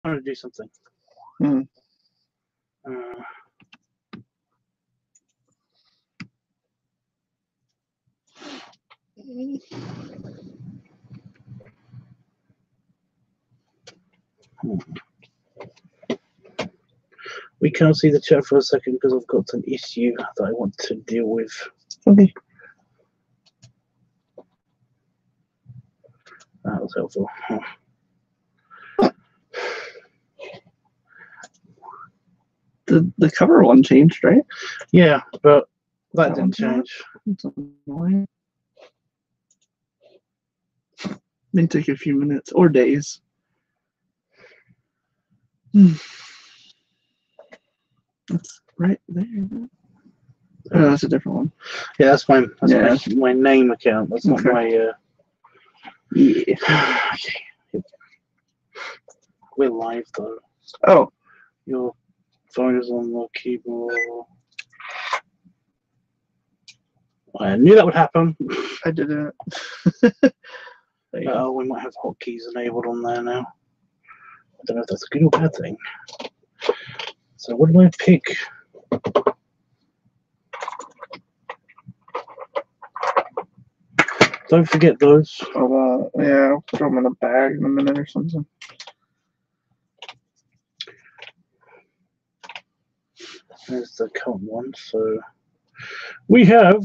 trying to do something. Hmm. We can't see the chat for a second because I've got an issue that I want to deal with. Okay. That was helpful. The cover one changed, right? Yeah, but that That didn't one's not? change. It's annoying. May take a few minutes or days. That's right there. Oh, that's a different one. Yeah, that's my name account. That's not my. Yeah. Okay. We're live though. Oh. Your phone is on the keyboard. I knew that would happen. I did it. Oh, we might have hotkeys enabled on there now. I don't know if that's a good or bad thing. So what do I pick? Don't forget those. Oh, yeah, I'll throw them in a bag in a minute or something. There's the current one. So we have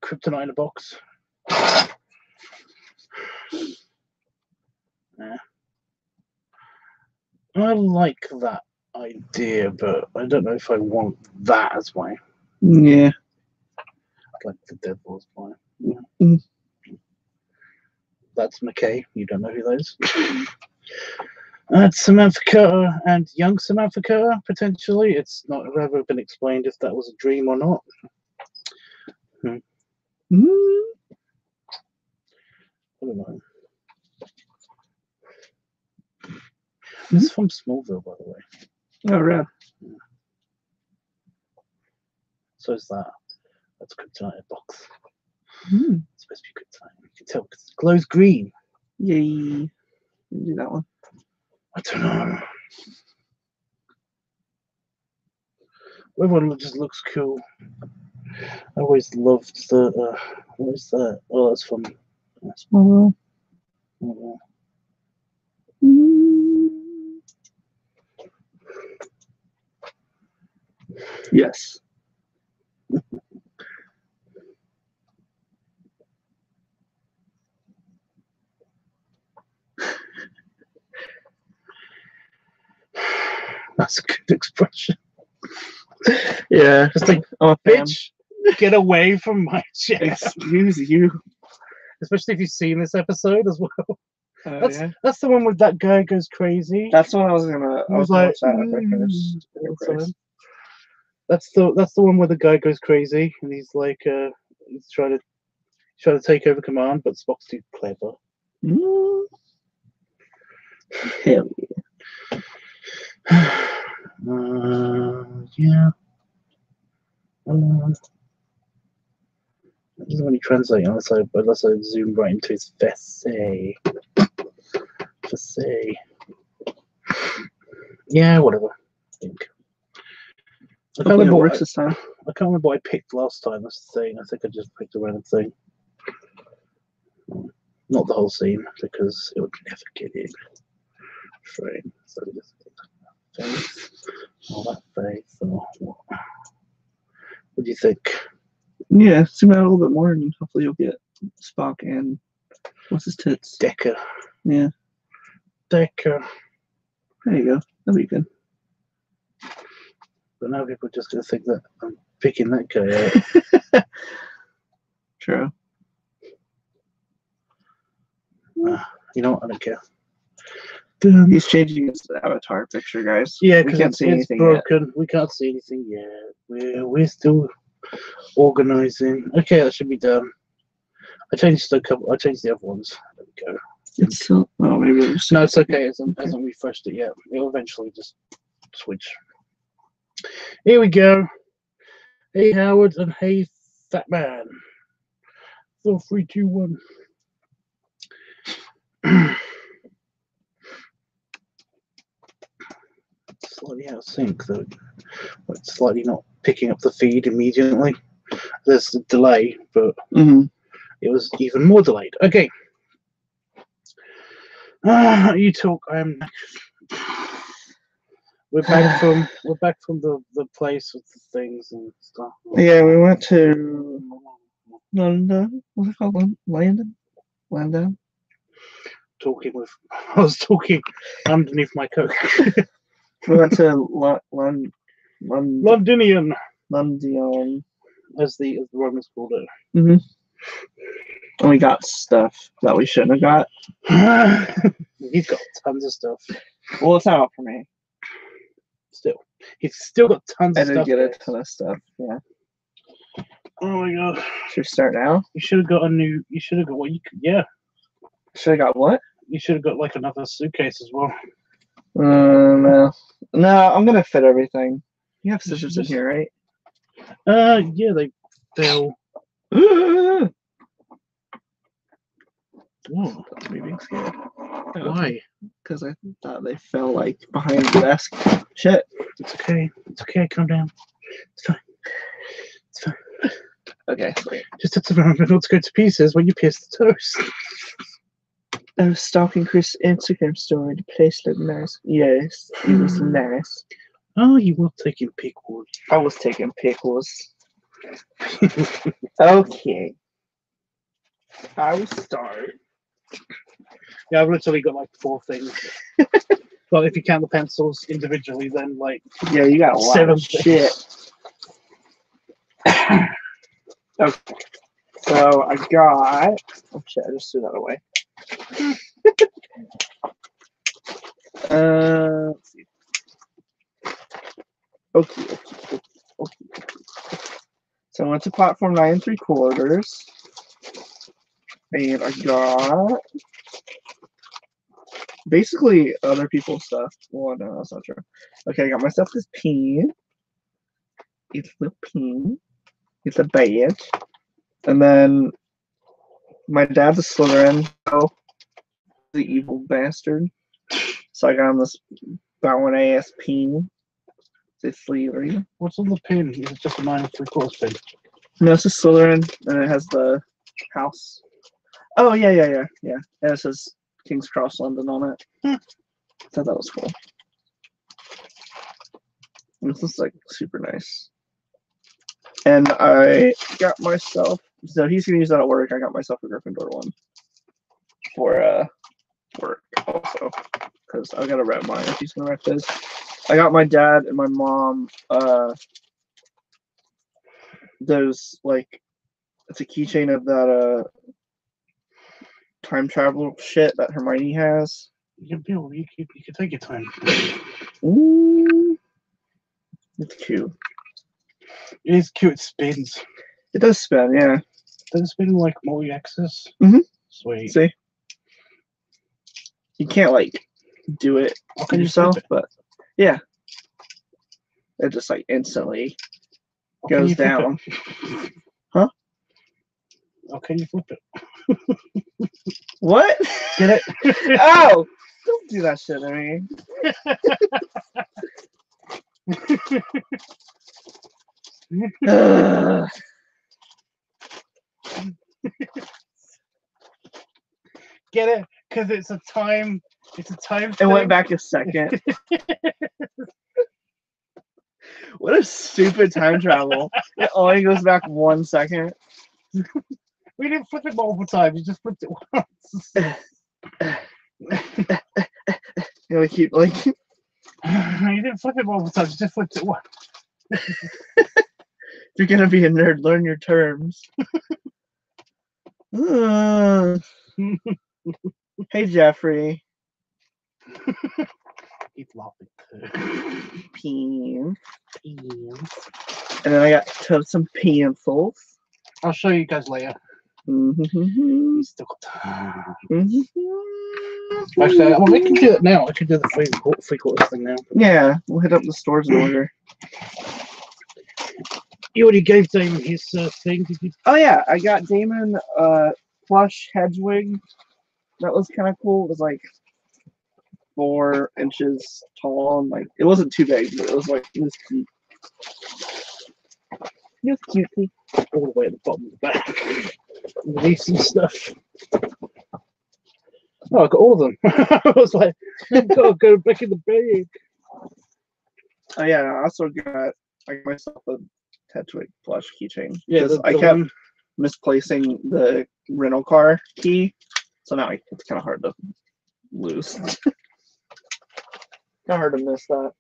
Kryptonite in a box. Yeah. I like that idea, but I don't know if I want that as my. Yeah. I'd like the Deadpool's one. Yeah. Mm. That's McKay. You don't know who that is. That's Samantha Carter and young Samantha Carter, potentially. It's not ever been explained if that was a dream or not. I don't know. This is from Smallville, by the way. Oh, right. Yeah. So is that. That's Kryptonite box. It's supposed to be Kryptonite. You can tell because it glows green. Yay. Do that one. I don't know. Everyone just looks cool. I always loved the. What is that? Oh, that's from. Smallville. Yes. That's a good expression. Yeah. Just like, oh, bitch, get away from my chair. Excuse you. Especially if you've seen this episode as well. Yeah. That's the one where that guy goes crazy. That's what I was gonna. I was like, watch that if I finished. That's the one where the guy goes crazy and he's like he's trying to take over command, but Spock's too clever. Hell yeah. Yeah. It doesn't really translate unless I zoom right into his face. Yeah, whatever. I think. I can't remember works this time. I can't remember what I picked last time. That's the thing. I think I just picked a random thing. Not the whole scene because it would never get in frame. So just face. All that face. Or what? What do you think? Yeah, zoom out a little bit more and hopefully you'll get Spock and what's his tits? Decker. Yeah. Decker. There you go. That'd be good. But now people are just going to think that I'm picking that guy out. True. You know what? I don't care. He's changing his avatar picture, guys. Yeah, we because can't see it's anything broken. yet. We can't see anything yet. We're still organizing. Okay, that should be done. I changed the other ones. There we go. It's still. Oh, maybe it was. No, it's okay. It hasn't refreshed it yet. It'll eventually just switch. Here we go. Hey Howard and hey Fat Man. 4, 3, 2, 1. sync though. It's slightly not picking up the feed immediately. There's a delay, but it was even more delayed. Okay. You talk. We're back from the place with the things and stuff. Yeah, we went to London. What's it called? London. I was talking underneath my coat. We went to Londinium, London, as the Romans called it. And we got stuff that we shouldn't have got. He's got tons of stuff. Well, it's not for me. Still, he's still got tons of stuff. I did get a ton of stuff. Yeah. Oh my god. Should we start now? You should have got a new. You should have got what you could. Yeah. Should have got what? You should have got like another suitcase as well. No, I'm gonna fit everything. You have scissors in here, right? Yeah, they fell. Whoa, That's me being scared. why? Because I thought they fell like behind the desk. Shit. It's okay. It's okay. Calm down. It's fine. It's fine. Okay. Wait. Just have to remember not to go to pieces when you pierce the toast. I was stalking Chris' Instagram story. The place looked nice. Yes, it was nice. Oh, you were taking pickles. I was taking pickles. Okay. I will start. Yeah, I've literally got like 4 things. But if you count the pencils individually, then like Yeah, you got a lot 7 of shit. Okay. So I got. Oh shit! I just threw that away. Let's see. Okay. So I went to platform 9 3/4, and I got basically other people's stuff. Well, no, that's not true. Okay, I got myself this pin. It's the pin. It's a badge. And then my dad's a Slytherin, so the evil bastard. So I got him this bowen ass pin. It's Slytherin. What's on the pin? Is it just a 9 3/4 pin? No, it's a Slytherin, and it has the house. Oh yeah. And it says King's Cross London on it. I thought that was cool. And this is like super nice. And I got myself. So he's gonna use that at work. I got myself a Gryffindor one for work also, because I gotta rep mine if he's gonna rep his. I got my dad and my mom those, like, it's a keychain of that time travel shit that Hermione has. You can take your time. Ooh, it's cute. It is cute. It spins. It does spin, yeah. Does it spin like multi-axis? Sweet. See, you can't like do it yourself, but yeah, it just like instantly goes down. Huh? How can you flip it? What? Get it? Oh, don't do that shit to me. Get it? Because it's a time. It's a time. It went back a second. What a stupid time travel. It only goes back 1 second. We didn't flip it multiple times. You just flipped it once. You know, keep like. You didn't flip it multiple times. You just flipped it once. If you're gonna be a nerd, learn your terms. Hey, Jeffrey. He's laughing too. Peen. And then I got some pencils. I'll show you guys later. Mm-hmm. Still got time. Mm-hmm. Actually, well, we can do it now. I can do the 3/4 thing now. Yeah, we'll hit up the stores in order. You already gave Damon his thing, did you? Oh yeah, I got Damon plush hedgewig. That was kind of cool. It was like 4 inches tall, and like it wasn't too big, but it was like it was cute. It was cutesy. All the way at the bottom of the back. Underneath some stuff. Oh, I got all of them. I was like, I've got to go back in the bag. Oh yeah, I also got myself a Tetwick plush keychain. Yeah, because I kept misplacing the rental car key, so now it's kind of hard to lose. Kind of hard to miss that.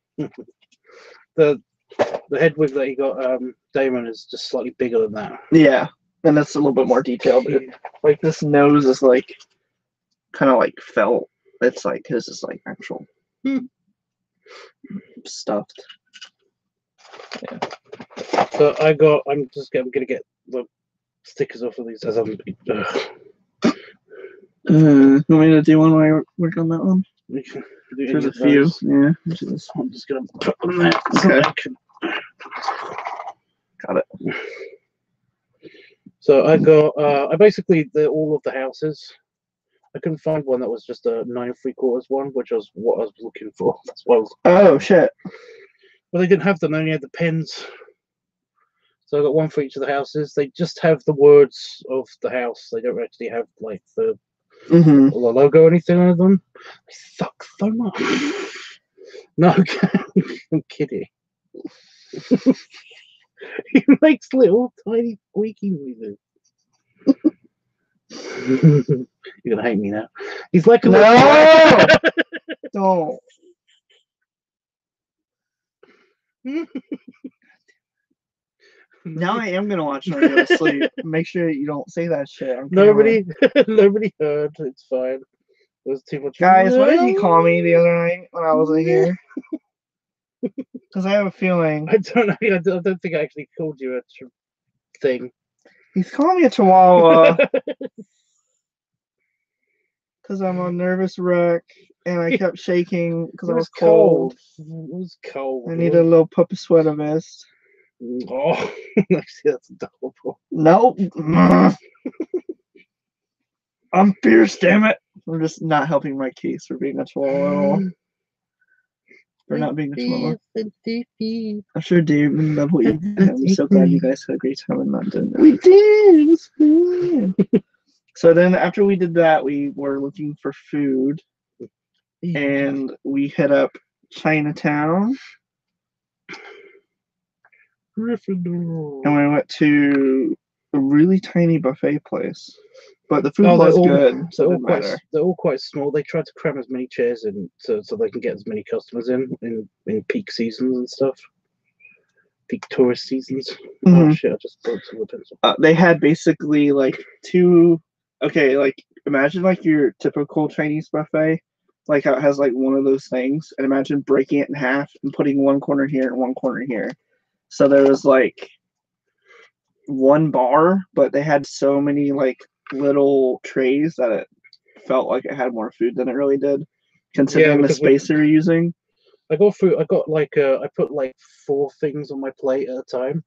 The head wig that he got, Damon, is just slightly bigger than that. Yeah, and it's a little bit more detailed. Like this nose is like kind of like felt. It's like his is like actual stuffed. Yeah. So I'm gonna get the stickers off of these as I'm. You want me to do one while I work on that one? We can do There's any a of few. those. Yeah. I'm just gonna put them there. So Okay. I can... Got it. So I got I basically all of the houses. I couldn't find one that was just a 9 3/4 one, which was what I was looking for. That's why I was. Oh shit. Well, they didn't have them. They only had the pens. So I got one for each of the houses. They just have the words of the house. They don't actually have like the logo or anything on them. They suck so much. No, I'm kidding. He makes little tiny squeaky noises. You're gonna hate me now. He's like a No! Don't. Now I am gonna watch it when I go to sleep. Make sure you don't say that shit. Nobody heard. It's fine. It was too much. Guys, what did he call me the other night when I wasn't here? Because I have a feeling I don't know. I don't think I actually called you a thing. he's calling me a chihuahua. Because I'm a nervous wreck and I kept shaking because I was cold. It was cold. I need a little puppy sweater vest. Oh, actually, that's adorable. Nope. I'm fierce, damn it. I'm just not helping my case for being a chihuahua at all. For not being a chihuahua. I sure do. Love what you did. I'm so glad you guys had a great time in London. We did. It was fun. So then after we did that, we were looking for food. And we hit up Chinatown. Gryffindor. And we went to a really tiny buffet place. But the food was good, so it didn't matter. They're all quite small. They try to cram as many chairs in so they can get as many customers in peak seasons and stuff. Peak tourist seasons. Oh shit, I just broke some of the pencil. They had basically like imagine like your typical Chinese buffet, like how it has like one of those things, and imagine breaking it in half and putting one corner here and one corner here. So there was like one bar, but they had so many like little trays that it felt like it had more food than it really did, considering the space they were using. I got like I put like 4 things on my plate at a time.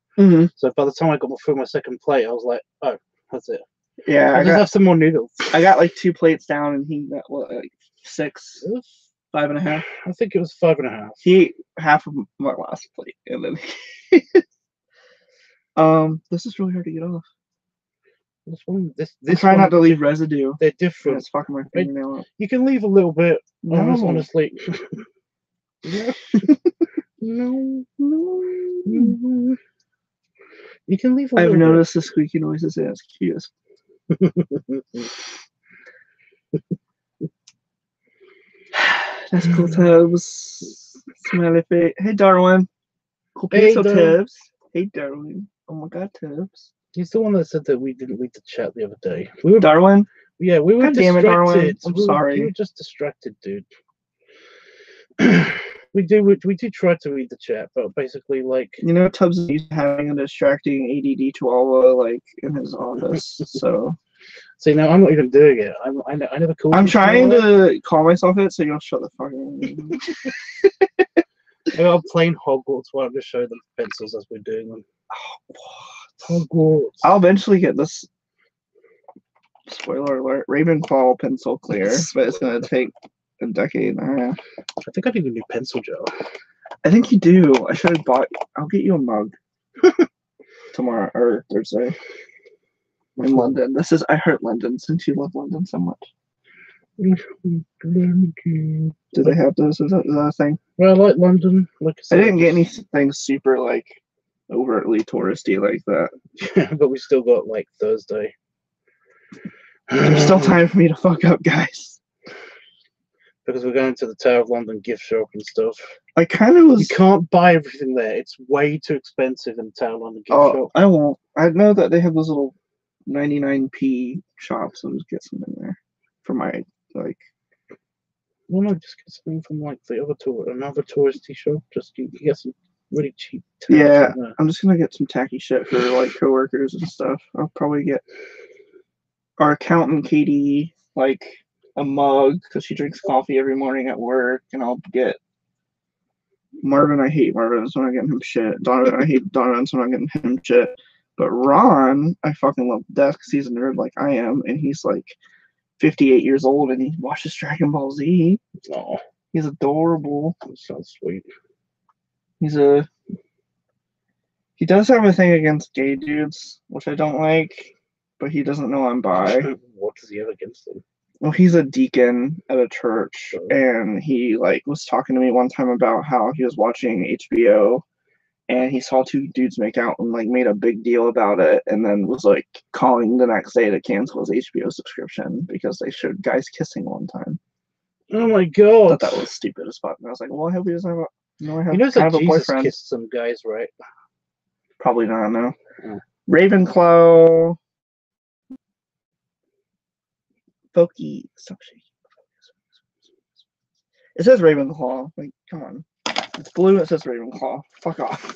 So by the time I got through my second plate, I was like, oh, that's it. Yeah, I just have some more noodles. I got like 2 plates down, and he got like 6, 5.5. I think it was 5.5. He ate half of my last plate, and then this is really hard to get off. This try not to leave residue. They're different. It's fucking my fingernail up. You can leave a little bit. No. Honestly. No. You can leave a little I've noticed the squeaky noises, and it's cute. That's cool, Tubbs. Smiley face. Hey, Darwin. Cool pencil, Tubbs. Hey, Darwin. Oh my God, Tubbs. He's the one that said that we didn't read the chat the other day. Darwin? Yeah, we were God distracted. Damn it, Darwin. I'm sorry. We were just distracted, dude. we do try to read the chat, but basically, like, you know, Tubbs is used to having a distracting ADD chihuahua like in his office. So see, now I'm not even doing it. I never called. I'm trying to call myself it, so you'll shut the fuck up. I got playing Hogwarts while I'm just showing them pencils as we're doing them. Hogwarts. I'll eventually get this. Spoiler alert: Ravenclaw pencil clear, but it's gonna take a decade and a half. I think I need a new pencil jar. I think you do. I should have bought. I'll get you a mug tomorrow or Thursday in London. This is I Heart London since you love London so much. Do they have those? Is that a thing? Well, I like London. Like I said, I didn't get anything super like overtly touristy like that. Yeah, but we still got like Thursday. There's still time for me to fuck up, guys. Because we're going to the Tower of London gift shop and stuff. I kind of was. You can't buy everything there. It's way too expensive in the Tower of London gift shop. I won't. I know that they have those little 99p shops. I'll just get something there for my like. Why not just get something from like the another touristy shop? Just you get some really cheap. Yeah, I'm just gonna get some tacky shit for like coworkers and stuff. I'll probably get our accountant Katie like a mug because she drinks coffee every morning at work, and I'll get Marvin. I hate Marvin, so I'm not getting him shit. Donovan, I hate Donovan, so I'm not getting him shit. But Ron, I fucking love to death because he's a nerd like I am, and he's like 58 years old, and he watches Dragon Ball Z. Oh, he's adorable. That sounds sweet. He does have a thing against gay dudes, which I don't like, but he doesn't know I'm bi. What does he have against them? Well, he's a deacon at a church, and he like was talking to me one time about how he was watching HBO, and he saw two dudes make out and like made a big deal about it, and then was like calling the next day to cancel his HBO subscription because they showed guys kissing one time. Oh my god! I thought that was stupid as fuck. And I was like, well, I hope he doesn't have a. No, I have, you know I have that a Jesus boyfriend. kissed some guys, right? Probably not. No. Oh. Ravenclaw. Folky. Stop shaking. It says Ravenclaw. Like, come on. It's blue. It says Ravenclaw. Fuck off.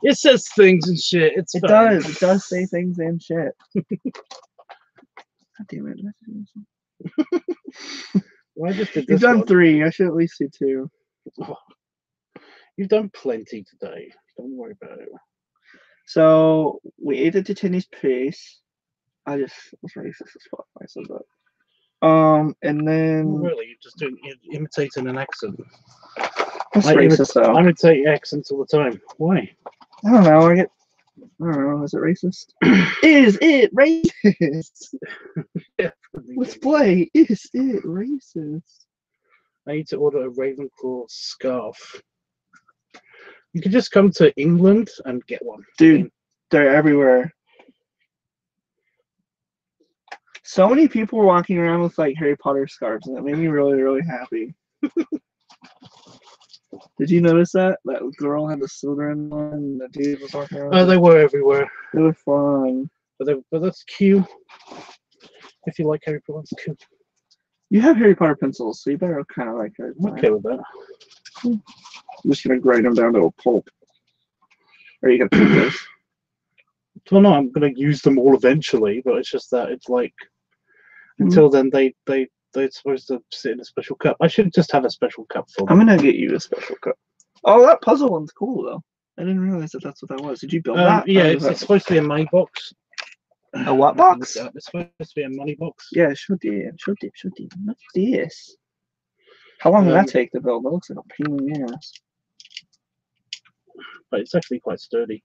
It says things and shit. It does. It does say things and shit. God damn it. Well, I just did this. You've done one. 3. I should at least do 2. Oh, you've done plenty today. Don't worry about it. So we ate at Titini's Place. I just was racist as fuck. I said that. And then really, you're imitating an accent. That's racist though. I imitate accents all the time. Why? I don't know. I don't know. Is it racist? Is it racist? Yeah, Let's play. Is it racist? I need to order a Ravenclaw scarf. You could just come to England and get one. Dude, they're everywhere. So many people were walking around with like Harry Potter scarves, and it made me really, really happy. Did you notice that? That girl had the Slytherin one, and the dude was walking around. Oh, they were everywhere. They were fun. But that's cute. If you like Harry Potter, it's cute. You have Harry Potter pencils, so you better kind of like Harry Potter. I'm okay with that. I'm just gonna grind them down to a pulp. Or you gonna take this? Well, no, I'm gonna use them all eventually, but it's just that it's like until then they're supposed to sit in a special cup. I should just have a special cup for them. I'm gonna get you a special cup. Oh, that puzzle one's cool though. I didn't realize that that's what that was. Did you build that? Yeah, it's supposed to be a money box. A what box? It's supposed to be a money box. Yeah, should be. What's this? How long did that take to build? That looks like a pain in the ass. But it's actually quite sturdy.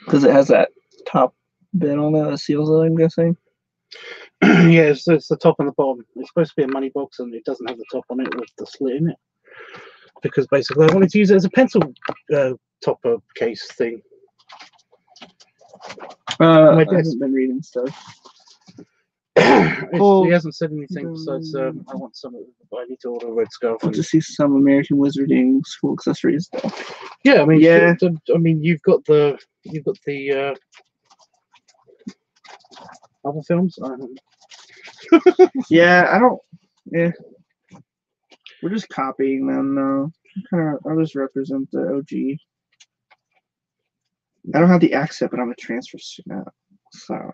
Because it has that top bit on it that seals it, I'm guessing. Yeah, it's the top and the bottom. It's supposed to be a money box, and it doesn't have the top on it with the slit in it. Because basically, I wanted to use it as a pencil topper case thing. I haven't been reading stuff. He hasn't said anything besides I want some. I need to order a red scarf. I'll just see some American Wizarding school accessories stuff. Yeah, I mean, yeah. I mean, you've got the other films. Yeah, I don't. Yeah, we're just copying them now. I'll just represent the OG. I don't have the accent, but I'm a transfer student, so.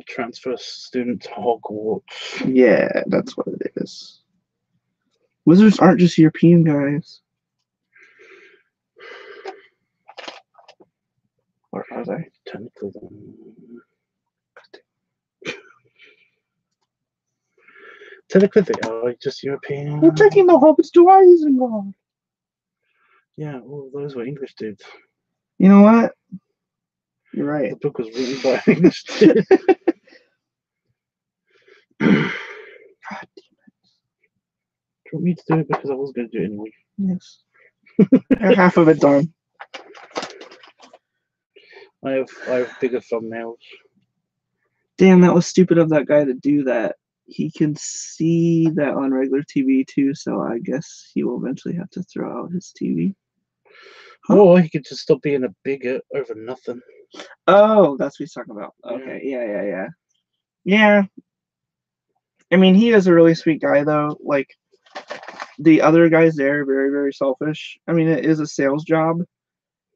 Transfer student to Hogwarts. Yeah, that's what it is. Wizards aren't just European guys. Or are they? Technically. Telepathy. Oh, just European. We're taking the hobbits to Isengard. Yeah, all those were English dudes. You know what? You're right. The book was written by an English dude. God damn it. Do you want me to do it because I was going to do it anyway? Yes. I have half of it done. I have bigger thumbnails. Damn, that was stupid of that guy to do that. He can see that on regular TV too, so I guess he will eventually have to throw out his TV. Huh? Or he could just stop being a bigot over nothing. Oh, that's what he's talking about. Okay, yeah. I mean, he is a really sweet guy, though. Like, the other guys there are very, very selfish. I mean, it is a sales job,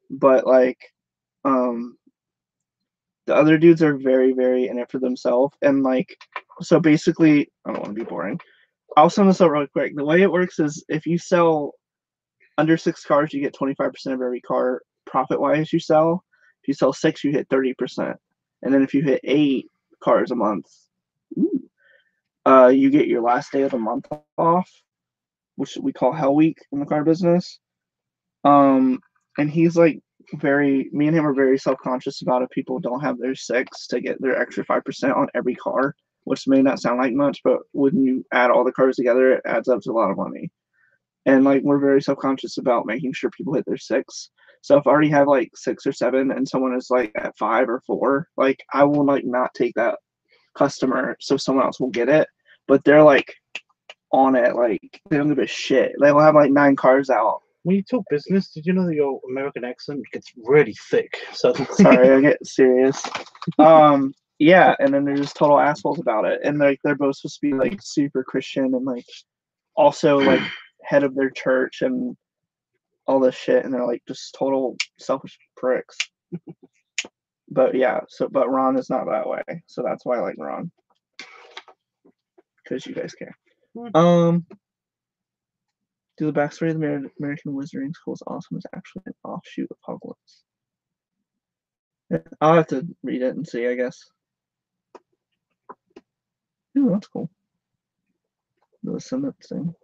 but, like, the other dudes are very, very in it for themselves. And, like, so basically, I don't want to be boring. I'll sum this up really quick. The way it works is if you sell under 6 cars, you get 25% of every car profit-wise you sell. If you sell 6, you hit 30%. And then if you hit 8 cars a month, you get your last day of the month off, which we call Hell Week in the car business. And he's like me and him are very self-conscious about if people don't have their 6 to get their extra 5% on every car, which may not sound like much, but when you add all the cars together, it adds up to a lot of money. And like we're very self-conscious about making sure people hit their 6. So if I already have like 6 or 7 and someone is like at 5 or 4, like I will like not take that customer so someone else will get it. But they're like on it, like they don't give a shit. They'll have like 9 cars out. When you talk business, did you know that your American accent gets really thick? So sorry, I get serious. Yeah, and then they're just total assholes about it. And like they're both supposed to be like super Christian and like also like head of their church and all this shit, and they're like just total selfish pricks. But yeah, but Ron is not that way, so that's why I like Ron, because you guys care. Do the backstory of the American Wizarding School is awesome. It's actually an offshoot of Hogwarts. I'll have to read it and see, I guess. Ooh, that's cool. The cement thing.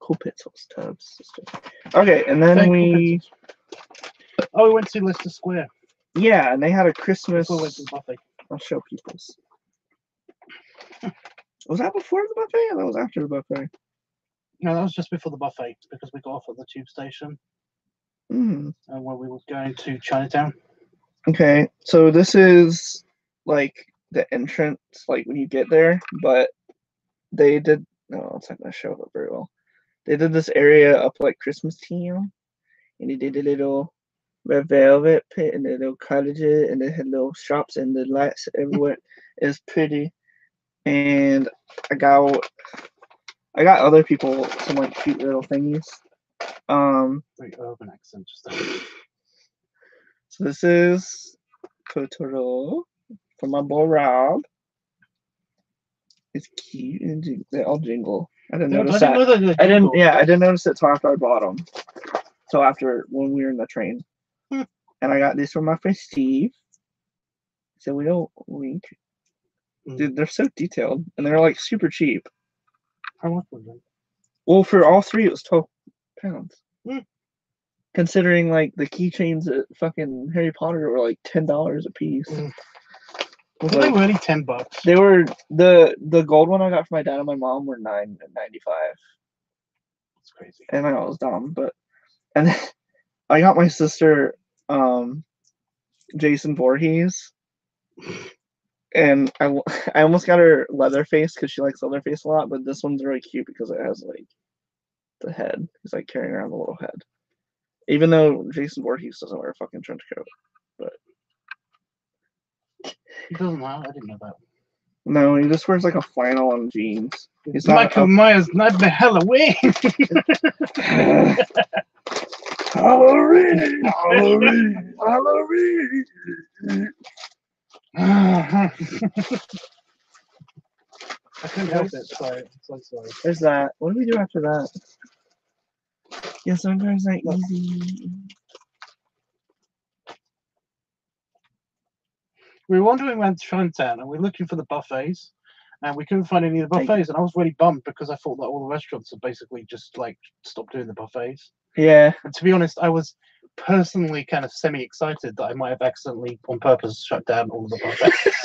Cool pencils, tabs. Okay, and then we went to Leicester Square. Yeah, and they had a Christmas. We went to the buffet. I'll show people's. Was that before the buffet or that was after the buffet? No, that was just before the buffet because we got off at the tube station. And when we were going to Chinatown. Okay, so this is like the entrance, like when you get there, but they did. No, it's not gonna show up very well. They did this area up like Christmas time, and they did a little red velvet pit and the little cottages, and they had little shops and the lights everywhere. It's pretty, and I got other people some like cute little thingies. Very urban accent just there. So this is Totoro from my boy Rob. It's cute and they all jingle. I didn't notice that. I didn't notice it till after I bought them. So after when we were in the train. And I got this from my friend Steve. So we don't wink. Dude, they're so detailed and they're like super cheap. How much was it? Well, for all 3 it was £12. Considering like the keychains at fucking Harry Potter were like $10 a piece. Were they really $10? They were the gold one I got for my dad and my mom were $9.95. That's crazy. And I know it was dumb, and then I got my sister Jason Voorhees, and I almost got her Leatherface because she likes Leatherface a lot, but this one's really cute because it has like the head. He's like carrying around the little head. Even though Jason Voorhees doesn't wear a fucking trench coat, but he doesn't know. I didn't know that. No, he just wears like a flannel and jeans. He's Michael Myers Nightmare Halloween. Halloween. I couldn't help it. Sorry. So sorry. There's that. What do we do after that? Yeah, sometimes not easy. We were wandering around Chinatown and we're looking for the buffets. and we couldn't find any of the buffets, and I was really bummed because I thought that all the restaurants had basically just like stopped doing the buffets. Yeah. And to be honest, I was personally kind of semi-excited that I might have accidentally, on purpose, shut down all of the buffets.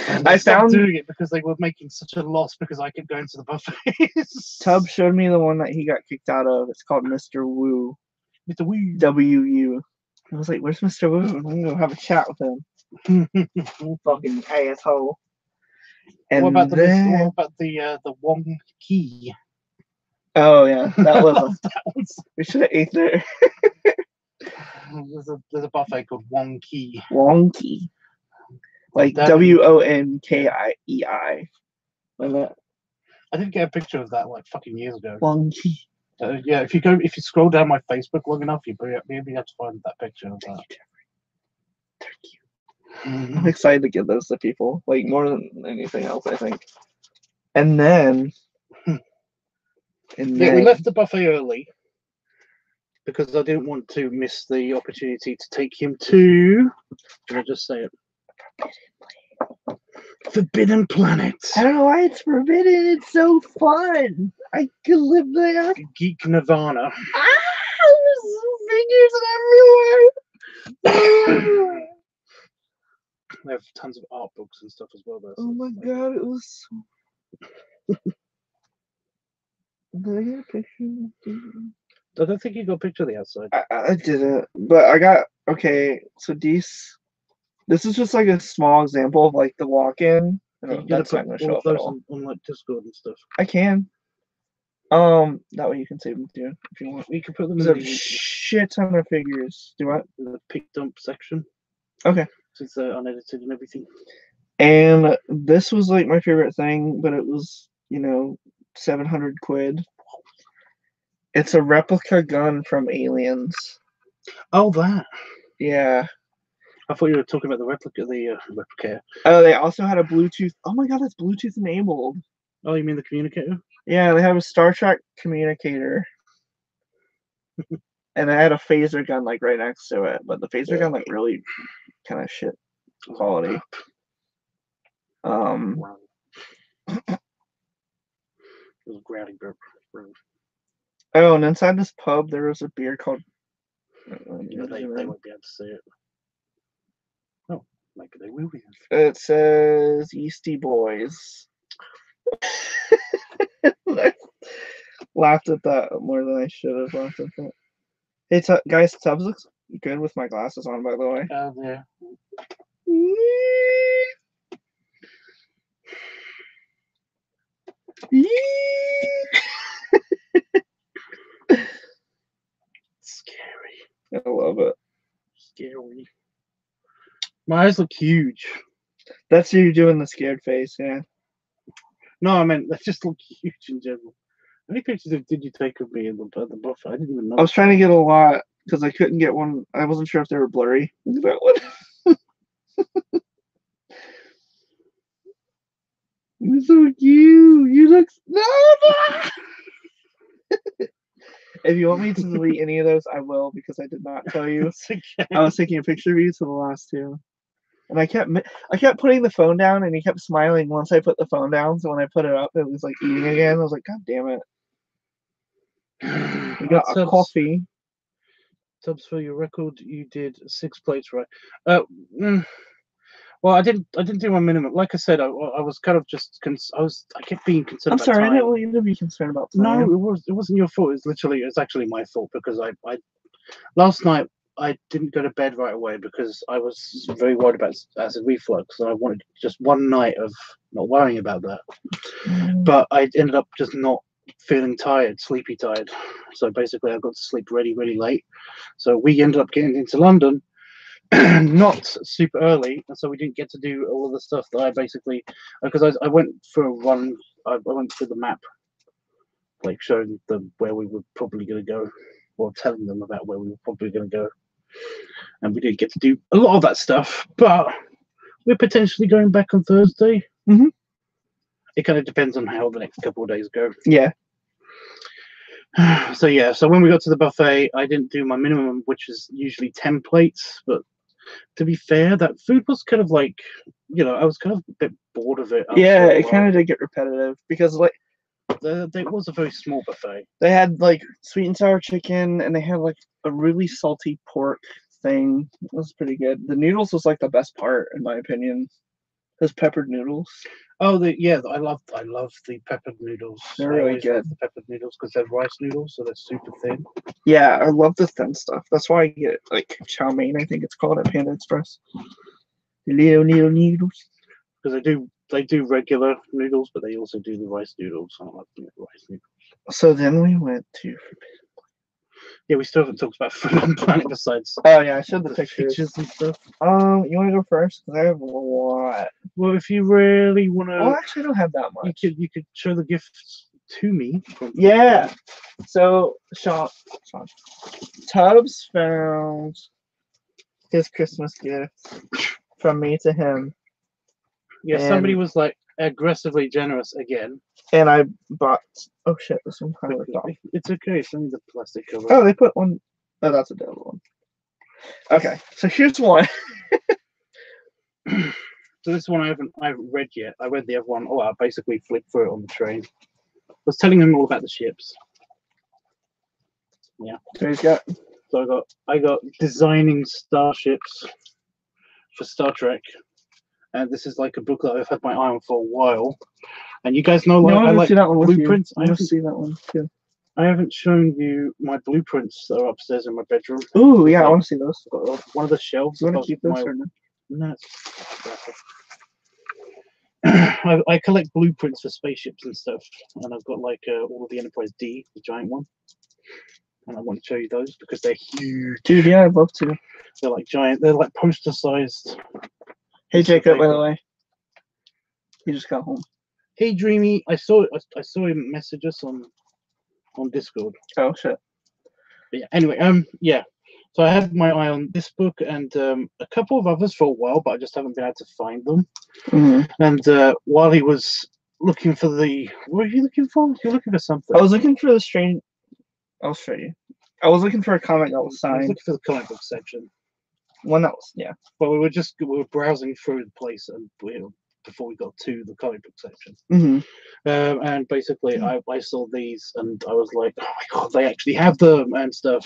And I stopped doing it because they were making such a loss because I kept going to the buffets. Tubbs showed me the one that he got kicked out of. It's called Mr. Wu. Mr. Wu. W-U. I was like, where's Mr. Wu? I'm going to go have a chat with him. Fucking asshole. And what about the Wong Ki? Oh, yeah. That was we should have ate there. There's a buffet called Wong Ki. Wong Ki. Like W-O-N-K-I-E-I. Like that. I did get a picture of that like fucking years ago. Wong Ki. Yeah, if you scroll down my Facebook long enough, you'll be able to find that picture of that. Thank you. I'm excited to give those to people, like more than anything else, I think. And then, we left the buffet early because I didn't want to miss the opportunity to take him to. Can I just say it? Forbidden Planet. I don't know why it's forbidden. It's so fun. I could live there. Geek Nirvana. There's figures everywhere. They have tons of art books and stuff as well. There. Oh my god, it was so... Did I get a picture? I don't think you got a picture of the outside. I didn't, but I got... Okay, so this is just like a small example of like the walk-in. That's not going to show up at all. On like Discord and stuff. I can. That way you can save them too if you want. We can put them There's in a the shit ton of figures. Do what? The pick dump section. Okay. Since they're unedited and everything. And this was like my favorite thing, but it was, 700 quid. It's a replica gun from Aliens. Oh, that. Yeah. I thought you were talking about the replica. Oh, they also had a Bluetooth. Oh my god, that's Bluetooth enabled. Oh, you mean the communicator? Yeah, they have a Star Trek communicator. And I had a phaser gun like right next to it, but the phaser gun like really kind of shit quality. Wow. It was grounding burp. Oh, and inside this pub there was a beer called. They won't be able to see it. Oh, maybe they will be. It says Yeasty Boys. I laughed at that more than I should have laughed at that. Hey, guys, Tubbs looks good with my glasses on, by the way. Oh, yeah. Scary. I love it. Scary. My eyes look huge. That's you doing the scared face, yeah. No, I meant they just look huge in general. How many pictures did you take of me in the buffet? I didn't even know. I was trying to get a lot because I couldn't get one. I wasn't sure if they were blurry. Look at that one. You're so cute. You look no. If you want me to delete any of those, I will because I did not tell you. Okay. I was taking a picture of you to the last two, and I kept putting the phone down, and he kept smiling once I put the phone down. So when I put it up, it was like eating again. I was like, God damn it! We got a coffee. Tubbs, for your record, you did 6 plates right. Well, I didn't do my minimum. Like I said, I was kind of just I kept being concerned. I'm sorry, time. I didn't want you to be concerned about time. No, it wasn't your fault. It's actually my fault because I last night I didn't go to bed right away because I was very worried about acid reflux, and I wanted just one night of not worrying about that. But I ended up just not feeling tired, sleepy tired. So basically, I got to sleep really, really late. So we ended up getting into London not super early, and so we didn't get to do all of the stuff that I basically because I went for a run. I went through the map, like showing them where we were probably going to go, or telling them about where we were probably going to go, and we didn't get to do a lot of that stuff. But we're potentially going back on Thursday. Mm-hmm. It kind of depends on how the next couple of days go. Yeah. So when we got to the buffet, I didn't do my minimum, which is usually 10 plates, but to be fair, that food was kind of like, I was kind of a bit bored of it. Yeah, it kind of did get repetitive because like it was a very small buffet. they had like sweet and sour chicken, and they had like a really salty pork thing. It was pretty good. The noodles was like the best part, in my opinion. Those peppered noodles. Oh, I love the peppered noodles. They're I really always good. love the peppered noodles because they're rice noodles, so they're super thin. Yeah, I love the thin stuff. That's why I get like chow mein, I think it's called at Panda Express. The little noodles. Because they do regular noodles, but they also do the rice noodles. I like the rice noodles. So then we went to. Yeah, we still haven't talked about Food on Planet besides. Oh yeah, I showed the pictures and stuff. You want to go first? Because I have a lot. Well, if you really want to, Oh, actually, I don't have that much. You could show the gifts to me. Yeah. So Sean Tubbs found his Christmas gift from me to him. Yeah, somebody was like aggressively generous again. And I bought. Oh shit! This one kind of ripped off. It's okay. It's only the plastic cover. Oh, they put one. Oh, that's a double one. Okay, so here's one. So this one I haven't read yet. I read the other one. Oh, I basically flipped through it on the train. I was telling him all about the ships. Yeah. So he's got. So I got designing starships for Star Trek, and this is like a book that I've had my eye on for a while. And you guys know, like, I like blueprints. I want to see that one too. I haven't shown you my blueprints that are upstairs in my bedroom. Ooh, yeah, I want to see those. One of the shelves. You want to keep those or no? No. I collect blueprints for spaceships and stuff, and I've got like all of the Enterprise D, the giant one, and I want to show you those because they're huge. Dude, yeah, I'd love to. They're like giant. They're like poster-sized. Hey, Jacob, by the way, he just got home. Hey, Dreamy, I saw him message us on Discord. Oh shit. But yeah. Anyway, yeah. So I had my eye on this book and a couple of others for a while, but I just haven't been able to find them. Mm-hmm. And while he was looking for what were you looking for? You were looking for something. I was looking for the strange. I'll show you. I was looking for a comic that was signed. I was looking for the comic book section. One that was, yeah. But we were browsing through the place and before we got to the comic book section. Mm-hmm. And basically, I saw these and I was like, oh my god, they actually have them and stuff.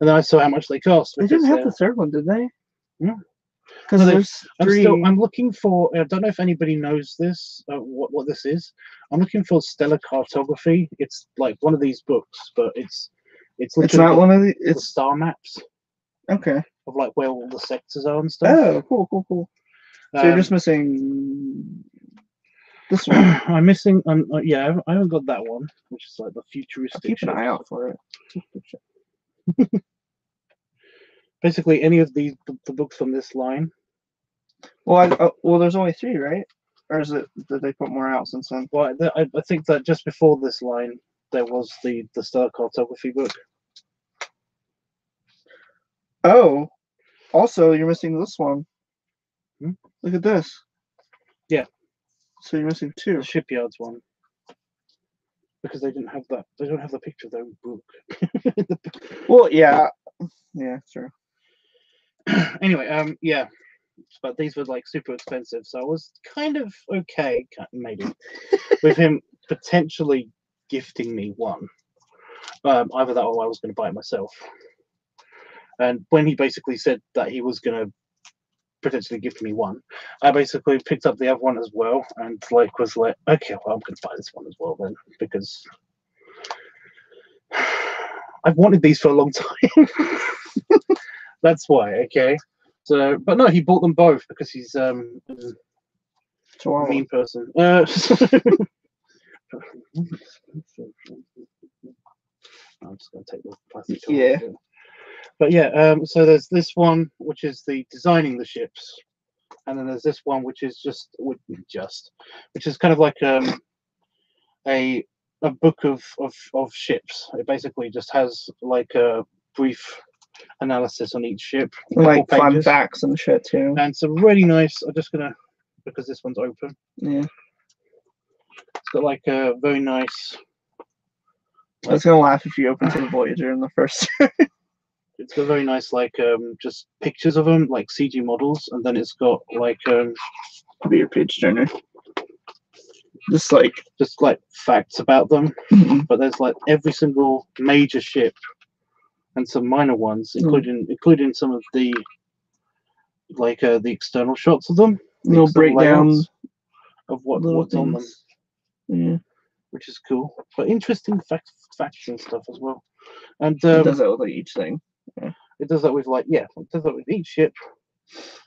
And then I saw how much they cost. They didn't have the third one, did they? No. Because there's three. I'm looking for. I don't know if anybody knows this. What this is? I'm looking for stellar cartography. It's like one of these books, but it's not one of the. It's the star maps. Okay. Of like where all the sectors are and stuff. Oh, cool. So you're just missing this one. I'm missing. Yeah, I haven't got that one, which is like the futuristic. I'll keep an eye out for it. Basically, any of the books from this line. Well, there's only 3, right? Or is it did they put more out since then? Well, I think that just before this line, there was the stellar cartography book. Oh, also you're missing this one. Hmm? Look at this. Yeah. So you're missing 2. The shipyards one. Because they didn't have that. They don't have the picture of their own book. Well, yeah. Yeah, true. Anyway, yeah. But these were like super expensive, so I was kind of okay, maybe, with him potentially gifting me one. Either that or I was going to buy it myself. And when he basically said that he was going to potentially gift me one, I basically picked up the other one as well, and like was like, okay, well, I'm going to buy this one as well then, because I've wanted these for a long time. That's why, okay. So, but no, he bought them both because he's a mean person. I'm just going to take the plastic. Yeah. But yeah, so there's this one which is the designing the ships, and then there's this one which is which is kind of like a book of ships. It basically just has like a brief analysis on each ship, like fun facts and shit too. And it's a really nice. I'm just gonna, because this one's open. Yeah. It's got like a very nice. I was gonna laugh if you opened to the Voyager in the first. it's got very nice like just pictures of them, like CG models, and then it's got like be your page turner. Just like facts about them. mm-hmm. But there's like every single major ship and some minor ones, including some of the like the external shots of them. Little breakdown of what's on them. Yeah. Which is cool. But interesting facts and stuff as well. And it does that with like each thing. Yeah. It does that with it does that with each ship.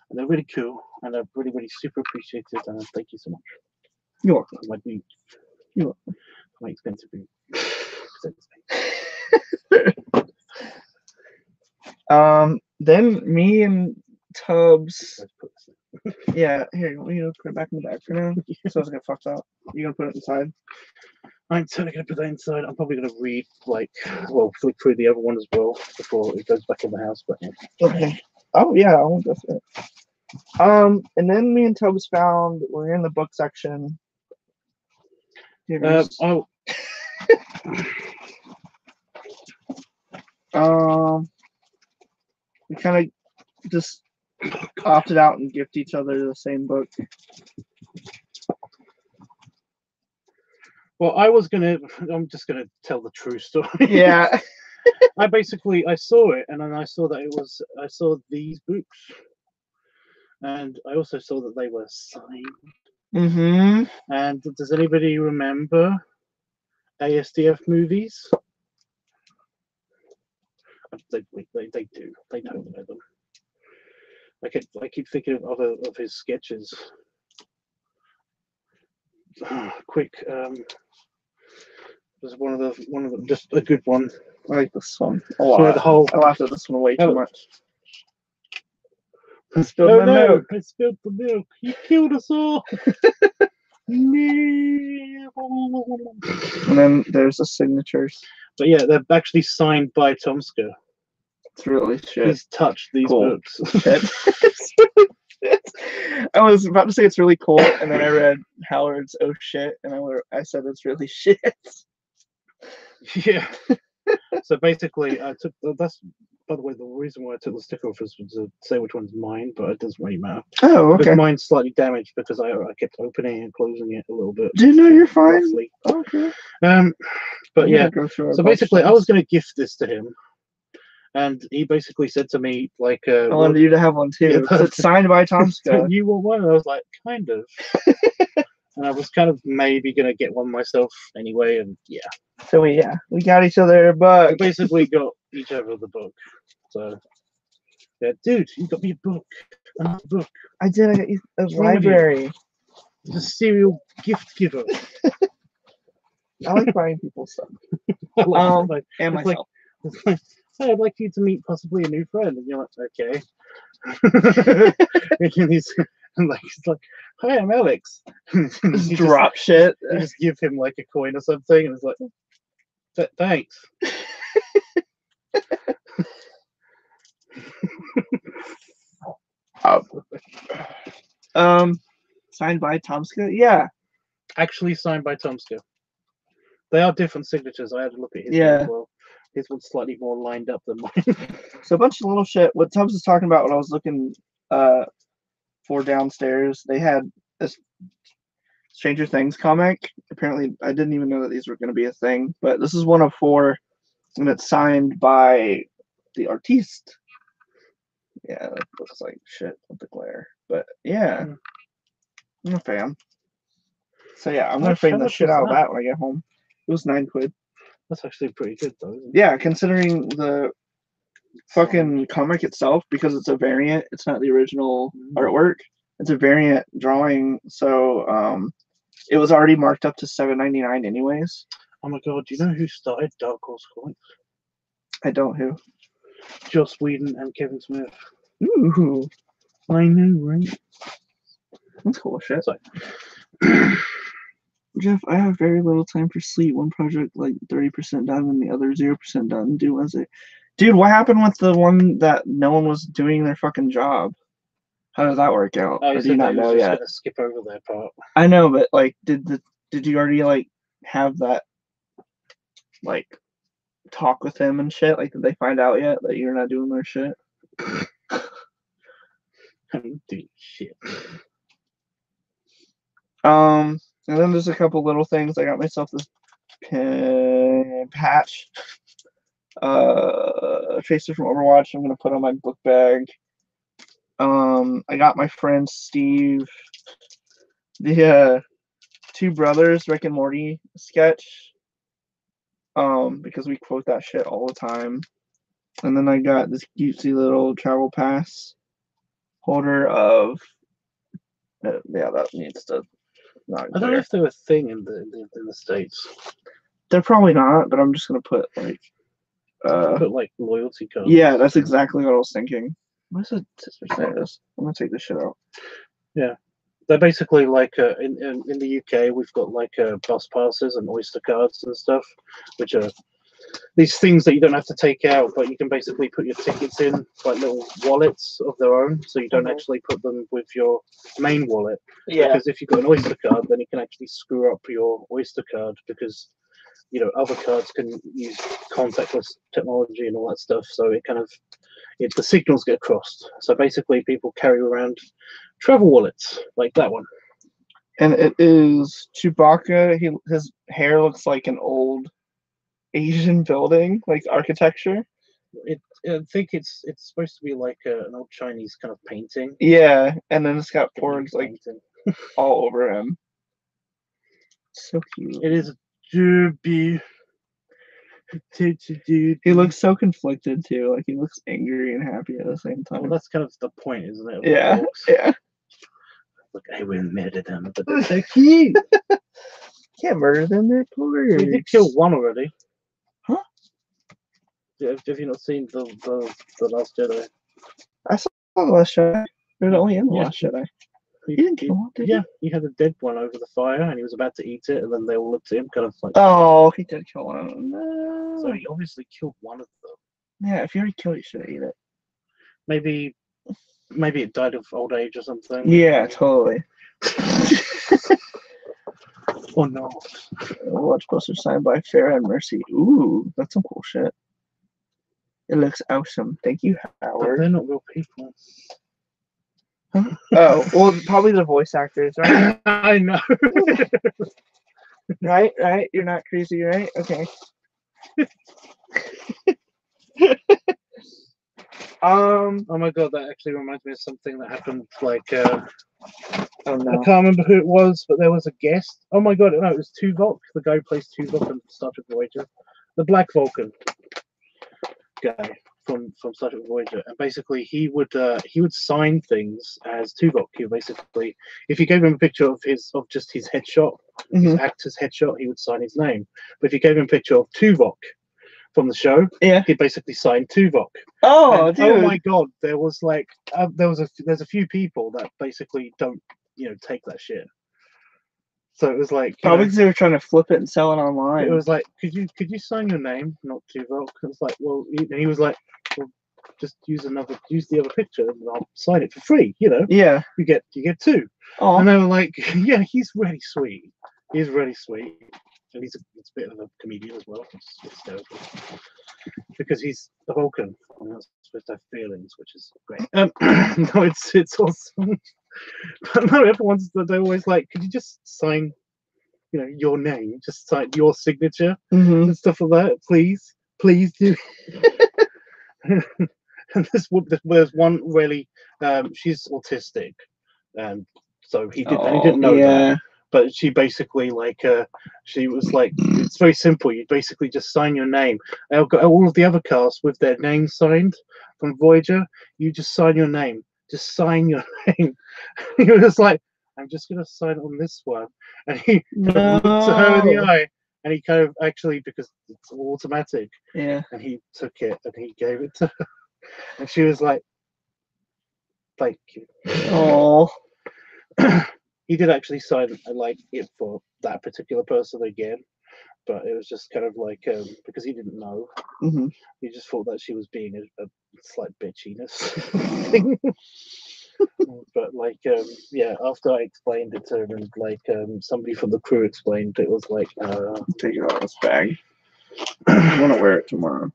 And they're really cool and they're really, really super appreciated, and thank you so much. You're welcome. You're welcome. My expensive food. Then me and Tubbs. Yeah, here, you put it back in the bag for now. So it's gonna fucked up. You gonna put it inside? I'm totally gonna put that inside. I'm probably gonna read flick through the other one as well before it goes back in the house. But yeah. Okay. Oh yeah, I won't go through it. And then me and Tubbs we're in the book section. We kind of just opted out and gift each other the same book. Well, I'm just gonna tell the true story. Yeah. I saw it, and then I saw these books, and I also saw that they were signed. Mm-hmm. And does anybody remember ASDF movies? They do. They don't know them. I keep thinking of his sketches. Quick, there's one of them, just a good one. I like this one a lot. I laughed at this one way too much. I spilled my milk. I spilled the milk. You killed us all. And then there's the signatures. But yeah, they're actually signed by Tomska. It's really shit. He's touched these books. I was about to say it's really cool, and then I read Howard's "Oh shit," and I said it's really shit. Yeah. So basically, I took that's. By the way, the reason why I took the sticker off was to say which one's mine, but it doesn't really matter. Oh, okay. Because mine's slightly damaged because I kept opening and closing it a little bit. No, you're fine. Okay. But yeah. So basically, I was going to gift this to him, and he basically said to me like, "I wanted you to have one too. Yeah, it's signed by Tomska." You want one? And I was like, kind of. And I was kind of maybe going to get one myself anyway, and yeah. So we got each other a book. We basically got each other the book. So yeah, dude, you got me a book. Another book. I did. I got you a library. It's a serial gift giver. I like buying people stuff. And myself. Hey, I'd like you to meet possibly a new friend, and you're like, okay. And he's like, hi, I'm Alex. Just drop shit. You just give him like a coin or something, and it's like, thanks. Signed by Tomska? Yeah. Actually signed by Tomska. They are different signatures. I had to look at his one as well. His one's slightly more lined up than mine. So a bunch of little shit. What Tubbs was talking about when I was looking for downstairs, they had this Stranger Things comic. Apparently, I didn't even know that these were going to be a thing, but this is one of 4, and it's signed by the artiste. Yeah, that looks like shit with the glare. But yeah, I'm a fan. So yeah, I'm going to frame the shit out of that when I get home. It was $9. That's actually pretty good though, isn't it? Yeah, considering the fucking comic itself, because it's a variant, it's not the original artwork. It's a variant drawing, so it was already marked up to $7.99 anyways. Oh my god, do you know who started Dark Horse Comics? I don't. Who? Joss Whedon and Kevin Smith. Ooh. I know, right? That's cool shit. Jeff, I have very little time for sleep. One project like 30% done and the other 0% done. Due Wednesday. Dude, what happened with the one that no one was doing their fucking job? How does that work out? Or do you not know yet? Skip over that part. I know, but like, did you already like have that like talk with him and shit? Like, did they find out yet that you're not doing their shit? I'm doing shit. And then there's a couple little things. I got myself this patch. Tracer from Overwatch. I'm gonna put on my book bag. I got my friend Steve the Two Brothers Rick and Morty sketch. Because we quote that shit all the time. And then I got this cutesy little travel pass holder of. Yeah, that needs to. Not I don't know if they're a thing in the States. They're probably not, but I'm just gonna put like. Put like loyalty cards. Yeah, that's exactly what I was thinking. What does the sister say this? I'm gonna take this shit out. Yeah, they're basically like in the UK we've got like bus passes and Oyster cards and stuff, which are these things that you don't have to take out, but you can basically put your tickets in like little wallets of their own, so you don't actually put them with your main wallet. Yeah. Because if you've got an Oyster card, then it can actually screw up your Oyster card because other cards can use contactless technology and all that stuff. So it kind of the signals get crossed. So basically, people carry around travel wallets like that one. And it is Chewbacca. His hair looks like an old Asian building, like architecture. I think it's supposed to be like an old Chinese kind of painting. Yeah, and then it's got porgs like all over him. So cute. It is derby. He looks so conflicted too. Like he looks angry and happy at the same time. Well, that's kind of the point, isn't it? Yeah, yeah. Look, I will murder them, but they're so cute. Can't murder them. They're porgs. We did kill one already. Huh? Have you not seen the Last Jedi? I saw the Last Jedi. They're only in the Last Jedi. He didn't kill one, did he? He had a dead one over the fire, and he was about to eat it, and then they all looked at him, kind of like. Oh, he did kill one. No. So he obviously killed one of them. Yeah, if you already killed it, you should have eaten it. Maybe it died of old age or something. Yeah, totally. Or not. Watch poster signed by Farrah and Mercy. Ooh, that's some cool shit. It looks awesome. Thank you, But Howard. they're not real people. Oh, well, probably the voice actors, right? I know. Right? You're not crazy, right? Okay. Oh my god, that actually reminds me of something that happened. Like, Oh I no. can't remember who it was, but there was a guest. Oh my god, no, it was Tuvok, the guy who plays Tuvok in Star Trek Voyager, the Black Vulcan guy from Star Trek Voyager, and basically he would sign things as Tuvok. He would basically, if you gave him a picture of just his headshot, his actor's headshot, he would sign his name. But if you gave him a picture of Tuvok from the show, he'd basically sign Tuvok. Oh, dude. Oh my god, there was like there's a few people that basically don't take that shit. So it was like probably because they were trying to flip it and sell it online. It was like, could you sign your name, not Tuvok? It's like, well, and he was like, well, just use the other picture, and I'll sign it for free. Yeah. You get two. Aww. And they were like, yeah, he's really sweet. He's really sweet, and he's a bit of a comedian as well. It's hysterical. Because he's a Vulcan, and that's supposed to have feelings, which is great. No, it's awesome. But no, they're always like, could you just sign, your name, just sign your signature and stuff like that, please do. And there's one really, she's autistic, and so he didn't know that. But she basically she was like, it's very simple. You basically just sign your name. All of the other cast with their names signed from Voyager, you just sign your name. Just sign your name. He was like, I'm just gonna sign on this one. And he looked at her in the eye, and he kind of actually, because it's automatic. Yeah. And he took it and he gave it to her, and she was like, "Thank you." Oh. He did actually sign it for that particular person again, but it was just kind of like because he didn't know, he just thought that she was being a slight bitchiness thing. But after I explained it to him, and somebody from the crew explained, it was like take it out of his bag. I want to wear it tomorrow.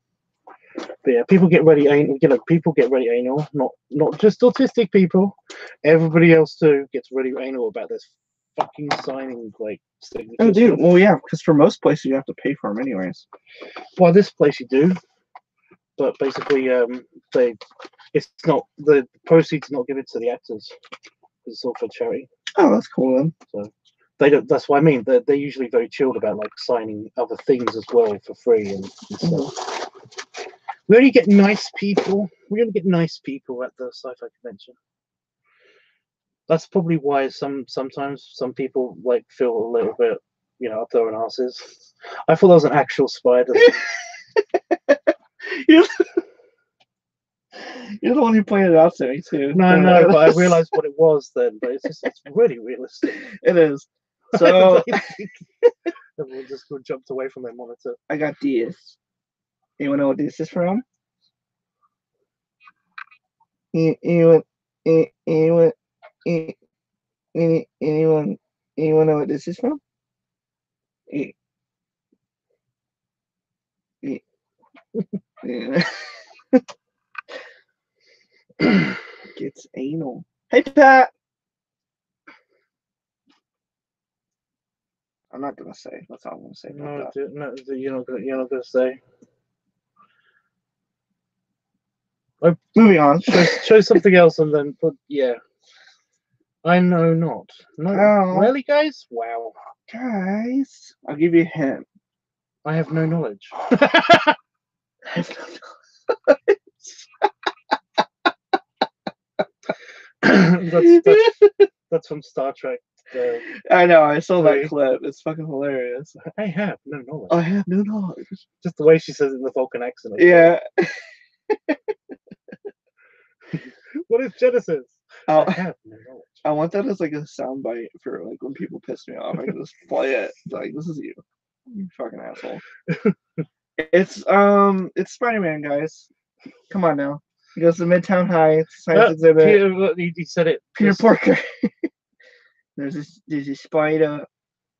But yeah, people get ready anal. You know, people get ready anal. Not just autistic people. Everybody else too gets ready anal about this fucking signing like signature. Oh, dude. stuff. Well, yeah, because for most places you have to pay for them anyways. Well, this place you do, but basically, it's not the proceeds not given to the actors. It's all for charity. Oh, that's cool then. So they don't. That's what I mean. They're usually very chilled about like signing other things as well for free and stuff. We only get nice people. We only get nice people at the sci-fi convention. That's probably why sometimes some people like feel a little bit, you know, up their own asses. I thought that was an actual spider. You're the one who pointed it out to me too. No, but I realized what it was then. But it's really realistic. It is. So everyone just jumped away from their monitor. I got this. Anyone know what this is from? Anyone know what this is from? Gets anal. Hey, Pat. I'm not gonna say. That's all I'm gonna say about that. No, you're not gonna say. Oh, moving on. Show something else and then put I know not. No, really, guys? Wow. Guys, I'll give you a hint. I have no knowledge. That's from Star Trek. I know, I saw that clip. It's fucking hilarious. I have no knowledge. I have no knowledge. Just the way she says it in the Vulcan accent. Yeah. What is Genesis? I have no knowledge. I want that as like a soundbite for like when people piss me off. I can just play it. Like, this is you. You fucking asshole. It's Spider-Man, guys. Come on now. He goes to Midtown High science exhibit. He said it. Peter Parker. There's a spider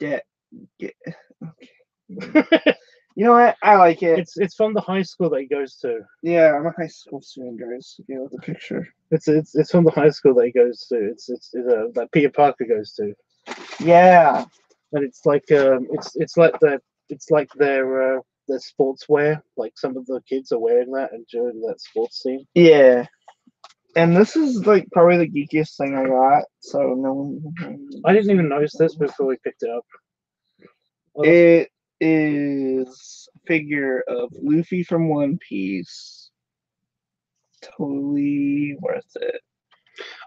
that okay. You know what? I like it. It's from the high school that he goes to. Yeah, I'm a high school student, guys. Get out the picture. It's from the high school that he goes to. It's that Peter Parker goes to. Yeah. And it's like their sportswear. Like some of the kids are wearing that and during that sports scene. Yeah. And this is like probably the geekiest thing I got. So no one. I didn't even notice this before we picked it up. Well, it is a figure of Luffy from One Piece. Totally worth it.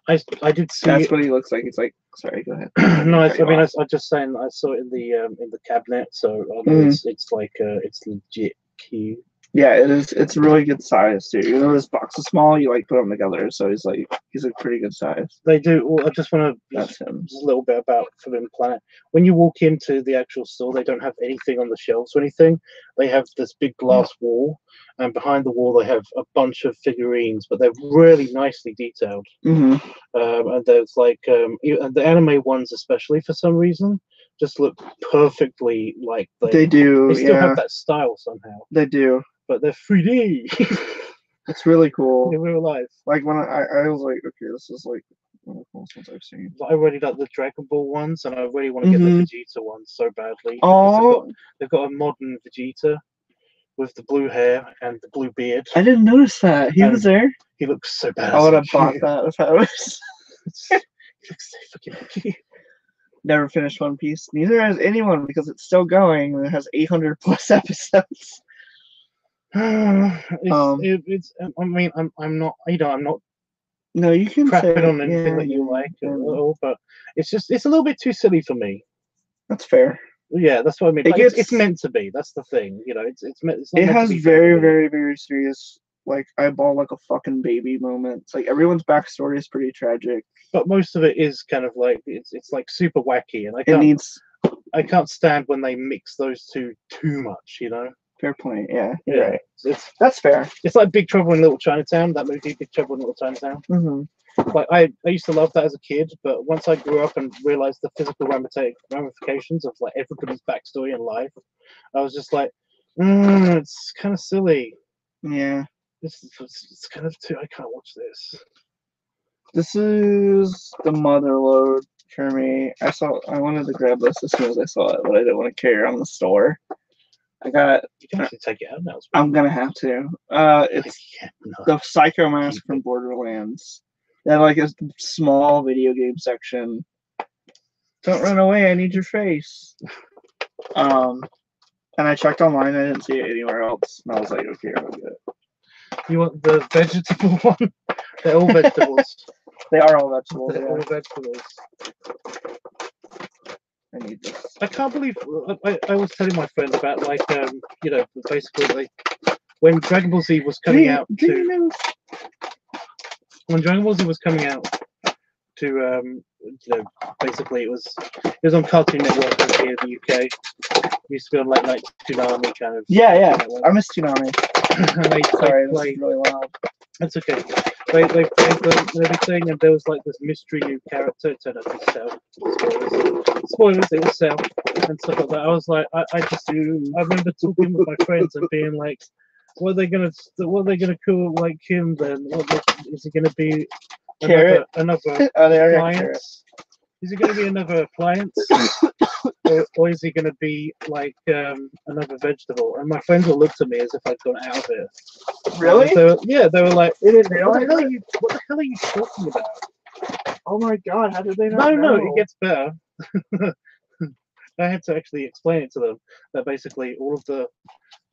I did see. That's what he looks like. It's like, sorry, go ahead. No, I'm just saying. I saw it in the cabinet, so it's like it's legit cute. Yeah, it is. It's a really good size too. Even though this box is small, you like put them together, so he's a pretty good size. They do. Well, I just want to just a little bit about Forbidden Planet. When you walk into the actual store, they don't have anything on the shelves or anything. They have this big glass wall, and behind the wall they have a bunch of figurines, but they're really nicely detailed. Mm-hmm. And there's like and the anime ones, especially for some reason, just look perfectly like they do. They still have that style somehow. They do. But they're 3D. It's really cool. In real life. Like when I was like, okay, this is like one of the coolest ones I've seen. I really like the Dragon Ball ones, and I really want to get the Vegeta ones so badly. Oh, they've got a modern Vegeta with the blue hair and the blue beard. I didn't notice that. He was there. He looks so bad. I would have bought that if I was. He looks so fucking cute. Never finished One Piece. Neither has anyone because it's still going and it has 800 plus episodes. I'm not. I'm not. No, you can crapping on anything that you like at all, but it's a little bit too silly for me. That's fair. Yeah, that's what I mean. It's meant to be. That's the thing. You know, it's not. It has very, very, very serious, like eyeball like a fucking baby moments. Like everyone's backstory is pretty tragic. But most of it is kind of like it's like super wacky, and I can't stand when they mix those two too much. You know. Fair point. Yeah, you're right. That's fair. It's like Big Trouble in Little Chinatown. That movie, Big Trouble in Little Chinatown. Mm-hmm. Like I used to love that as a kid, but once I grew up and realized the physical ramifications of like everybody's backstory in life, I was just like, It's kind of silly. Yeah. It's kind of too. I can't watch this. This is the mother load for me. I wanted to grab this as soon as I saw it, but I didn't want to carry it on the store. You can actually take it out now. I'm gonna have to. It's the Psycho Mask from Borderlands. They have like a small video game section. Don't run away, I need your face. And I checked online, I didn't see it anywhere else. And I was like, okay, I'll get it. You want the vegetable one? They're all vegetables. They are all vegetables. They're all vegetables. I need this. I can't believe I was telling my friend about like you know, basically like when Dragon Ball Z was coming out when Dragon Ball Z was coming out to you know, basically it was on Cartoon Network over here in the UK. It used to be on like Toonami kind of. Yeah. I miss Toonami. Sorry, this is really loud. That's okay. They played them and everything, and there was like this mystery new character. It turned out to be Cell. Spoilers, it was Cell and stuff like that. I was like, I remember talking with my friends and being like, what are they gonna call like him then? Is he gonna be another appliance? Is it going to be another appliance, or is he going to be like another vegetable? And my friends all looked at me as if I'd gone out of it. Really? They were like, they didn't what realize the hell are you talking about? Oh my god, how did they not know? No, it gets better. I had to actually explain it to them that basically all of the,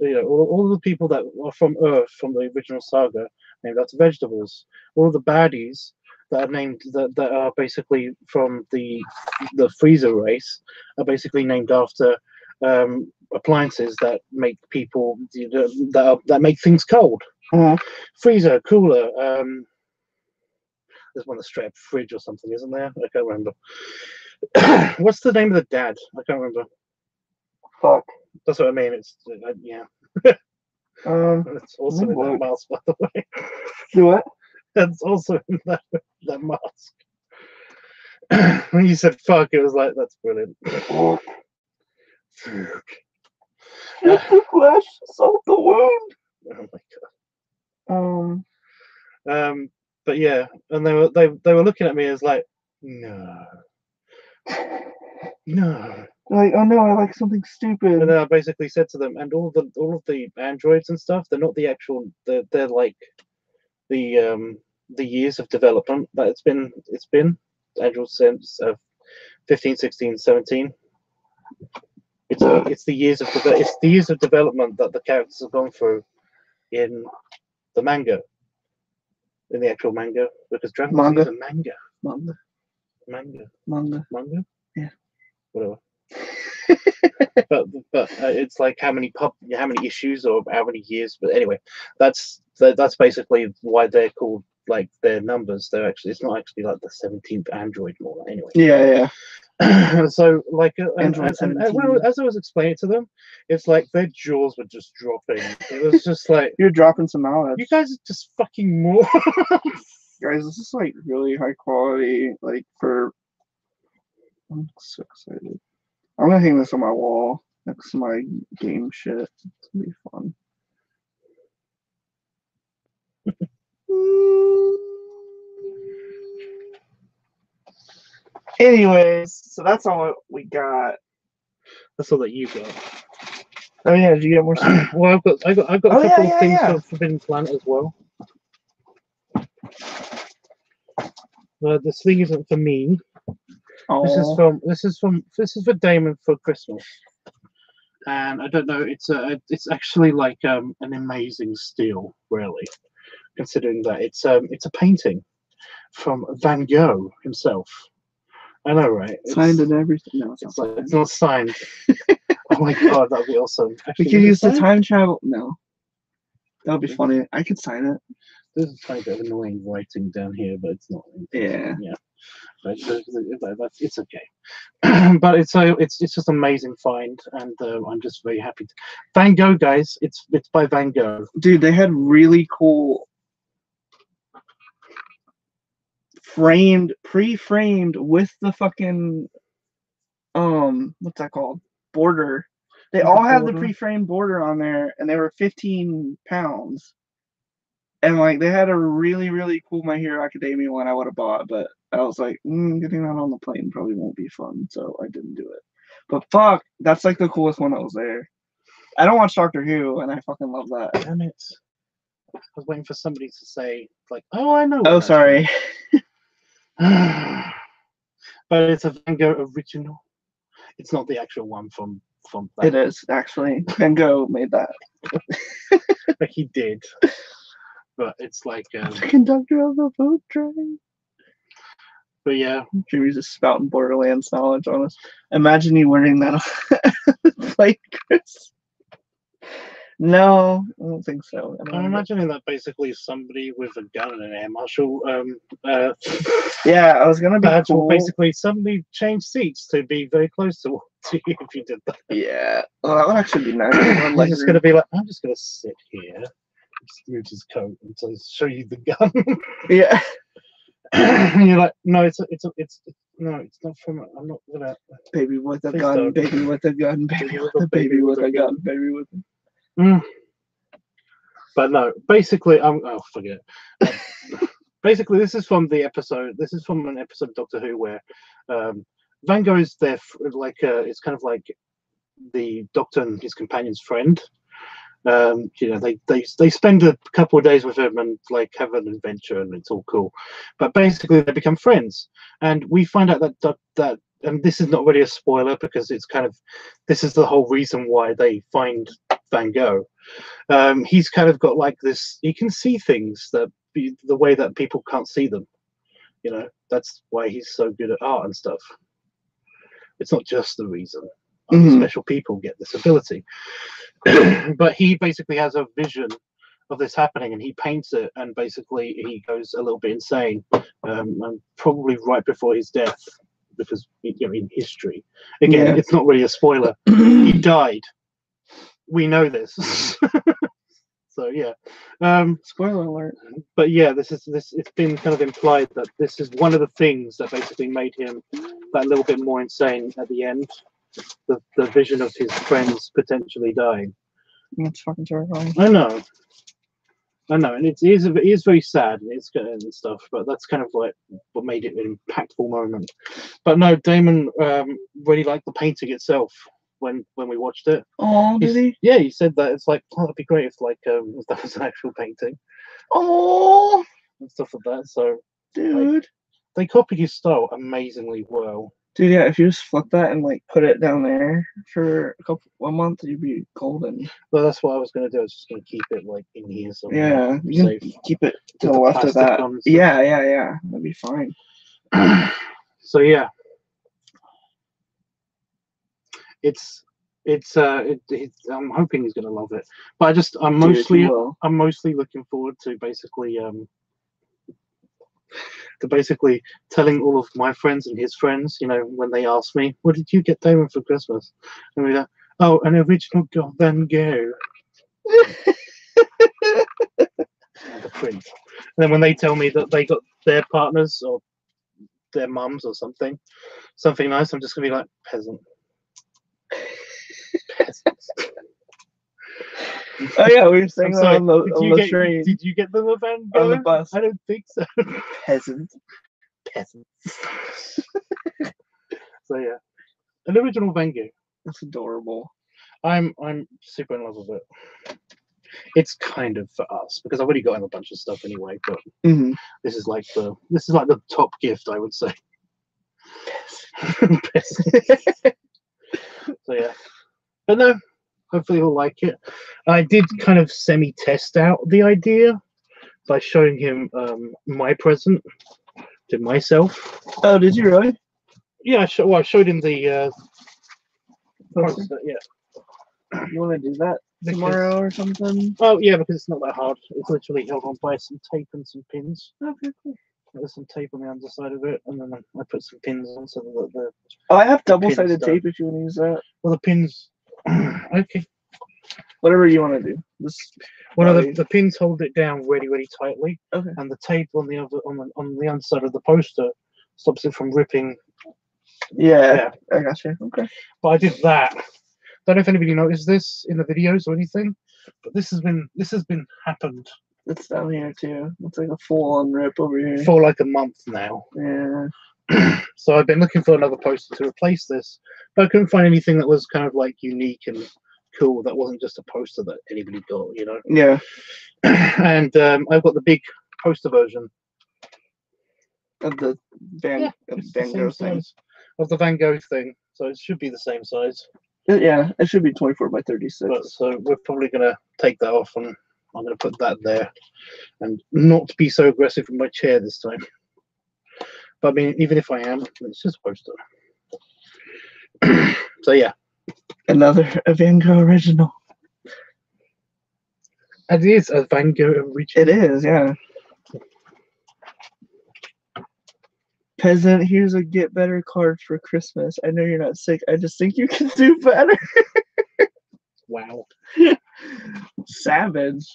you know, all of the people that are from Earth from the original saga named after vegetables. All of the baddies that are named that are basically from the freezer race are basically named after appliances that make people that make things cold. Freezer, cooler. There's one that's straight up fridge or something, isn't there? I can't remember. What's the name of the dad? I can't remember. Fuck. That's what I mean. It's yeah. It's also in that mask, by the way. Do what? That's also in that mask. When you said fuck, it was like, that's brilliant. Get the flesh, salt the wound. Oh my god. But yeah, and they were looking at me as like, no. Like, oh no, I like something stupid. And then I basically said to them, and all of the androids and stuff, they're not the actual. They're like the years of development that it's been androids since 15, 16, 17. It's the years of development that the characters have gone through in the manga, in the actual manga, because Dragon Ball Z is a manga. Yeah, whatever. but it's like how many issues or how many years. But anyway, that's basically why they're called like their numbers. It's not actually like the 17th android more. Anyway. Yeah. So like and well, as I was explaining to them, it's like their jaws were just dropping. It was just like you're dropping some knowledge. You guys are just fucking morons. Guys, this is like really high quality. Like I'm so excited. I'm gonna hang this on my wall next to my game shit. It's gonna be fun. Anyways, so that's all we got. That's all that you got. Oh yeah, did you get more stuff? Well, I got a couple of things for Forbidden Planet as well. This thing isn't for me. Oh. This is for Damon for Christmas, and I don't know. It's actually like an amazing steal, really, considering that it's a painting from Van Gogh himself. I know, right? Signed and everything. No, it's not signed. Oh my god, that'd be awesome. Actually, we could use the time travel. No, that would be funny. I could sign it. There's a tiny bit of annoying writing down here, but it's not. Yeah. But it's okay. But it's just an amazing find, and I'm just very happy. Van Gogh, guys, it's by Van Gogh. Dude, they had really cool pre-framed with the fucking what's that called? Border. They With all the had the border. pre-framed border on there, and they were 15 pounds. And like they had a really, really cool My Hero Academia one I would have bought, but I was like, getting that on the plane probably won't be fun, so I didn't do it. But fuck, that's like the coolest one that was there. I don't watch Doctor Who, and I fucking love that. Damn it! I was waiting for somebody to say like, "Oh, I know." Oh, sorry. But it's a Van Gogh original. It's not the actual one from that. It is actually. Van Gogh made that. But he did. But it's like The conductor of the boat train. but yeah. Jimmy's just spouting Borderlands knowledge on us. Imagine you wearing that on the plane, Chris. No, I don't think so. I'm imagining that basically somebody with a gun and an air marshal yeah, I was gonna be badge cool. will basically suddenly change seats to be very close to you if you did that. Yeah, well, that would actually be nice. He's just gonna be like, I'm just gonna sit here, just move his coat and so show you the gun. Yeah. And you're like, no, it's no, it's not from. I'm not gonna. Baby with a Please gun, don't. baby with a gun, baby with a baby with a gun, baby with a. But no, basically, oh, forget it. Basically, this is from the episode. This is from an episode of Doctor Who where Van Gogh is there, like it's kind of like the Doctor and his companion's friend. You know, they spend a couple of days with him and like have an adventure, and it's all cool. But basically, they become friends, and we find out that and this is not really a spoiler because it's kind of this is the whole reason why they find Van Gogh. He's kind of got like this. He can see things that the way that people can't see them. You know, that's why he's so good at art and stuff. It's not just the reason. Special people get this ability. But he basically has a vision of this happening and he paints it, and basically he goes a little bit insane, and probably right before his death, because you know, in history again, it's not really a spoiler. He died. We know this. So yeah, Spoiler alert. but yeah, this it's been kind of implied that this is one of the things that basically made him that little bit more insane at the end. The vision of his friends potentially dying. That's fucking terrifying. I know, and it is very sad and it's good and stuff. But that's kind of like what made it an impactful moment. But no, Damon really liked the painting itself when we watched it. Oh, did he? Yeah, he said that it's like, oh, it'd be great if like if that was an actual painting. Oh, and stuff like that. So, dude, like, they copied his style amazingly well. Dude, yeah, if you just flip that and like put it down there for one month, you'd be golden. Well, that's what I was gonna do. I was just gonna keep it like in here somewhere. Yeah, you can keep it to the the left of that. plastic Yeah, that'd be fine. So yeah, I'm hoping he's gonna love it. But I'm mostly looking forward to basically telling all of my friends and his friends, you know, when they ask me, what did you get Damon for Christmas? And we're like, oh, an original Van Gogh. The print. And then when they tell me that they got their partners or their mums or something nice, I'm just gonna be like, peasant. Peasants. Oh yeah, we were saying that on the train. Did you get them a Van Gogh? On the bus? I don't think so. Peasants. So yeah, an original Van Gogh. That's adorable. I'm super in love with it. It's kind of for us because I've already got a bunch of stuff anyway. But this is like the top gift, I would say. So yeah, but no. Hopefully he'll like it. I did kind of semi-test out the idea by showing him my present to myself. Oh, did you really? Yeah, I showed him the poster, yeah. You want to do that tomorrow or something? Oh, yeah, because it's not that hard. It's literally held on by some tape and some pins. Okay, cool. There's some tape on the underside of it, and then I put some pins on so that the Oh, I have double-sided tape if you want to use that. Well, the pins... Okay. Whatever you want to do. The pins hold it down really, really tightly. Okay. And the tape on the underside of the poster stops it from ripping. Yeah, I got you. Okay. But I did that Don't know if anybody noticed this in the videos or anything, but this has been happened It's down here too. It's like a full-on rip over here. for like a month now. Yeah. So I've been looking for another poster to replace this, but I couldn't find anything that was kind of like unique and cool. That wasn't just a poster that anybody got, you know. Yeah. And I've got the big poster version Of the Van it's the Van same Gogh thing. size of the Van Gogh thing, so it should be the same size. Yeah, it should be 24 by 36. But so we're probably gonna take that off, and I'm gonna put that there, and not be so aggressive with my chair this time. But I mean, even if I am, it's just a poster. So yeah, Another Van Gogh original. it is a Van Gogh original. It is, yeah. Peasant, here's a get better card for Christmas. I know you're not sick. I just think you can do better. Wow. Savage.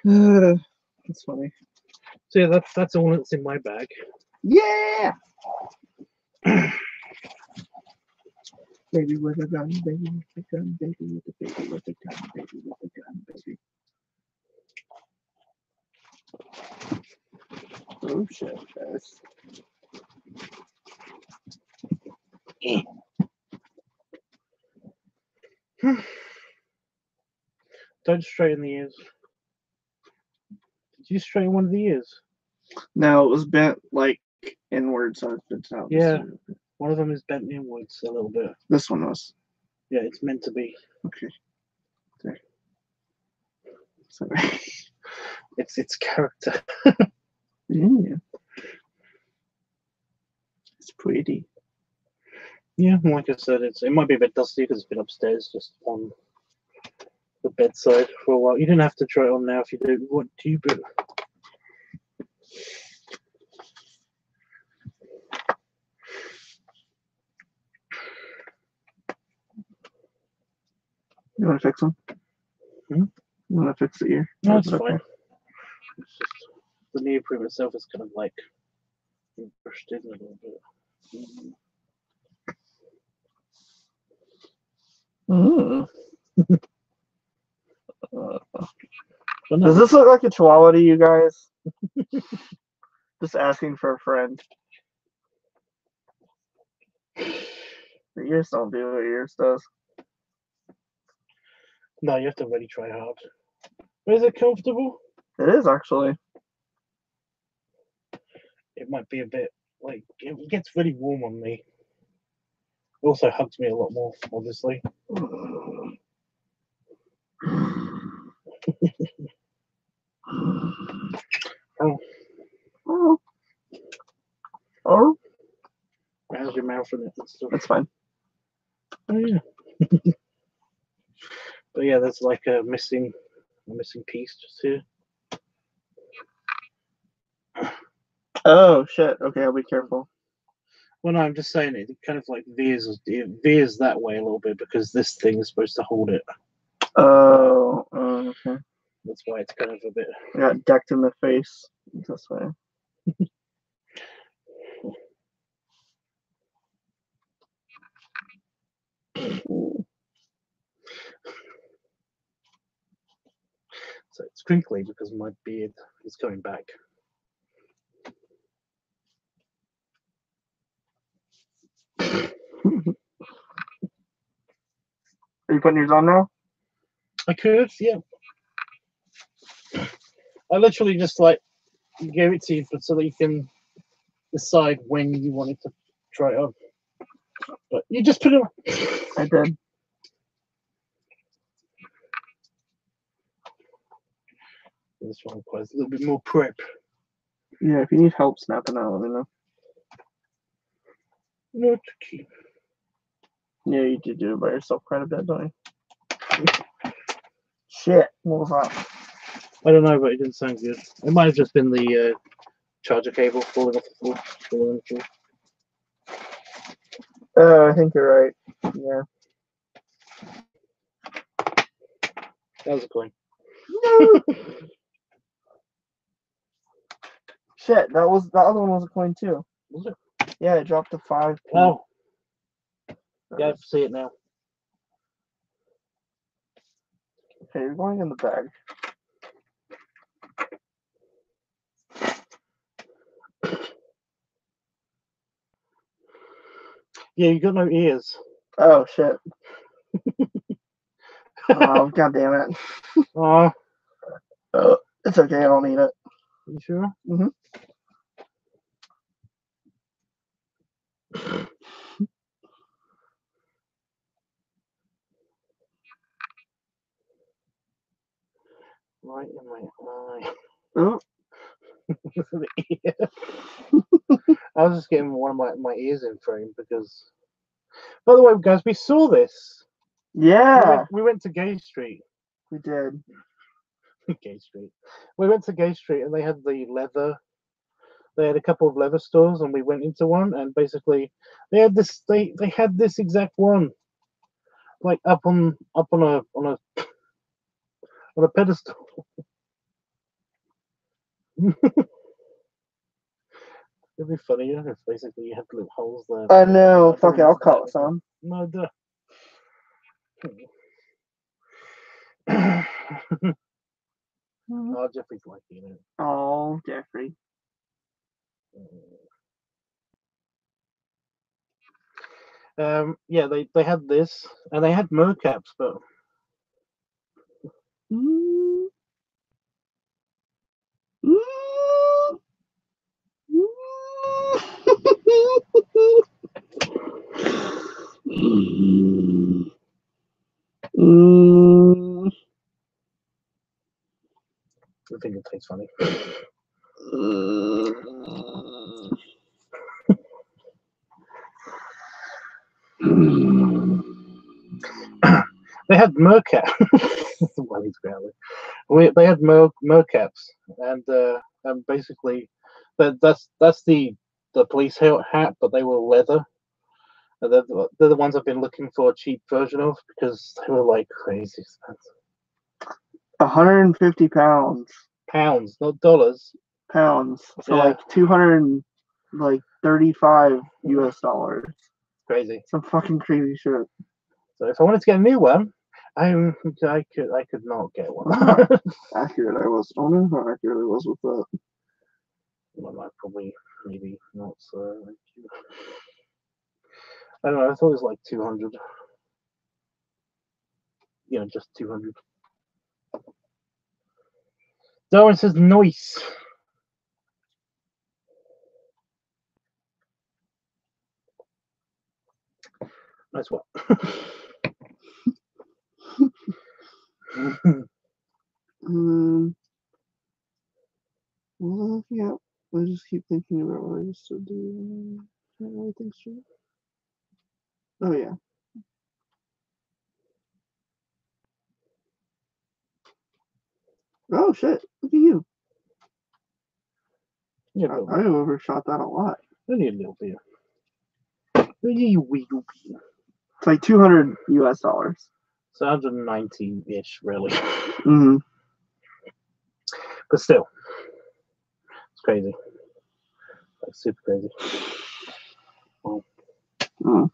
That's funny. So yeah, that's all that's in my bag. Yeah. Baby with a gun, baby with a gun, baby with a baby with a gun, baby with a gun, baby. Oh shit, guys. Don't straighten the ears. Did you straighten one of the ears? No, it was bent like inward, so it's bent out. Yeah. One of them is bent inwards a little bit. This one was. Yeah, it's meant to be. Okay. There. Sorry. It's character. Yeah. It's pretty. Yeah, like I said, it might be a bit dusty because it's been upstairs, just on the bedside for a while. You didn't have to try it on now if you do. What do you do? You want to fix them? Hmm? You want to fix the ear? No, Or it's is it fine. okay? It's just the neoprene itself is kind of like brushed in a little bit. Mm. But no, Does this look like a chihuahua to you guys? Just asking for a friend. The ears don't do what yours does. no, you have to really try hard. But is it comfortable? It is actually. It might be a bit like it gets really warm on me. It also hugs me a lot more, obviously. Oh, Oh. Oh, how's your mouth in it and stuff? that's fine. Oh yeah. But yeah, there's like a missing piece just here. Oh shit. Okay, I'll be careful. Well, no, I'm just saying it kind of like veers that way a little bit because this thing is supposed to hold it. Oh, okay. That's why it's kind of a bit. I got decked in the face this way. So it's crinkly because my beard is going back. Are you putting yours on now? I could, yeah. I literally just like gave it to you so that you can decide when you wanted to try it on. But you just put it on. I did. This one requires a little bit more prep. Yeah, if you need help snapping out, let me know. Not key. Yeah, you did do it by yourself quite a bit, don't you? Shit, what was that? I don't know, but it didn't sound good. It might have just been the charger cable falling off the floor. Falling on the floor. I think you're right. Yeah. That was a coin. No! Shit, that other one was a coin too. Was it? Yeah, it dropped to 5. Oh. Yeah, I see it now. Okay, you're going in the bag. Yeah, you got no ears. Oh shit. Oh god damn it. Oh, It's okay, I don't need it. you sure? Mm-hmm. Right in my eye. Oh. The ear. I was just getting one of my ears in frame because. By the way, guys, we saw this. Yeah. We went to Gay Street. We did. Gay Street. We went to Gay Street and they had the leather. They had a couple of leather stores and we went into one and basically they had this. They had this exact one, like up on a pedestal. It'd be funnier if basically you had little holes there. I know. Fuck it, I'll call it some. No, duh. Oh, Jeffrey's liking it. Oh, Jeffrey. Yeah, they had this and they had mercaps, but Mm. I think it tastes funny. They had mercap. Well, he's growling. They had mercaps, and basically, that's the police hat, but they were leather. And they're the ones I've been looking for a cheap version of because they were like crazy expensive. 150 pounds. Pounds, not dollars. Pounds. So Yeah. like 235 US dollars. Crazy. Some fucking crazy shit. So if I wanted to get a new one, I could not get one. Accurate I was. I don't know how accurate I was with that. Well, I probably maybe not so. I don't know. I thought it was like 200. You know, just 200. Darwin says nice. Nice what? Well, yeah. I just keep thinking about what I used to do. Can't really think straight. Oh yeah. Oh shit! Look at you. Yeah, I overshot that a lot. only a little bit. Only a wee bit. It's like 200 US dollars. So 190-ish, really. Mm-hmm. But still, it's crazy. Like super crazy. Oh. Oh.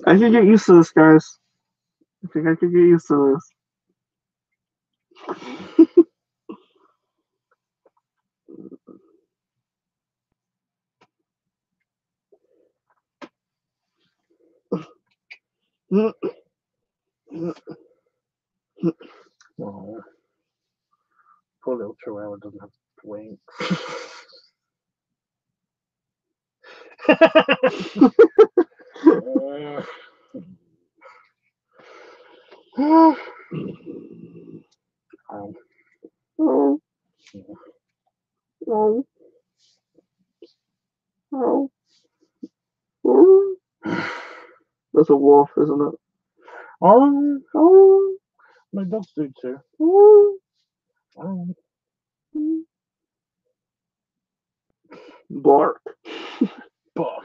I should get used to this, guys. I think I could get used to this. Oh. Poor little chihuahua doesn't have wings. Oh. Oh. Oh. Oh. Oh. That's a wolf, isn't it? Oh. Oh. My dogs do too. Oh. Oh. Bark. Bark.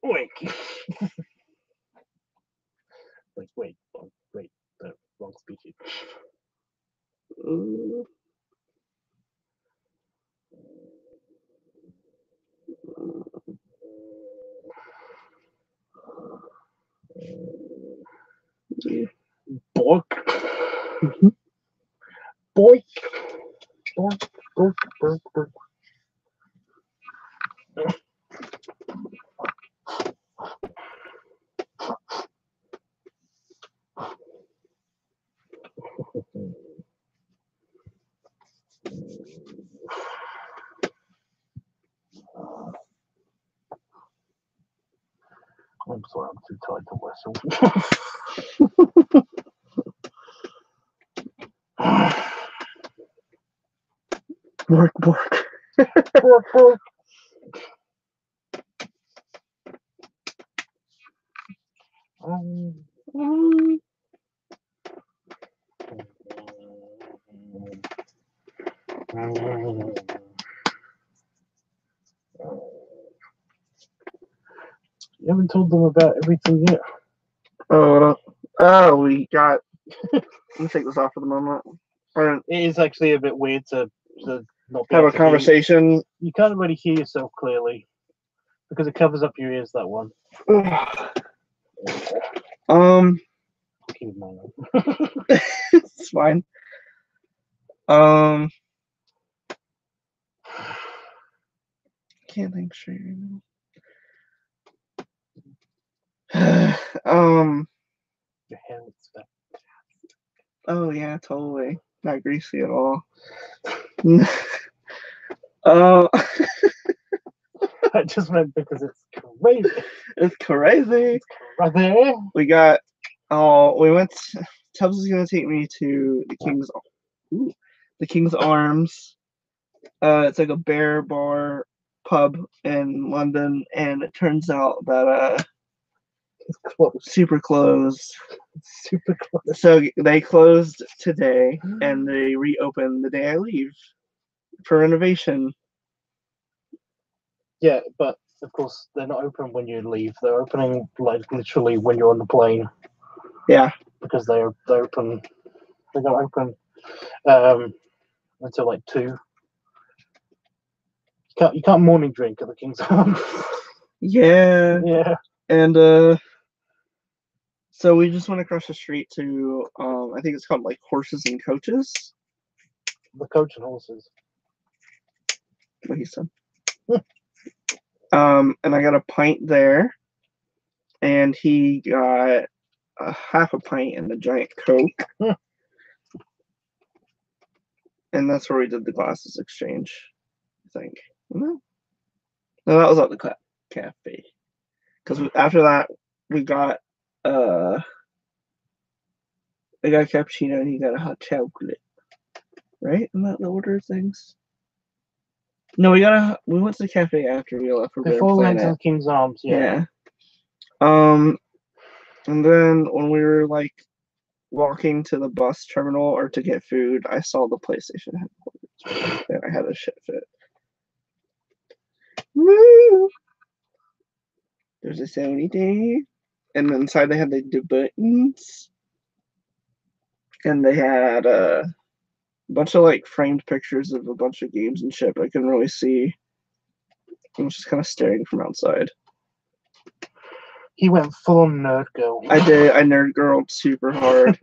Oink. Like I'm sorry, I'm too tired to whistle. Bork, bork. Bork, bork. You haven't told them about everything yet. Oh, we got. Let me take this off for the moment. It is actually a bit weird to not be Have able a to conversation. You can't really hear yourself clearly because it covers up your ears. That one. Keep my It's fine. Can't think straight right now. Your hair looks better. Oh yeah, totally. Not greasy at all. I just meant because it's crazy. It's crazy. Right there. We got. Oh, we went. Tubbs is gonna take me to the King's Arms. It's like a bear bar pub in London, and it turns out that It's close. super closed. Super close. So they closed today, and they reopen the day I leave for renovation. Yeah, but of course they're not open when you leave. They're opening like literally when you're on the plane. Yeah. Because they're open. They're not open until like 2. You can't morning drink at the King's Arms. Yeah. Yeah. And so we just went across the street to I think it's called like Horses and Coaches. The Coach and Horses. What he said. And I got a pint there, and he got a half a pint and a giant Coke. And that's where we did the glasses exchange, I think. No, that was at the cafe. Because after that, we got I got a cappuccino and he got a hot chocolate. Right? Isn't that the order of things? No, we went to the cafe after we left for Before we went to the King's Arms, yeah. And then when we were like walking to the bus terminal or to get food, I saw the PlayStation headquarters and I had a shit fit. Woo! There's a Sony day. And inside they had the buttons. And they had a bunch of like framed pictures of a bunch of games and shit, but I couldn't really see. I was just kind of staring from outside. He went full on nerd girl. I did. I nerd girled super hard.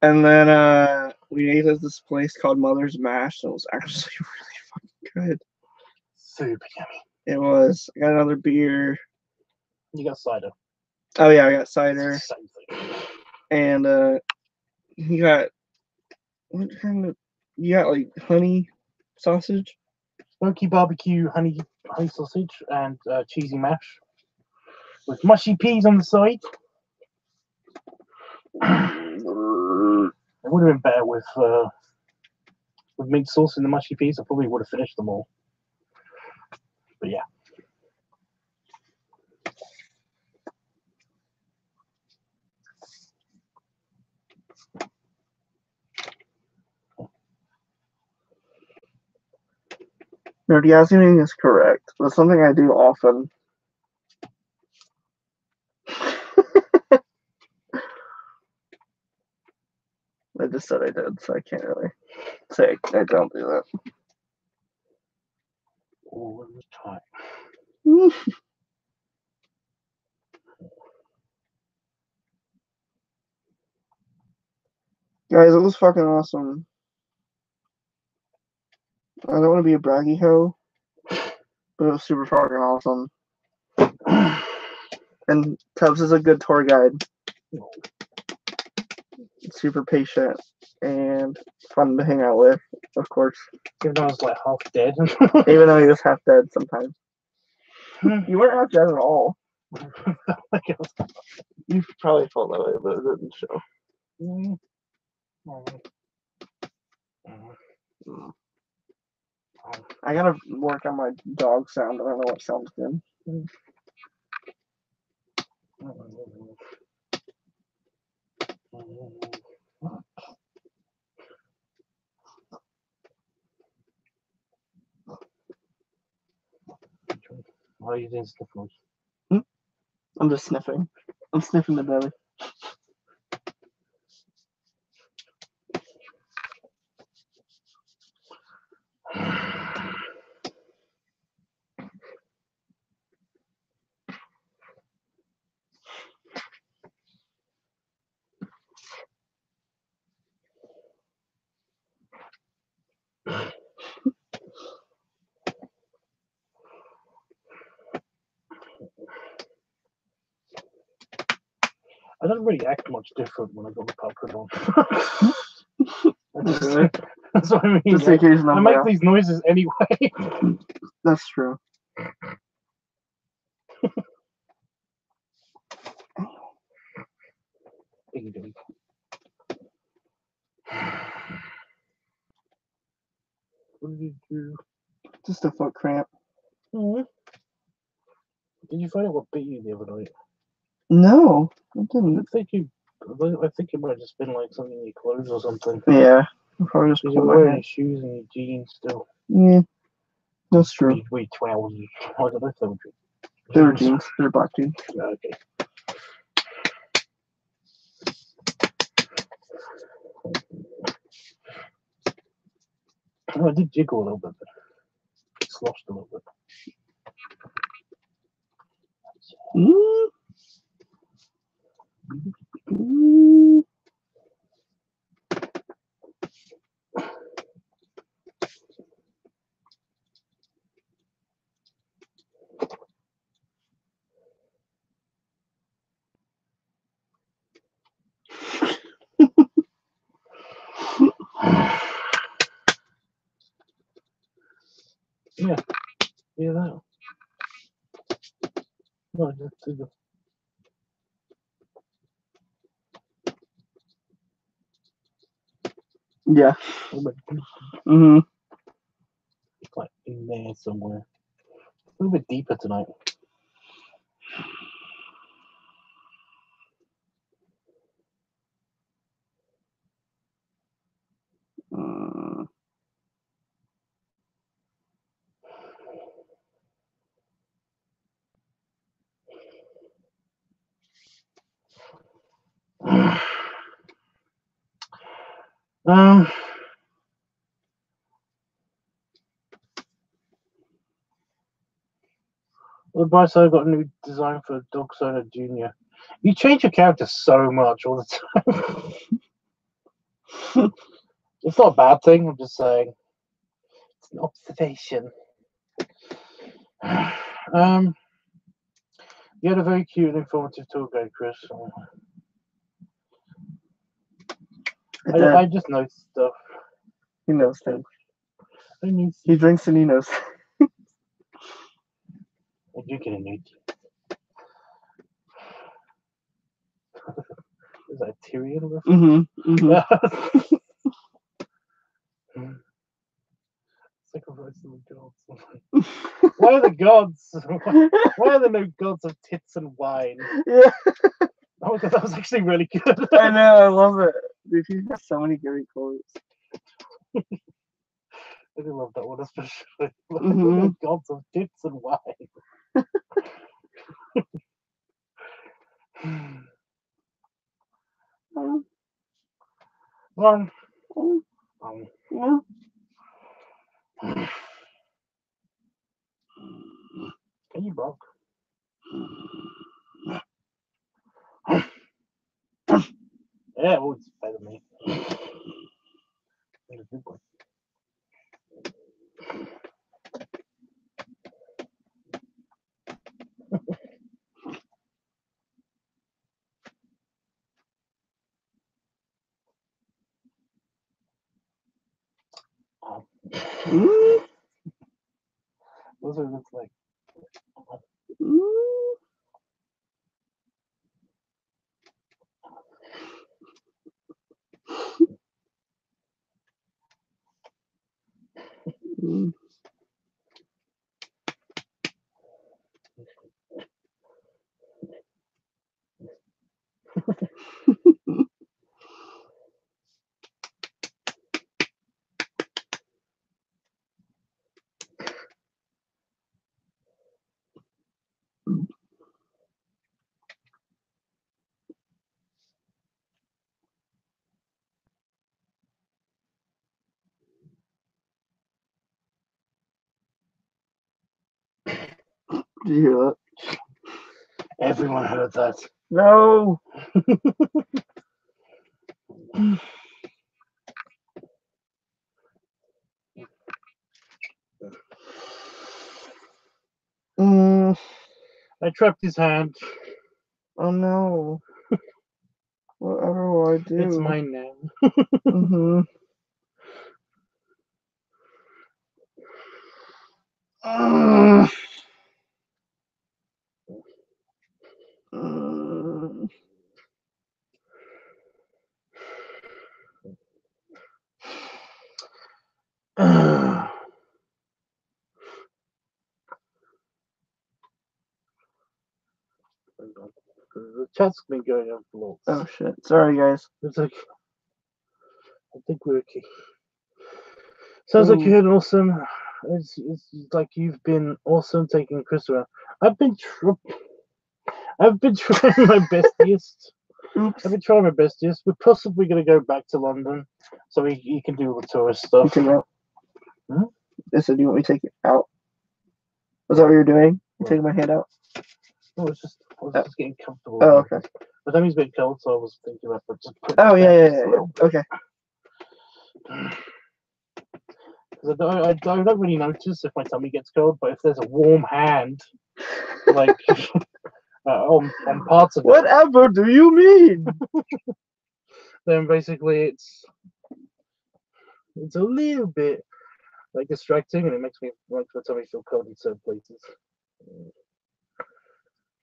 And then we ate at this place called Mother's Mash, and it was actually really fucking good. Super yummy. It was. I got another beer. You got cider. Oh yeah, I got cider. Same thing. And you got what kind of? You got like honey sausage. Smoky barbecue honey sausage and cheesy mash with mushy peas on the side. It would have been better with meat sauce and the mushy peas. I probably would have finished them all. But yeah. Nerdgasming is correct. That's something I do often. I just said I did, so I can't really say I don't do that. All the time. Guys, it was fucking awesome. I don't want to be a braggy hoe, but it was super fucking awesome. And Tubbs is a good tour guide. Super patient and fun to hang out with, of course. Even though I was like half dead. Even though he was half dead sometimes. You weren't half dead at all. Like God. You probably felt that way, but it didn't show. Mm. I gotta work on my dog sound. I don't know what sounds good. Why are you doing sniffles? I'm just sniffing. I'm sniffing the belly. I don't really act much different when I got the puppet on. Really? That's what I mean. Just the occasional I make these noises anyway. That's true. What did you do? Just a foot cramp. Did you find out what bit you the other night? No, I I didn't. think you might have just been like something in your clothes or something. Yeah, I probably just Because pulled you're my wearing hair. your shoes and your jeans still. Yeah, that's true. We trousers. I don't know if they were They were jeans. They were black jeans. Okay. Oh, I did jiggle a little bit. It sloshed a little bit. Mm. Mm. Yeah. Yeah, that. No, just did the. Yeah. Mm-hmm. It's like in there somewhere. A little bit deeper tonight. Well, Bryce, I got a new design for Dog Soda Junior. You change your character so much all the time. It's not a bad thing. I'm just saying. It's an observation. You had a very cute and informative tour guide, Chris. I just noticed stuff. He knows things. He drinks and he knows. I do get a new. Is that a Tyrion reference? Sacrifice the gods. Why are the gods? Why are there no gods of tits and wine? Yeah. Oh, that was actually really good. I know, I love it. Dude, he has so many great quotes. I do love that one especially. The gods of tits and wine. Can you bark? Yeah, well, it's better than me. Those are just like. Did you hear that? Everyone heard that. No. I trapped his hand. Oh no. Whatever will I do? It's mine now. The chat's been going on for lots. Oh shit. Sorry guys. It's like, I think we're okay. Sounds like you had an awesome. It's like you've been awesome taking Chris around. I've been trying my bestest. Oops. I've been trying my bestest. We're possibly going to go back to London so he can do all the tourist stuff. You take it out. Huh? I said, you want me to take it out? Was that what you're doing? You're taking my hand out? No, I was just getting comfortable. Oh, okay. But then he's been cold, so I was thinking about just putting Oh, it yeah. back. Okay. I don't really notice if my tummy gets cold, but if there's a warm hand, like on parts of it, Whatever do you mean? then basically it's a little bit like distracting, and it makes my tummy feel cold in certain places.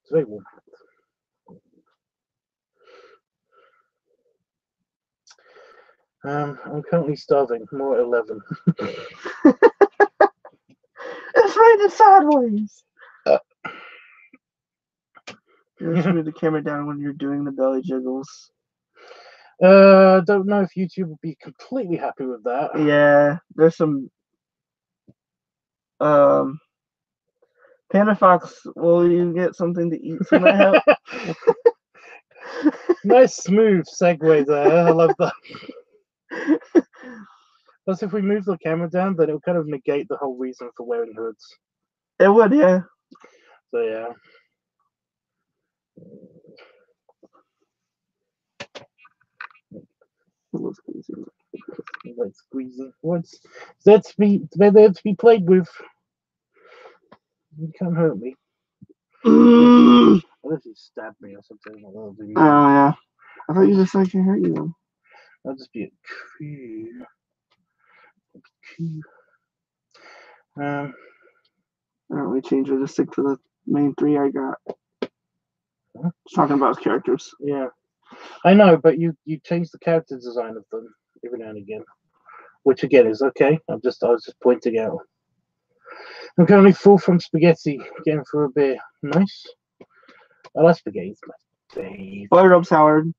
It's very warm. I'm currently starving. More at 11. It's raining sideways. You just move the camera down when you're doing the belly jiggles. Don't know if YouTube would be completely happy with that. Yeah, there's some. Panda Fox, will you get something to eat so that help? Nice smooth segue there. I love that. Plus, if we move the camera down, then it'll kind of negate the whole reason for wearing hoods. It would, yeah. So yeah. Like squeezing. What's there to be played with? You can't hurt me. Unless you stab me or something. Oh yeah. I thought you just said I can hurt you. I'll just be a crew. I don't really change it. Just stick to the main three I got. Huh? Just talking about characters. Yeah, I know, but you change the character design of them every now and again, which again is okay. I was just pointing out. I'm currently full from spaghetti, getting for a beer. Nice. I like spaghetti. It's my fave. What up, Howard?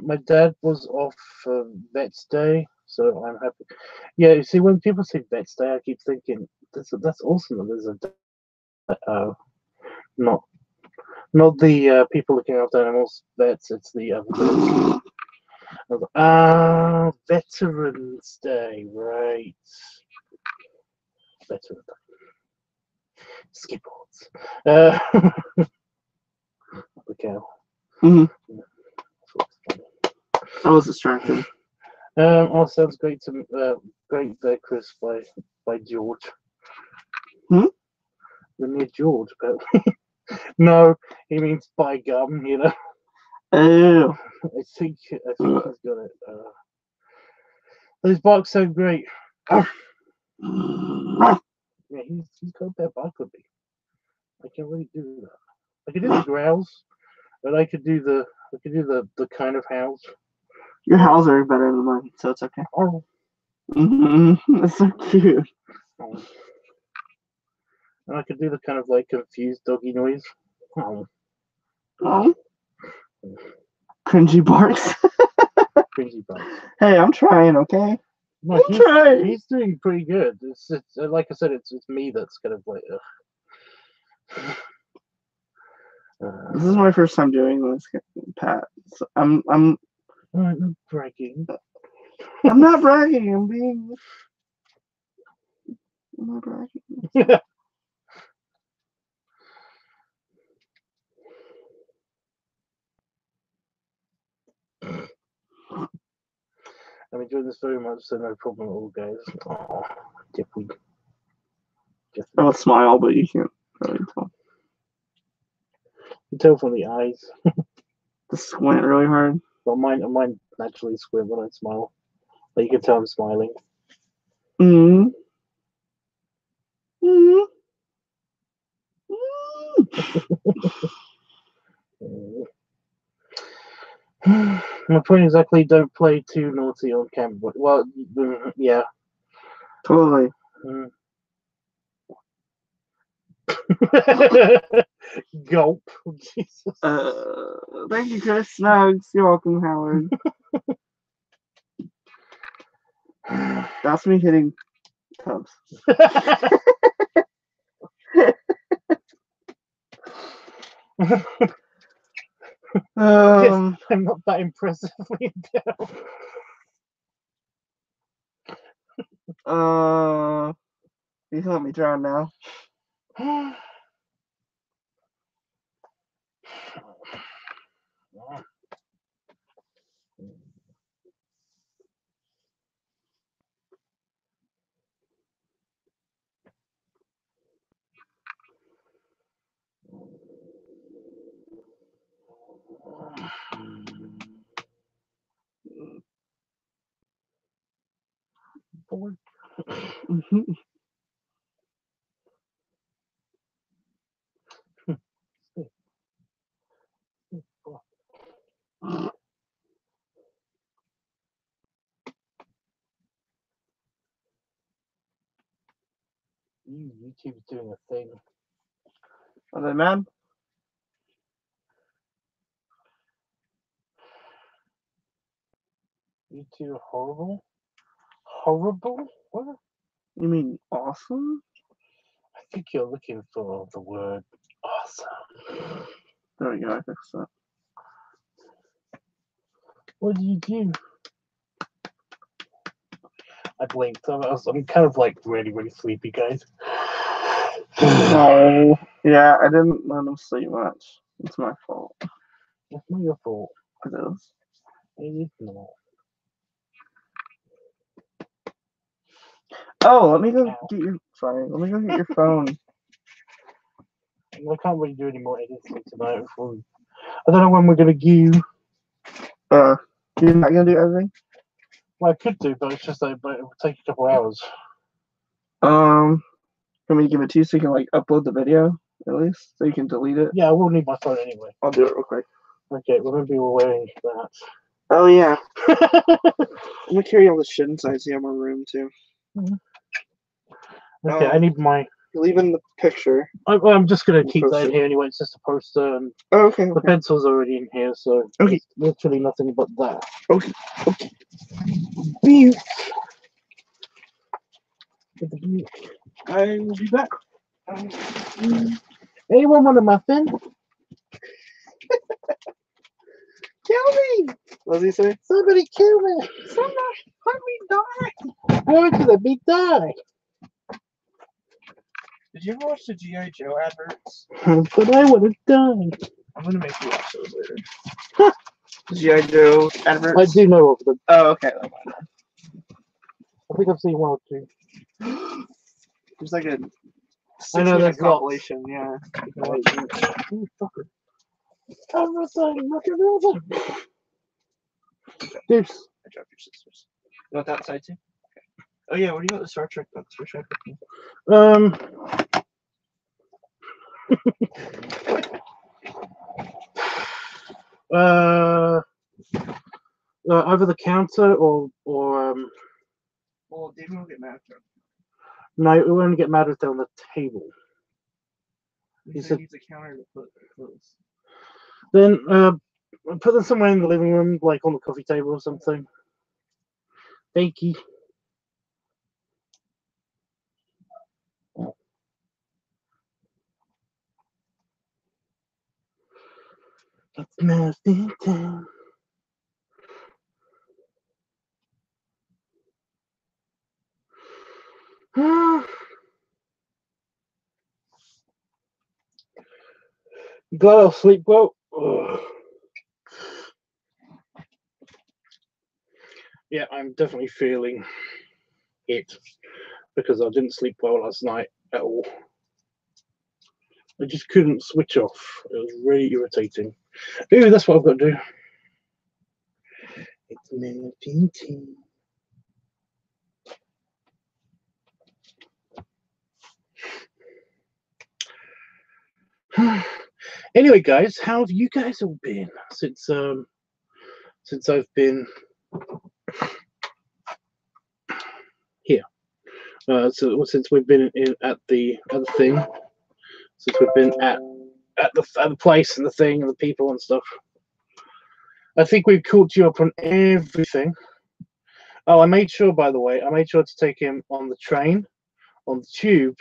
My dad was off for Vet's Day, so I'm happy. Yeah, you see, when people say Vet's Day, I keep thinking that's awesome. That there's a not the people looking after animals. Vets. It's the other vets. Veterans Day, right? Veterans Day. Skipboards. The cow. I was distracted. Sounds great to great there, Chris, by George. You're near George, but no, he means by gum, you know. Oh. I think he's got it. Those barks sound great. Yeah, he's got that bark with me. I can really do that. I can do the growls, but I could do the kind of howls. Your howls are better than mine, so it's okay. Oh. That's so cute. Oh. And I could do the kind of like confused doggy noise. Oh. Oh. Cringy barks. Cringy barks. Hey, I'm trying, okay? No, I'm trying. He's doing pretty good. It's like I said, it's me that's kind of like. This is my first time doing this, Pat. So I'm not bragging. I'm not bragging. I'm not bragging. I'm enjoying this very much, so no problem at all, guys. Oh, Jeffrey. I'll smile, but you can't really tell. You can tell from the eyes. Just squint really hard. Well, mine naturally squint when I smile. But you can tell I'm smiling. Mm. Mm. My point exactly, don't play too naughty on camera. Well, yeah. Totally. Gulp. Jesus. Thank you, Chris Snugs. You're welcome, Howard. That's me hitting tubs. I'm not that impressively down. You can let me drown now. YouTube's doing a thing. Are they mad? YouTube horrible? Horrible? What? You mean awesome? I think you're looking for the word awesome. There we go, I fixed that. What do you do? I blinked. I'm kind of like really, really sleepy, guys. Oh, yeah, I didn't let him sleep much. It's my fault. It's not your fault. It is. It is not. Oh, let me go get your. Sorry, let me go get your phone. I can't really do any more editing tonight. I don't know when we're gonna do. You're not gonna do everything? Well, I could do, but it's just like, but it would take a couple hours. Let me give it to you so you can like upload the video at least, so you can delete it. Yeah, I will need my phone anyway. I'll do it real quick. Okay, remember you were wearing that. Oh yeah. I'm gonna carry all the shit inside so you have my room too. Okay, I need my. You're leaving the picture. I'm just gonna keep that in here anyway. It's just a poster, and the pencil's already in here, so there's literally nothing but that. Okay. Beaut. I will be back. Anyone want a muffin? Kill me! What does he say? Somebody kill me! Somebody let me die! Why did let me die? Did you ever watch the G.I. Joe adverts? But I would have died. I'm gonna make you watch those later. G.I. Joe adverts? I do know of them. Oh, okay. I think I've seen one or two. There's like a I know there's compilation, yeah. Oh, fucker. Everything, look at everything. Deuce. I dropped your sisters. You want that side too? Okay. Oh yeah, what do you want the Star Trek books for Shark? over the counter or Well, David will get mad at him. no, it will only get mad if they're on the table. He said he needs a counter to put the clothes. Then put them somewhere in the living room, like on the coffee table or something. Thank you. It's nothing time. Glad I'll sleep well. Ugh. Yeah, I'm definitely feeling it because I didn't sleep well last night at all. I just couldn't switch off. It was really irritating. Ooh, that's what I've got to do. It's nothing time. Anyway, guys, how have you guys all been since I've been here? So since we've been at the thing, since we've been at the place and the thing and the people and stuff. I think we've caught you up on everything. Oh, I made sure, by the way, I made sure to take him on the train, on the tube,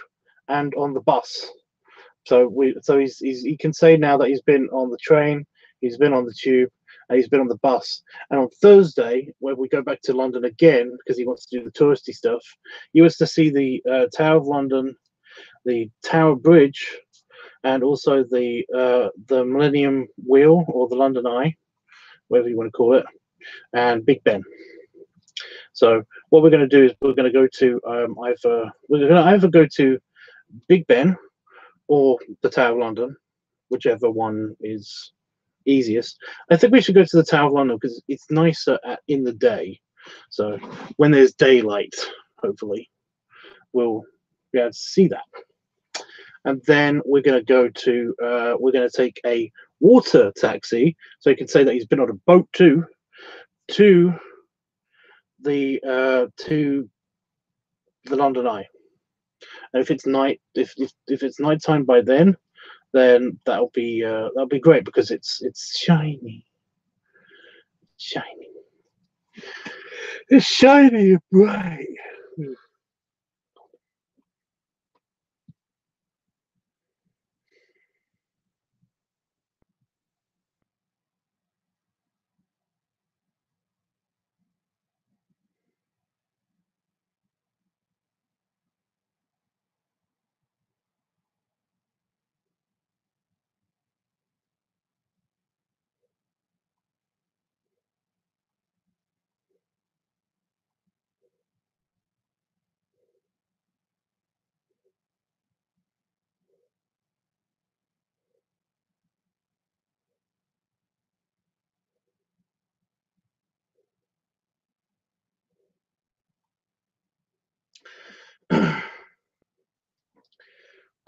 and on the bus. So he can say now that he's been on the train, he's been on the tube, and he's been on the bus. And on Thursday, when we go back to London again, because he wants to do the touristy stuff, he was to see the Tower of London, the Tower Bridge, and also the Millennium Wheel or the London Eye, whatever you want to call it, and Big Ben. So what we're going to do is we're going to go to we're going to either go to Big Ben or the Tower of London, whichever one is easiest. I think we should go to the Tower of London because it's nicer in the day. So when there's daylight, hopefully, we'll be able to see that. And then we're going to go to we're going to take a water taxi, so you can say that he's been on a boat too, to the London Eye. And if it's night, if it's nighttime by then that'll be great because it's shiny, it's shiny and bright.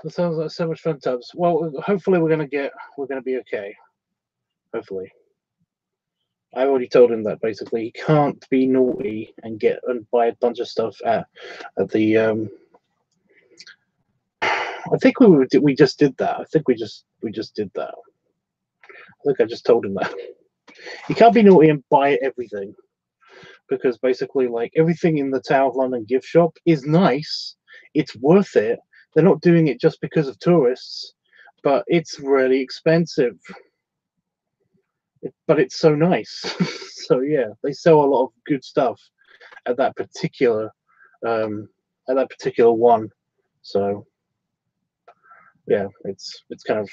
That sounds like so much fun times. Well, hopefully we're gonna be okay. Hopefully. I already told him that basically he can't be naughty and buy a bunch of stuff at the I think we just did that. I think we just did that. I think I just told him that. He can't be naughty and buy everything. Because basically like everything in the Tower of London gift shop is nice. It's worth it. They're not doing it just because of tourists, but it's really expensive. But it's so nice. So yeah, they sell a lot of good stuff at that particular one. So yeah, it's kind of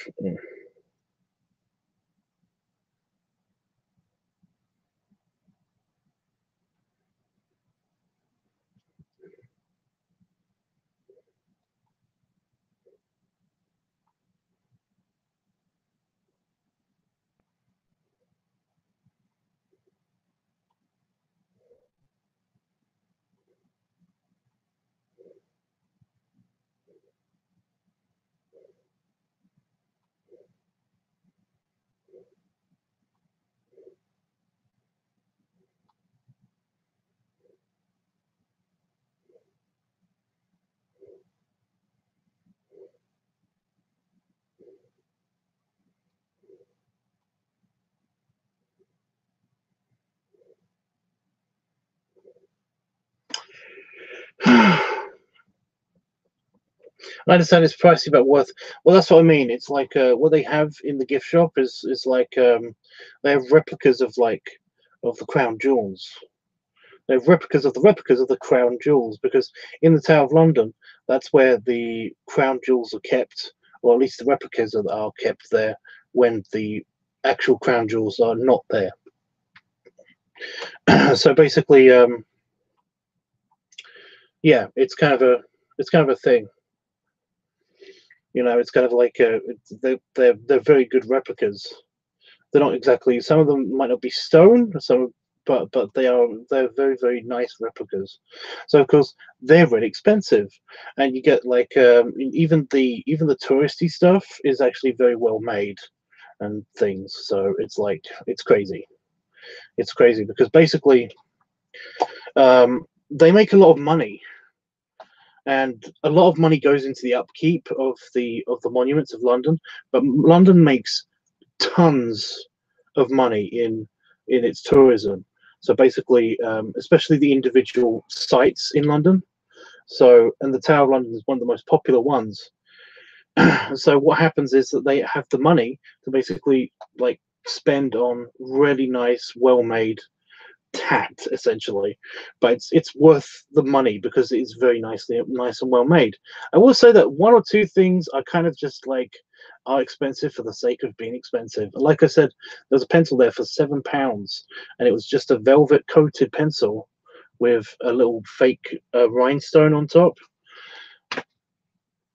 I understand it's pricey but worth. Well, that's what I mean. It's like what they have in the gift shop is like they have replicas of the crown jewels. They have replicas of the crown jewels, because in the Tower of London, that's where the crown jewels are kept, or at least the replicas are kept there when the actual crown jewels are not there. So basically, yeah, it's kind of a thing. You know, it's kind of like they're very good replicas. They're not exactly. Some of them might not be stone, but they're very, very nice replicas. So of course they're really expensive, and you get like even the touristy stuff is actually very well made and things. So it's like it's crazy. It's crazy because basically they make a lot of money. And a lot of money goes into the upkeep of the monuments of London, but London makes tons of money in its tourism. So basically, especially the individual sites in London. So, and the Tower of London is one of the most popular ones. So what happens is that they have the money to basically like spend on really nice, well-made tat, essentially, but it's worth the money because it's very nice and well made. I will say that one or two things are kind of just like are expensive for the sake of being expensive. Like I said, there's a pencil there for £7, and it was just a velvet coated pencil with a little fake rhinestone on top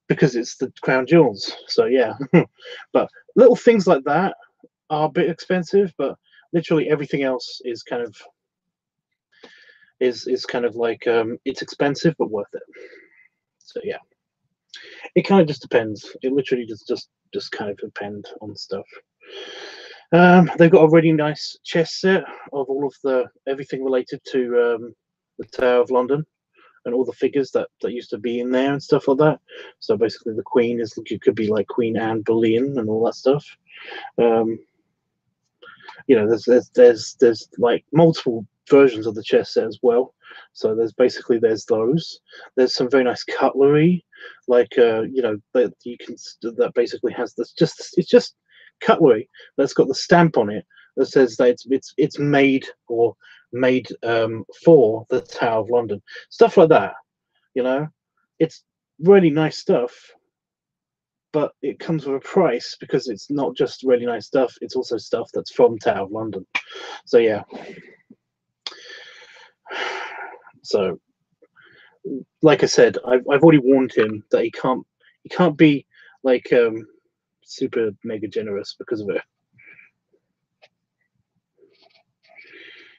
because it's the crown jewels. So yeah. But little things like that are a bit expensive, but literally everything else is kind of like it's expensive but worth it. So yeah, it kind of just depends. It literally just kind of depend on stuff. They've got a really nice chess set of all of everything related to the Tower of London and all the figures that used to be in there and stuff like that. So basically the Queen is, it could be like Queen Anne Boleyn and all that stuff. You know, there's like multiple versions of the chess set as well. So there's those. There's some very nice cutlery, like you know, that basically has this it's just cutlery that's got the stamp on it that says that it's made for the Tower of London. Stuff like that, you know, it's really nice stuff. But it comes with a price because it's not just really nice stuff, it's also stuff that's from Tower of London. So yeah. So like I said, I've already warned him that he can't be like super mega generous because of it.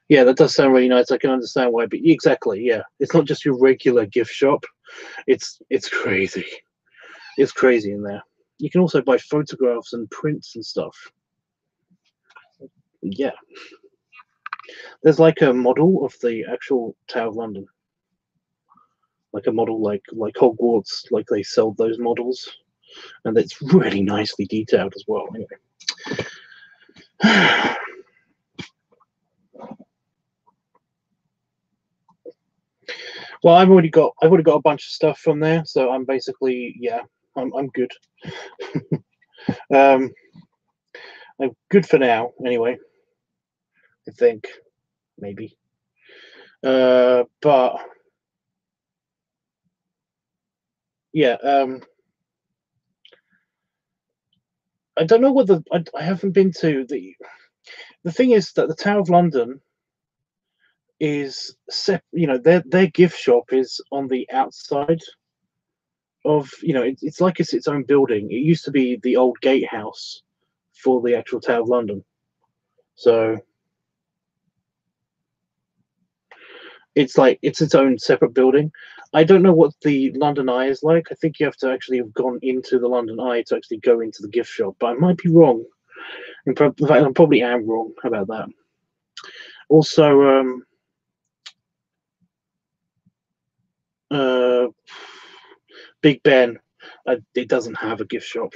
Yeah, that does sound really nice. I can understand why, but exactly, yeah. It's not just your regular gift shop. It's crazy. It's crazy in there. You can also buy photographs and prints and stuff. Yeah. There's like a model of the actual Tower of London. Like a model like Hogwarts, like they sell those models. And it's really nicely detailed as well. Anyway. Well, I've already got a bunch of stuff from there, so I'm basically, yeah, I'm good. I'm good for now, anyway. I think, maybe. But yeah, I don't know whether I haven't been to the thing is that the Tower of London is you know, their gift shop is on the outside of, you know, it's like it's its own building. It used to be the old gatehouse for the actual Tower of London, so it's like it's its own separate building. I don't know what the London Eye is like. I think you have to actually have gone into the London Eye to actually go into the gift shop, but I might be wrong. In fact, I probably am wrong about that. Also, Big Ben, it doesn't have a gift shop.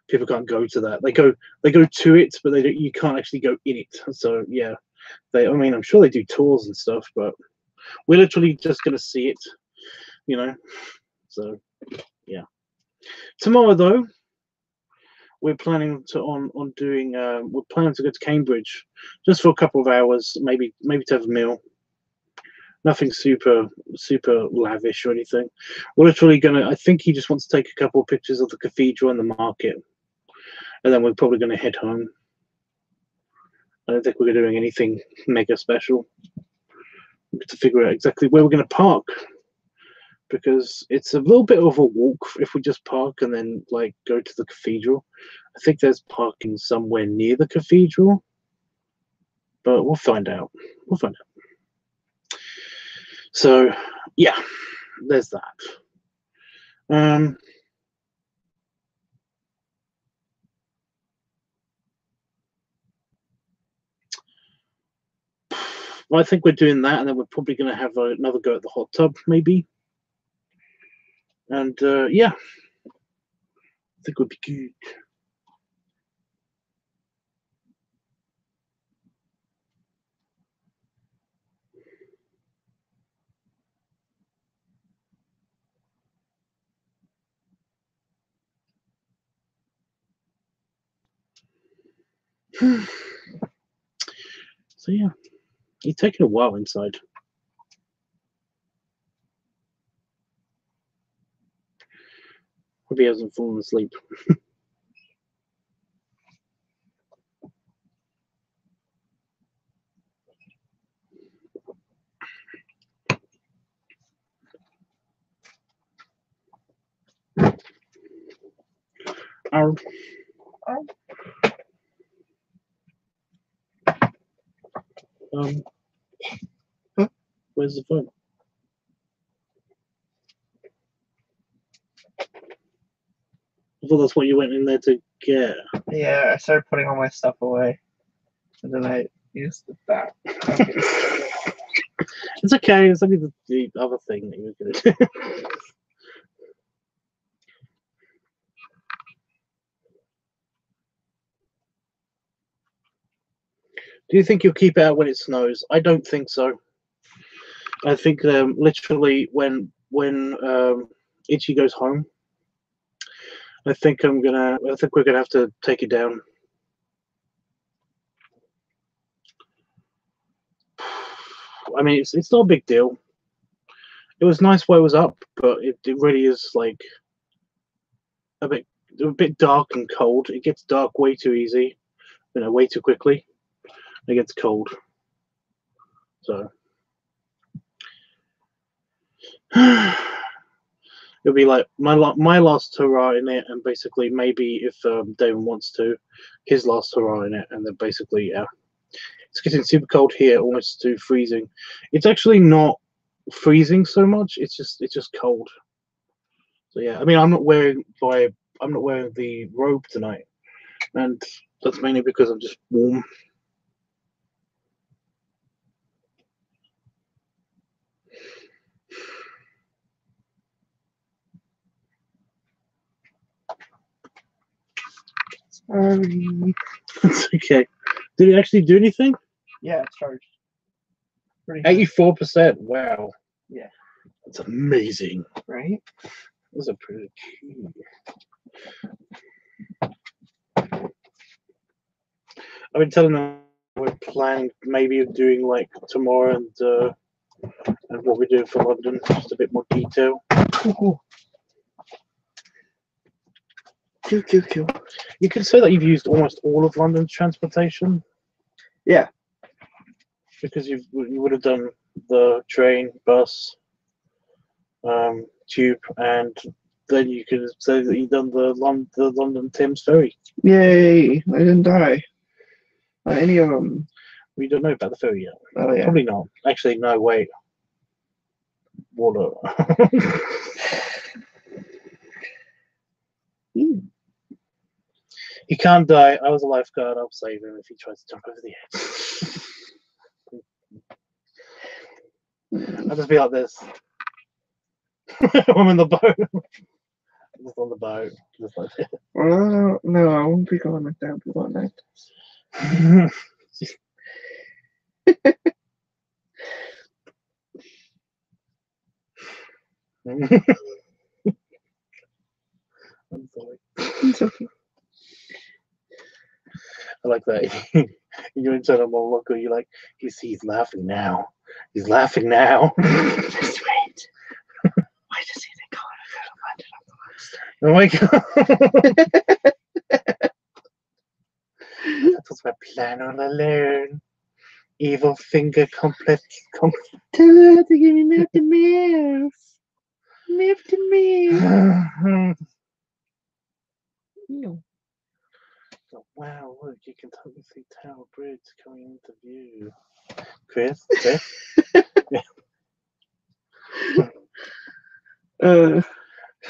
People can't go to that. They go to it, but you can't actually go in it. So yeah, I mean, I'm sure they do tours and stuff, but we're literally just gonna see it, you know. So yeah. Tomorrow though, we're planning to we're planning to go to Cambridge just for a couple of hours, maybe to have a meal. Nothing super lavish or anything. We're literally gonna. I think he just wants to take a couple of pictures of the cathedral and the market, and then we're probably gonna head home. I don't think we're doing anything mega special. We have to figure out exactly where we're gonna park, because it's a little bit of a walk if we just park and then like go to the cathedral. I think there's parking somewhere near the cathedral, but we'll find out. We'll find out. So yeah, there's that. Well, I think we're doing that, and then we're probably going to have another go at the hot tub, maybe. And yeah, I think it would be good. So yeah, it's taking a while inside. Hope he hasn't fallen asleep. Where's the phone? I thought that's what you went in there to get. Yeah, I started putting all my stuff away, and then I used that. Okay. It's okay. It's only the other thing that you were going to do. Do you think you'll keep it out when it snows? I don't think so. I think literally when Itchy goes home, I think we're gonna have to take it down. I mean, it's not a big deal. It was nice while it was up, but it really is like a bit dark and cold. It gets dark way too easy, way too quickly. It gets cold, so it'll be like my last hurrah in it, and basically maybe if David wants to, his last hurrah in it, and then basically yeah, it's getting super cold here, almost to freezing. It's actually not freezing so much. It's just cold. So yeah, I mean I'm not wearing the robe tonight, and that's mainly because I'm just warm. Sorry. It's okay. Did it actually do anything? Yeah, it's charged. 84%. Wow. Yeah. That's amazing. Right? Those are pretty cute. I've been telling them we're planning maybe of doing like tomorrow and what we're doing for London, just a bit more detail. Cool. Cool. You can say that you've used almost all of London's transportation. Yeah. Because you would have done the train, bus, tube, and then you could say that you've done the London Thames ferry. Yay! I didn't die on any of them. We don't know about the ferry yet. Oh yeah. Probably not. Actually, no. Wait. Water. He can't die. I was a lifeguard. I'll save him if he tries to jump over the edge. I'll just be like this. I'm in the boat. Just on the boat. Just like this. No, I won't be going like that. I'll be going like It's okay. I like that. You're inside a monologue, you're like, he's laughing now. He's laughing now. Just wait. Why does he think Oh my god. That was my plan all alone. Evil finger complex. Tell her to give me Milky Mouse. Milky Mouse. No. Oh, wow, look, you can totally see Tower Bridge coming into view. Chris?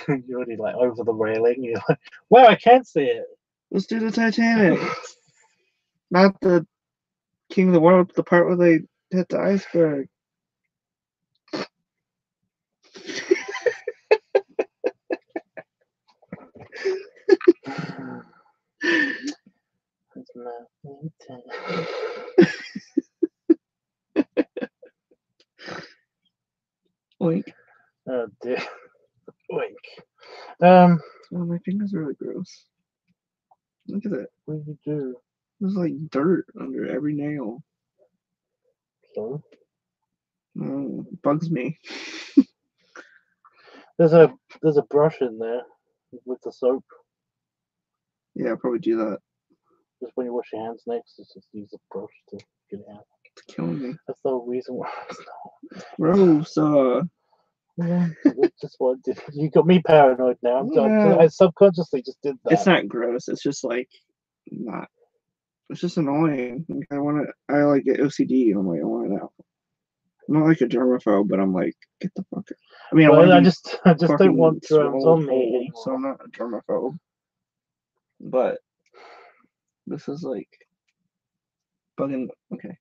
You're already like over the railing. You're like, wow, I can't see it. Let's do the Titanic. Not the King of the World, the part where they hit the iceberg. It's nothing to... Oink. Oh dear. Oink. Oh, my fingers are really gross. Look at that. What do you do? There's like dirt under every nail. So? Oh, it bugs me. There's a brush in there with the soap. Yeah, I'll probably do that. Just when you wash your hands next, just use a brush to get it out. It's killing me. That's the whole reason why. Gross. Yeah, that's just what I did. You got me paranoid now. Yeah. I subconsciously just did that. It's not gross. It's just like not. It's just annoying. Like, I like get OCD. And I'm like, I want it out. I'm not like a germaphobe, but I'm like, get the fuck out. I mean, Well, I just fucking don't want germs swole on me hole, anymore. so I'm not a germaphobe. But this is like bugging. Okay.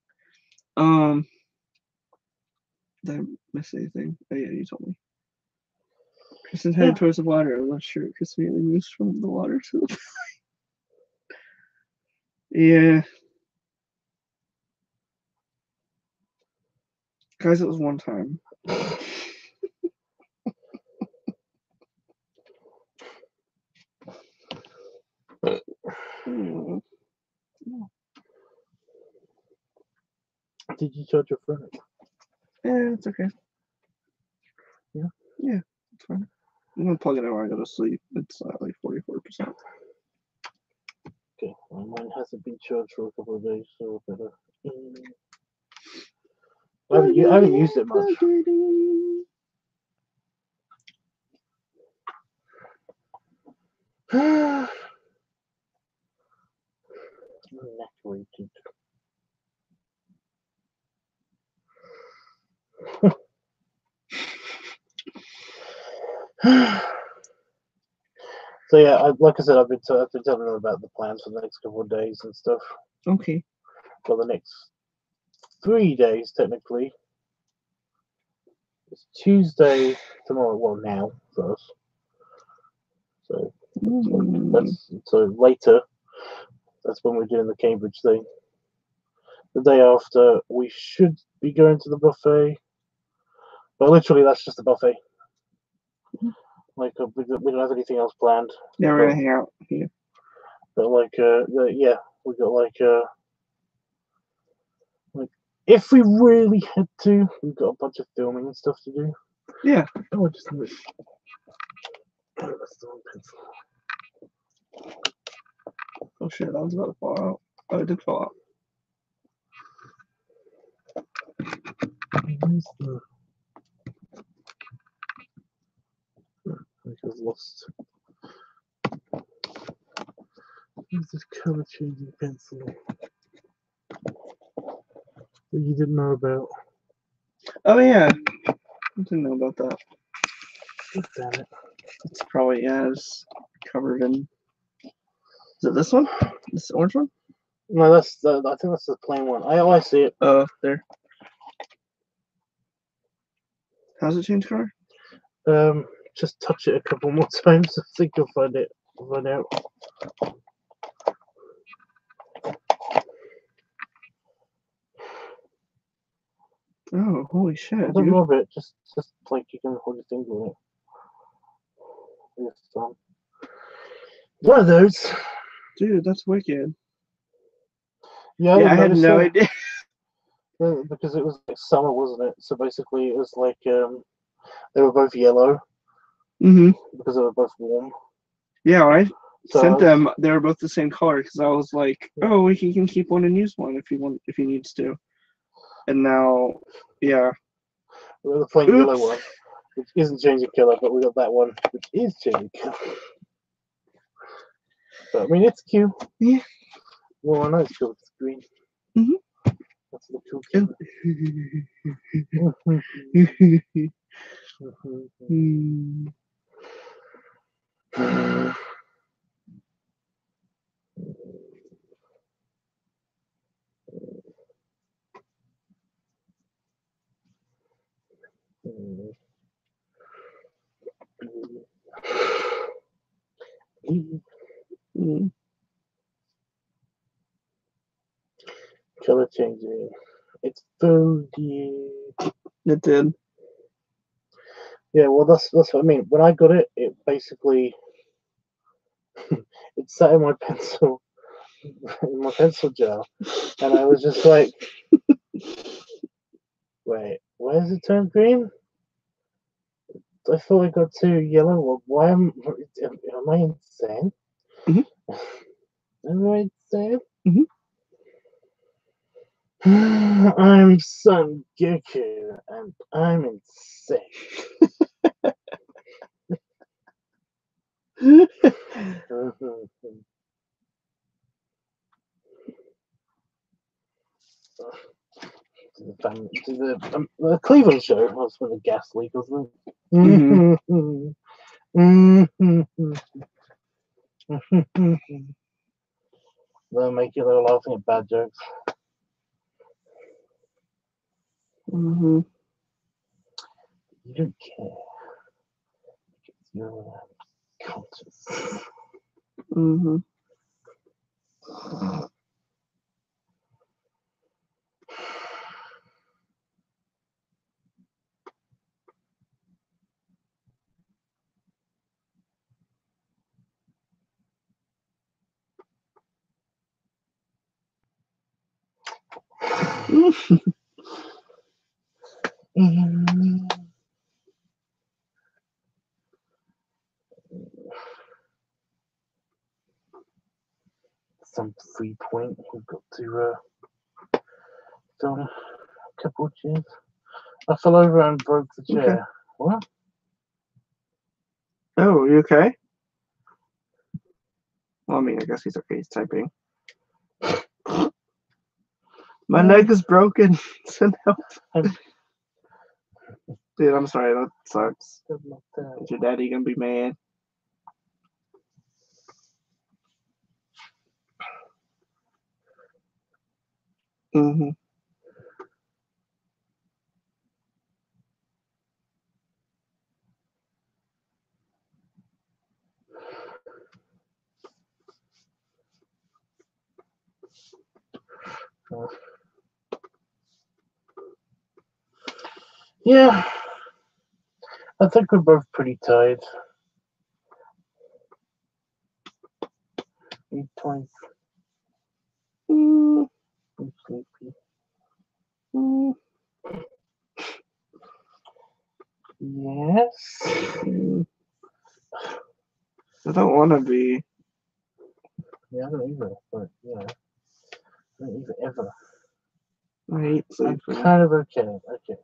Did I miss anything? Oh yeah, you told me. Kristen's headed towards the water. I'm not sure. Kristen immediately moves from the water to the yeah. Guys, it was one time. Did you charge your phone? Yeah, it's okay. Yeah? Yeah, it's fine. I'm gonna plug it in when I go to sleep. It's like 44%. Okay, well, mine hasn't been charged for a couple of days, so better. I haven't used it much. So yeah, like I said, I've been telling them about the plans for the next couple of days and stuff. Okay. For the next 3 days, technically. It's Tuesday tomorrow. Well, now for us. So so later. That's when we're doing the Cambridge thing. The day after, we should be going to the buffet. But literally, that's just the buffet. Like, we don't have anything else planned. Yeah, we're gonna hang out here. But like, yeah, we got like if we really had to, we've got a bunch of filming and stuff to do. Yeah. Oh, I just knew it. Oh, that's the wrong pencil. Oh shit, that was about to fall out. Oh, it did fall out. Where's the... I think I was lost. Where's this color changing pencil that you didn't know about? Oh yeah, I didn't know about that. God damn it! It's probably it's covered in. Is it this one? This orange one? No, that's I think that's the plain one. I see it. Oh, there. How's it change color? Just touch it a couple more times. I think you'll find it. Find out. Oh, holy shit, Don't dude. rub it. Just like you can hold your finger on it. One of those. Dude, that's wicked. Yeah, Yeah, I had no idea. Because it was like summer, wasn't it? So basically, it was like they were both yellow because they were both warm. Yeah, I So sent them. They were both the same color because I was like, "Oh, he can keep one and use one if he needs to." And now, yeah. We got the plain yellow one, which isn't changing color, but we got that one, which is changing color. But I mean, it's cute. Yeah. Well, I know it's cute. It's green. That's the cool cute. Color changing. It's foggy. It did. Yeah, well, that's what I mean. When I got it, it basically it sat in my pencil jar, and I was just like, wait, why has it turned green? I thought I got two yellow. Well, why am I insane? Am I insane? I'm Son Goku, and I'm insane. The Cleveland show was for the gas leak, wasn't it? They'll make you they're laughing at bad jokes. You don't care. Because you're conscious. Some 3 point. We've got to film a couple of chairs. I fell over and broke the chair. Okay. What? Oh, you okay? Well, I mean, I guess he's okay. He's typing. My leg is broken. So no. Dude, I'm sorry. That sucks. Is your daddy gonna be mad? Yeah. I think we're both pretty tired. 8:20. I'm sleepy. Yes. I don't want to be. Yeah, I don't either, but yeah. I don't either ever. I hate sleeping. I'm kind of okay. Okay.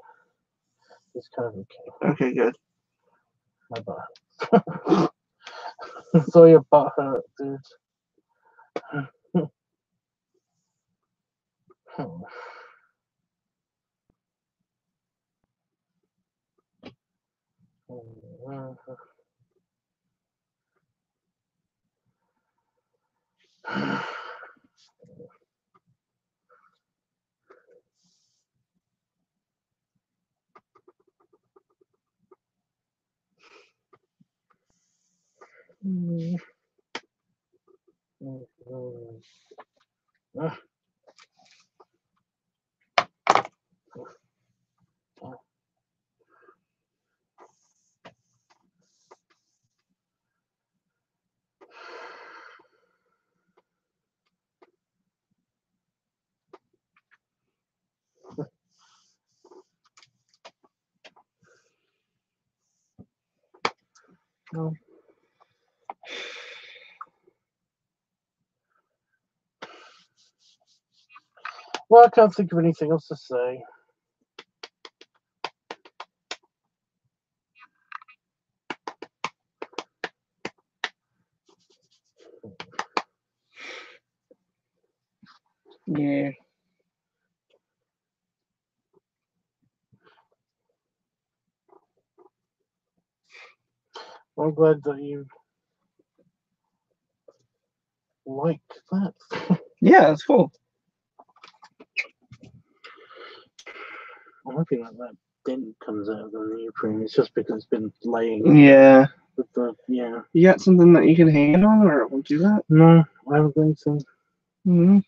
It's kind of okay. Okay, good. My butt. So your butt hurt, dude. No. Well, I can't think of anything else to say. Yeah. I'm glad that you like that. Yeah, it's cool. I'm hoping that dent comes out of the neoprene. It's just because it's been laying Yeah. with the, yeah. You got something that you can hang it on, or it won't do that? No, I don't think so. Mm-hmm.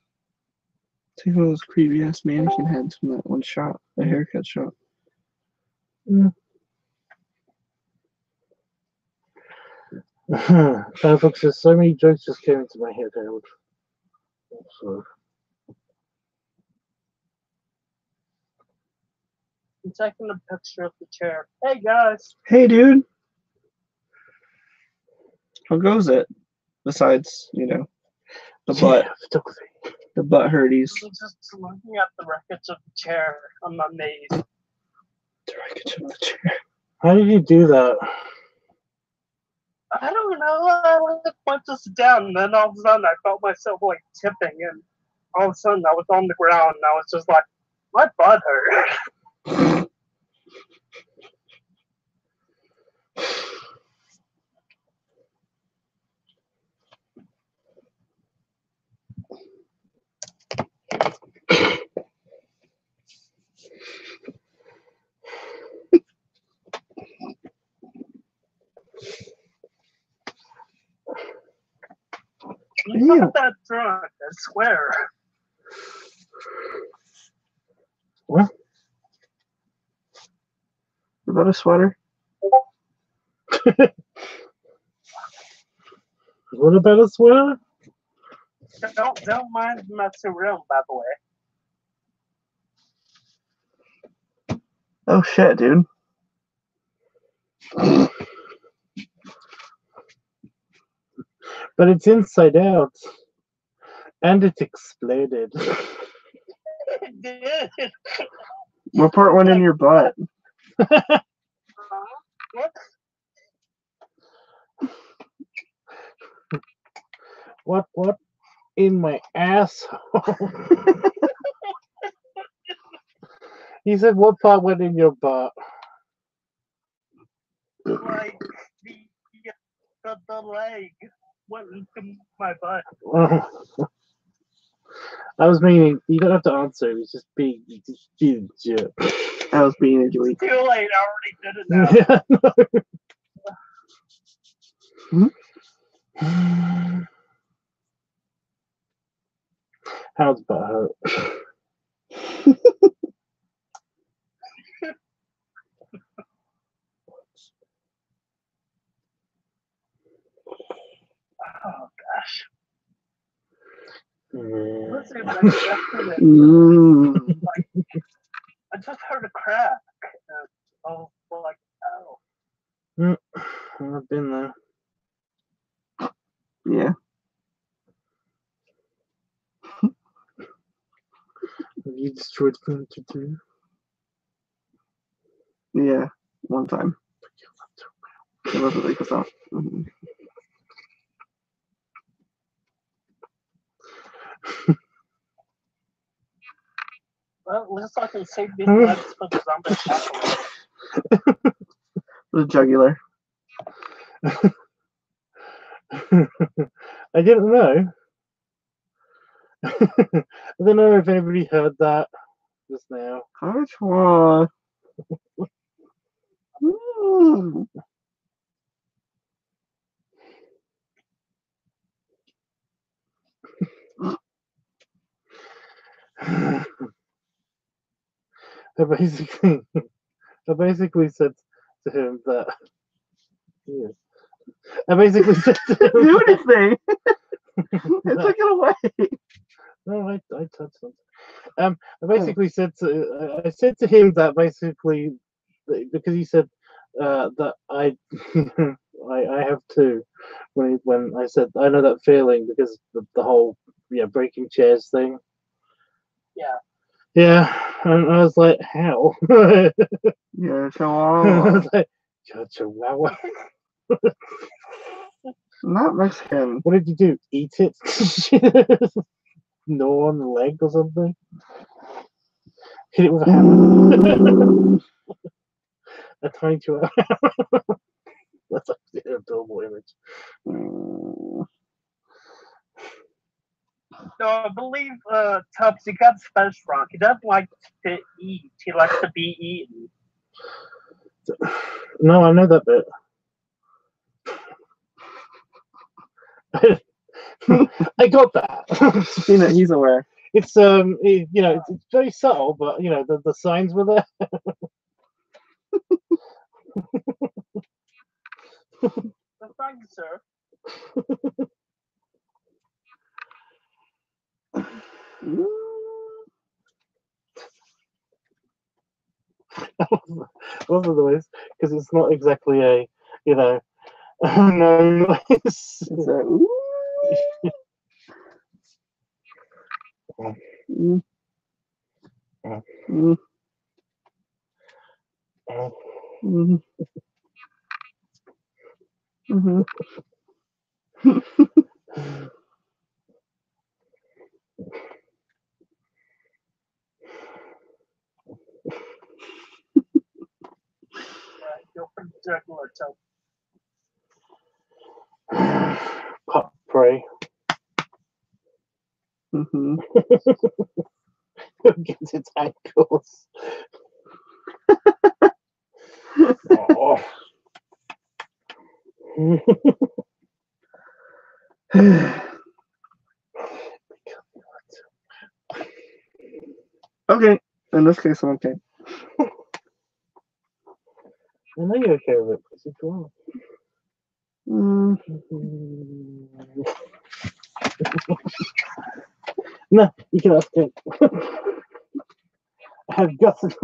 Take one of those creepy ass mannequin heads from that one shop, the haircut shop. Mm. Folks, there's so many jokes just came into my head, Harold. So, I'm taking a picture of the chair. Hey guys. Hey, dude. How goes it? Besides, you know, the butt, photography. the butt hurties. I'm just looking at the wreckage of the chair on my maze. The wreckage of the chair. How did you do that? I don't know. I went to sit down, and then all of a sudden I felt myself like tipping, and all of a sudden I was on the ground, and I was just like, my butt hurt. I'm not that drunk, I swear. What? Is that a sweater? What about a sweater? Don't mind messing around, by the way. Oh shit, dude. But it's inside out. And it exploded. It did. What part went in your butt? What? What in my asshole? He said, what part went in your butt? Like the leg went into my butt. I was meaning, you don't have to answer, it was just being a jerk. I was being a joey. Too late, I already did it now. Yeah, no. How's butt hurt? Oh gosh. Yeah. Listen, like, yesterday, like, I just heard a crack. And I was like, oh. I've been there. Yeah. Have you destroyed furniture too? Yeah. One time. It wasn't like a mm-hmm. Well, at least I can save these legs for the zombie apocalypse. The jugular. I didn't know. I don't know if anybody heard that just now. Cartois. Mm. I basically said to him that. Yeah. I basically said to him. Do anything. It took it away. No, I touched something. I basically said I said to him that basically because he said that I I have too. When I said I know that feeling because the whole breaking chairs thing. Yeah. Yeah, and I was like, how? Yeah, I Chihuahua. was like, Chihuahua. Not Mexican. What did you do? Eat it? Gnaw on the leg or something? Hit it with a hammer. A tiny chihuahua. That's actually an adorable image. So I believe Tubbs, he got Spanish wrong. He doesn't like to eat. He likes to be eaten. No, I know that bit. I got that. He's aware. It's it's very subtle, but the signs were there. Thank you, sir. Both of the ways, because it's not exactly a no noise. It's a ooh. Mm. Mm. Mm. Mm-hmm. You're pretty juggler, Tubbs. Pop pray. Mm-hmm. Gets its ankles. Oh. Okay. In this case, I'm okay. I know you're okay with it because it's wrong. No, you can ask it. I have got it.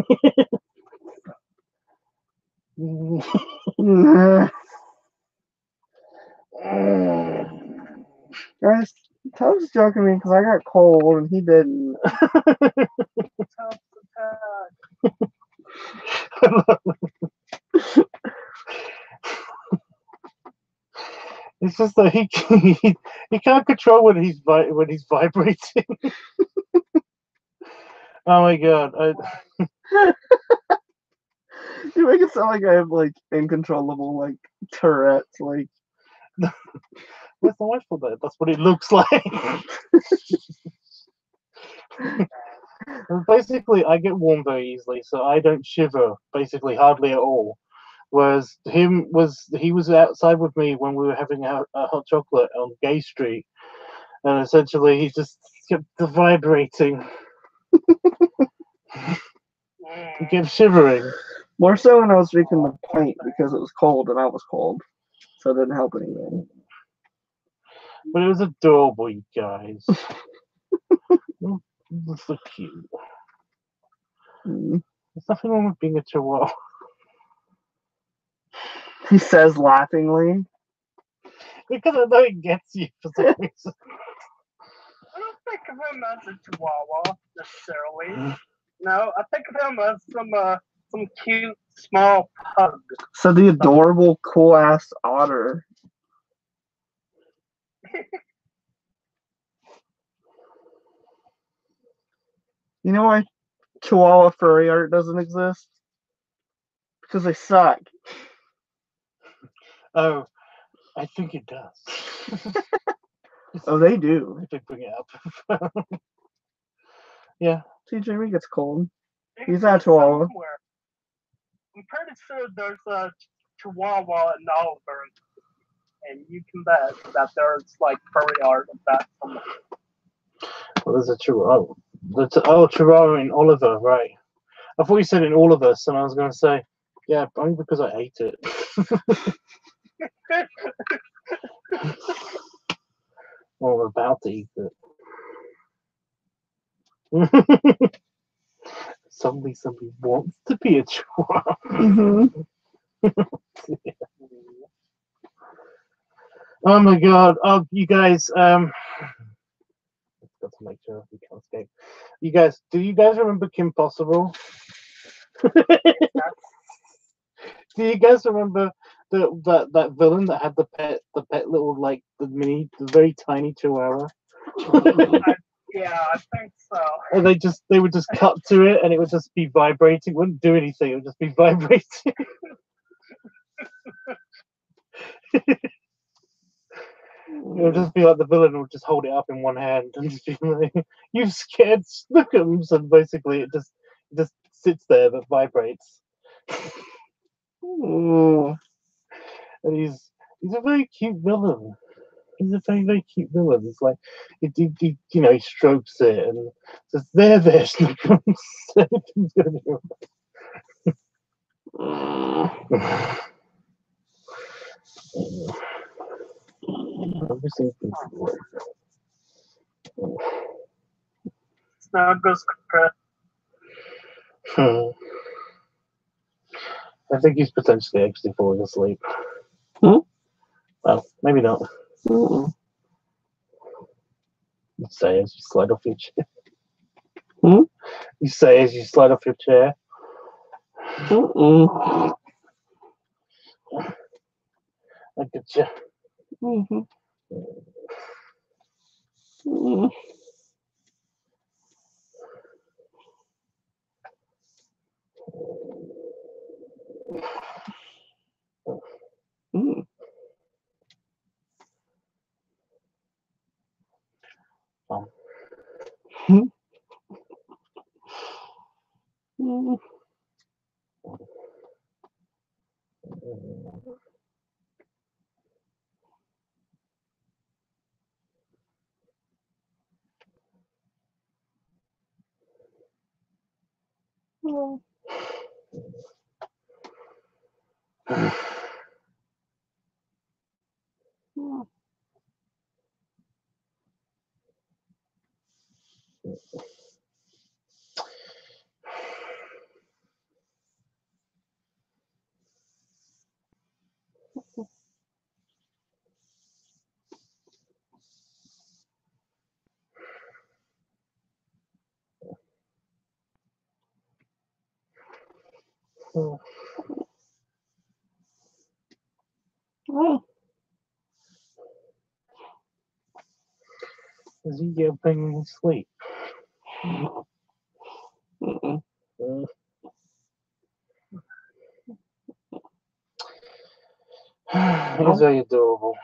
Guys, Tubbs joking me because I got cold and he didn't. Tubbs attack. It's just that he can't control when he's vibrating. Oh my god! You make it sound like I have like uncontrollable like Tourette's. Like Where's the wife for that? That's what it looks like. And basically, I get warm very easily, so I don't shiver basically hardly at all. Whereas he was outside with me when we were having a hot chocolate on Gay Street, and essentially he just kept vibrating. He kept shivering. more so when I was drinking the pint because it was cold and I was cold, so it didn't help anything. But it was adorable, you guys. It's so cute. There's nothing wrong with being a chihuahua. He says laughingly. Because I know it gets you for some reason. I don't think of him as a chihuahua necessarily. No, I think of him as some cute small pug. So the adorable, cool ass otter. You know why Chihuahua furry art doesn't exist? Because they suck. Oh, I think it does. Oh, they do. If they bring it up. Yeah. See, Jamie gets cold. He's not a Chihuahua. Somewhere. I'm pretty sure there's a Chihuahua in Oliver, and you can bet that there's like furry art of that somewhere. Well, there's a Chihuahua. Chihuahua in Oliver, right? I thought you said in all of us, and I was going to say, yeah, only because I ate it. Or about to eat it. Somebody wants to be a chihuahua. Mm-hmm. Oh my god! Oh, you guys. Got to make sure we can't escape. You guys, do you guys remember Kim Possible? Do you guys remember that villain that had the pet little like the very tiny chihuahua? Yeah, I think so. And they would just cut to it, and it would just be vibrating. It wouldn't do anything. It would just be vibrating. It would just be like the villain would just hold it up in one hand and just be like, "You've scared Snookums," and basically it just sits there but vibrates. Ooh. And he's a very cute villain. He's a very, very cute villain. It's like he he strokes it and says, "There, Snookums." Everything's gonna be all right. Snuggles, Chris. I think he's potentially actually falling asleep. Hmm? Well, maybe not. Mm-mm. You say as you slide off your chair. Hmm? You say as you slide off your chair. Mm-mm. I get you. Mm-hmm. Mm-mm. Mm. Hmm. Mm. Mm. Mm. Mm. Is he getting sleep? Mm-mm. He's very adorable.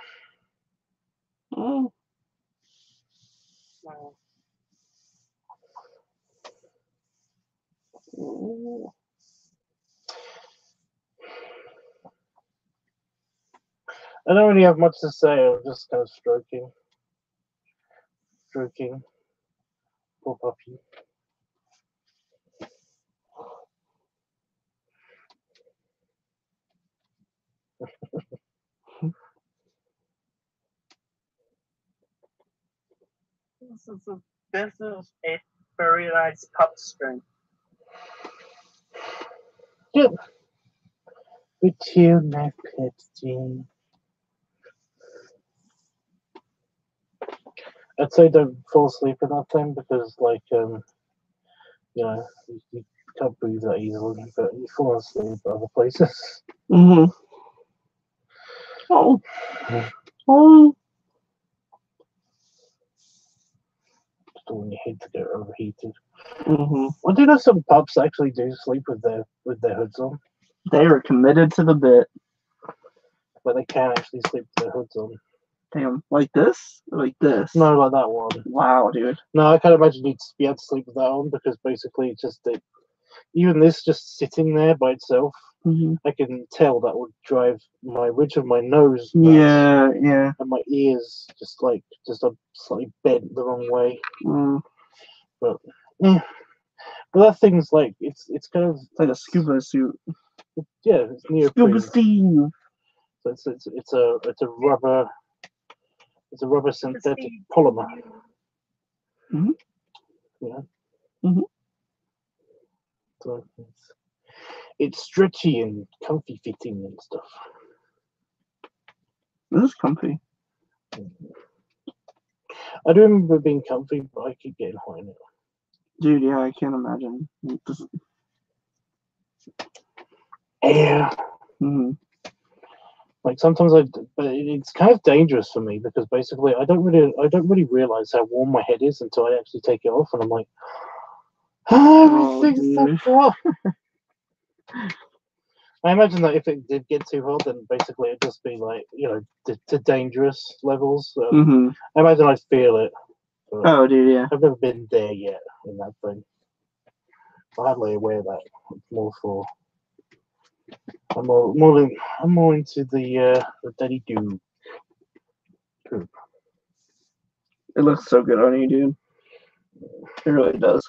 Mm. Mm. I don't really have much to say. I'm just kind of stroking. Poor puppy. This is a very nice pup string. Yep. With you, my pet Jean. I'd say don't fall asleep in that thing because, like, you can't breathe that easily, but you fall asleep at other places. Mm-hmm. Oh. Oh. Just don't want your head to get overheated. Mm-hmm. Well, do you know some pups actually do sleep with their hoods on, They are committed to the bit. but they can actually sleep with their hoods on. Damn. Like this? Like this? No, like that one. Wow, dude. No, I can't imagine you'd be able to sleep with that on because basically it's just even this just sitting there by itself, Mm-hmm. I can tell that would drive my ridge of my nose nuts, Yeah, yeah. and my ears just slightly bent the wrong way. Mm. But yeah, but that thing's like it's kind of It's like a scuba suit. yeah, it's Scuba neoprene. Steve. So it's a rubber synthetic polymer. Mhm. Yeah. Mhm. So it's stretchy and comfy fitting and stuff. This is comfy. I do remember being comfy, but I keep getting hot in it. Dude, yeah, I can't imagine. Yeah. Mm-hmm. Like sometimes but it's kind of dangerous for me because basically I don't really realize how warm my head is until I actually take it off, and I'm like, everything's so hot. I imagine that if it did get too hot, then basically it'd just be like, to dangerous levels. Mm-hmm. I imagine I'd feel it. Oh, dude, yeah. I've never been there yet in that thing. I hardly aware that. It's more for. I'm more into the daddy do. It looks so good on you, dude. It really does.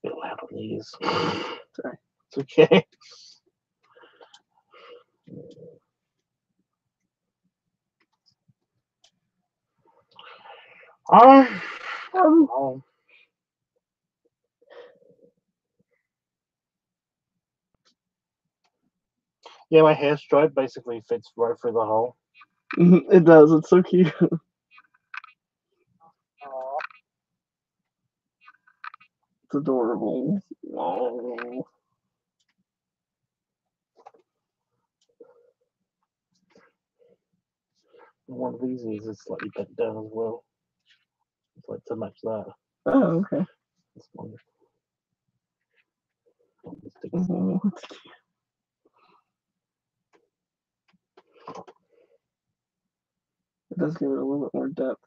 Bit loud on these. Sorry. It's okay. Yeah, my hair stripe basically fits right through the hole. It does. It's so cute. It's adorable. Oh. One of these is slightly bent down as well. It's like to match that. Oh, okay. This one. Oh, it does give it a little bit more depth.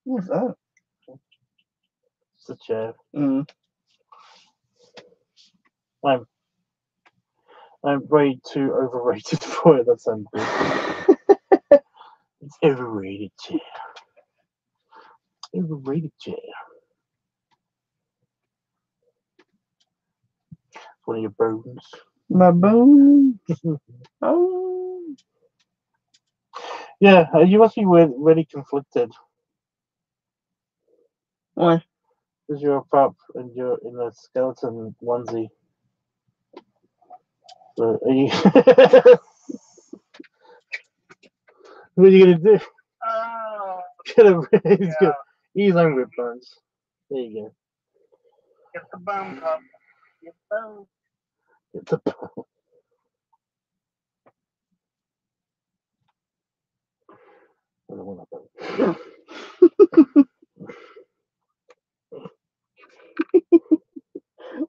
What's that? It's a chair. I'm way too overrated for it. That sounds good. It's overrated chair. Overrated chair. It's one of your bones. My bones. Oh. Yeah, you must be really conflicted. Why? Because you're a pup and you're in a skeleton onesie. So are you? What are you gonna do? He's on rib bones. There you go. Get the bone, pup. Get the bone. Get the bone. I don't want that bone.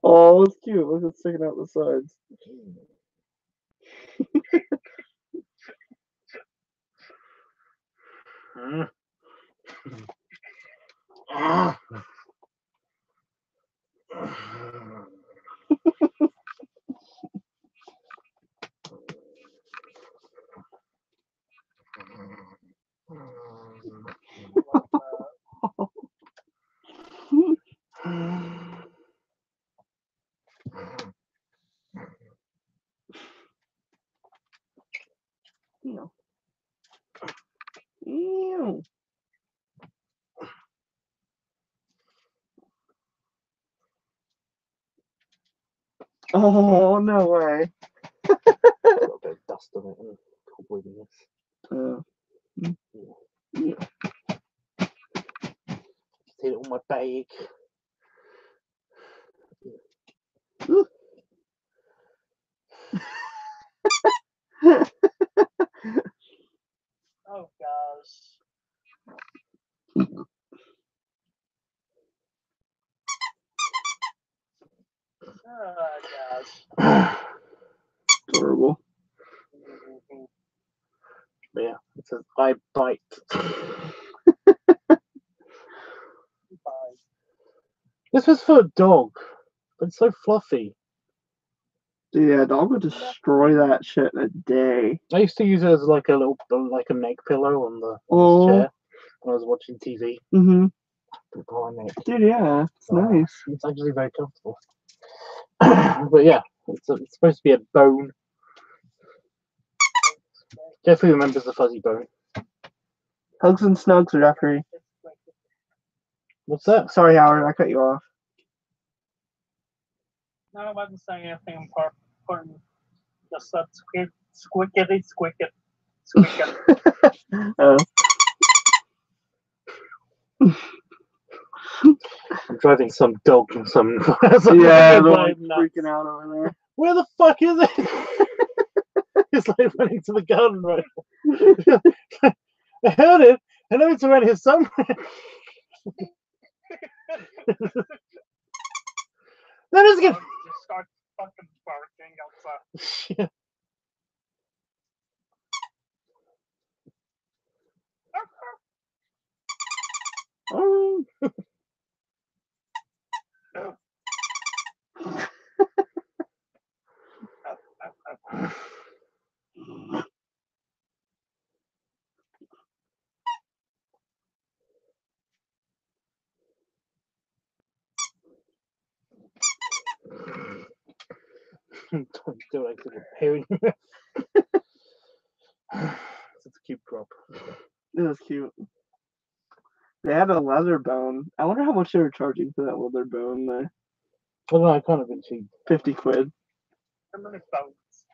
Oh, it's cute. Look, it's sticking out the sides. Ew. Ew. Oh, no way. Got a bit of dust on it and cobwebbiness. Yeah. Just hit it on my bag. Oh gosh. Oh gosh. Adorable. But yeah, it says I bite. This was for a dog. It's so fluffy. Yeah, dog would destroy that shit in a day. I used to use it as like a little, like a neck pillow on the chair when I was watching TV. Mm-hmm. Dude, yeah, it's nice. It's actually very comfortable. But yeah, it's supposed to be a bone. Jeffrey remembers the fuzzy bone. Hugs and snugs are Jeffrey. What's that? Sorry, Howard, I cut you off. No, I wasn't saying anything important. Just that squickety squicket. Oh. I'm driving some dog and some. Yeah, they're like freaking out over there. Where the fuck is it? It's like running to the garden right now. I heard it. I know it's around here somewhere. That is good. Just start fucking barking outside. Shit. Oh. Don't like to hair in your mouth. It's a cute crop. It was cute. They had a leather bone. I wonder how much they were charging for that leather bone there. I don't know, I kind of been cheap. 50 quid. How many bones?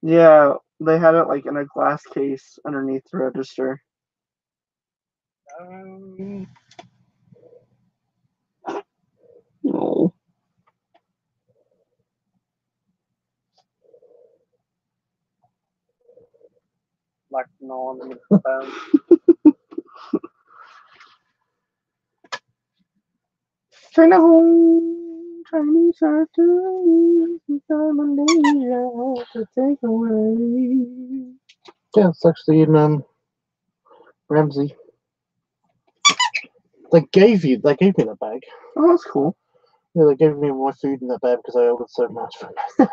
Yeah, they had it like in a glass case underneath the register. Oh. Like no one bones. China home, Chinese are doing Malaysia to take away. Yeah, it's actually in Ramsey. They gave me the bag. Oh, that's cool. Yeah, they gave me my food in that bag because I ordered so much from it.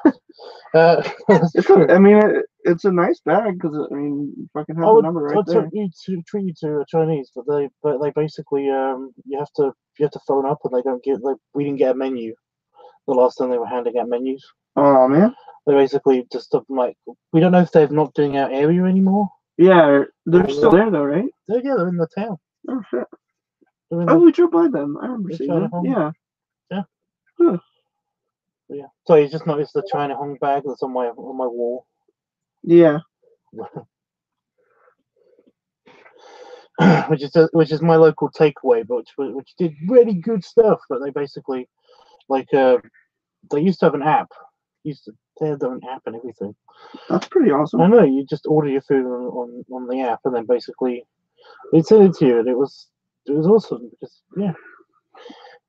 I mean, it's a nice bag because I mean, you fucking have the number right there. Treat you to a Chinese, but they basically you have to phone up and they don't give. We didn't get a menu the last time they were handing out menus. Oh man. They basically just like, we don't know if they're not doing our area anymore. Yeah, they're still there though, right? They're in the town. Oh shit. We drove by them. I remember seeing them. Yeah. Yeah. Huh. Yeah. So you just noticed the China Hong bag that's on my wall. Yeah. which is my local takeaway, but which did really good stuff. But they basically they used to have an app. They had their own app and everything. That's pretty awesome. I know, you just order your food on the app and then basically they send it to you, and it was awesome because yeah.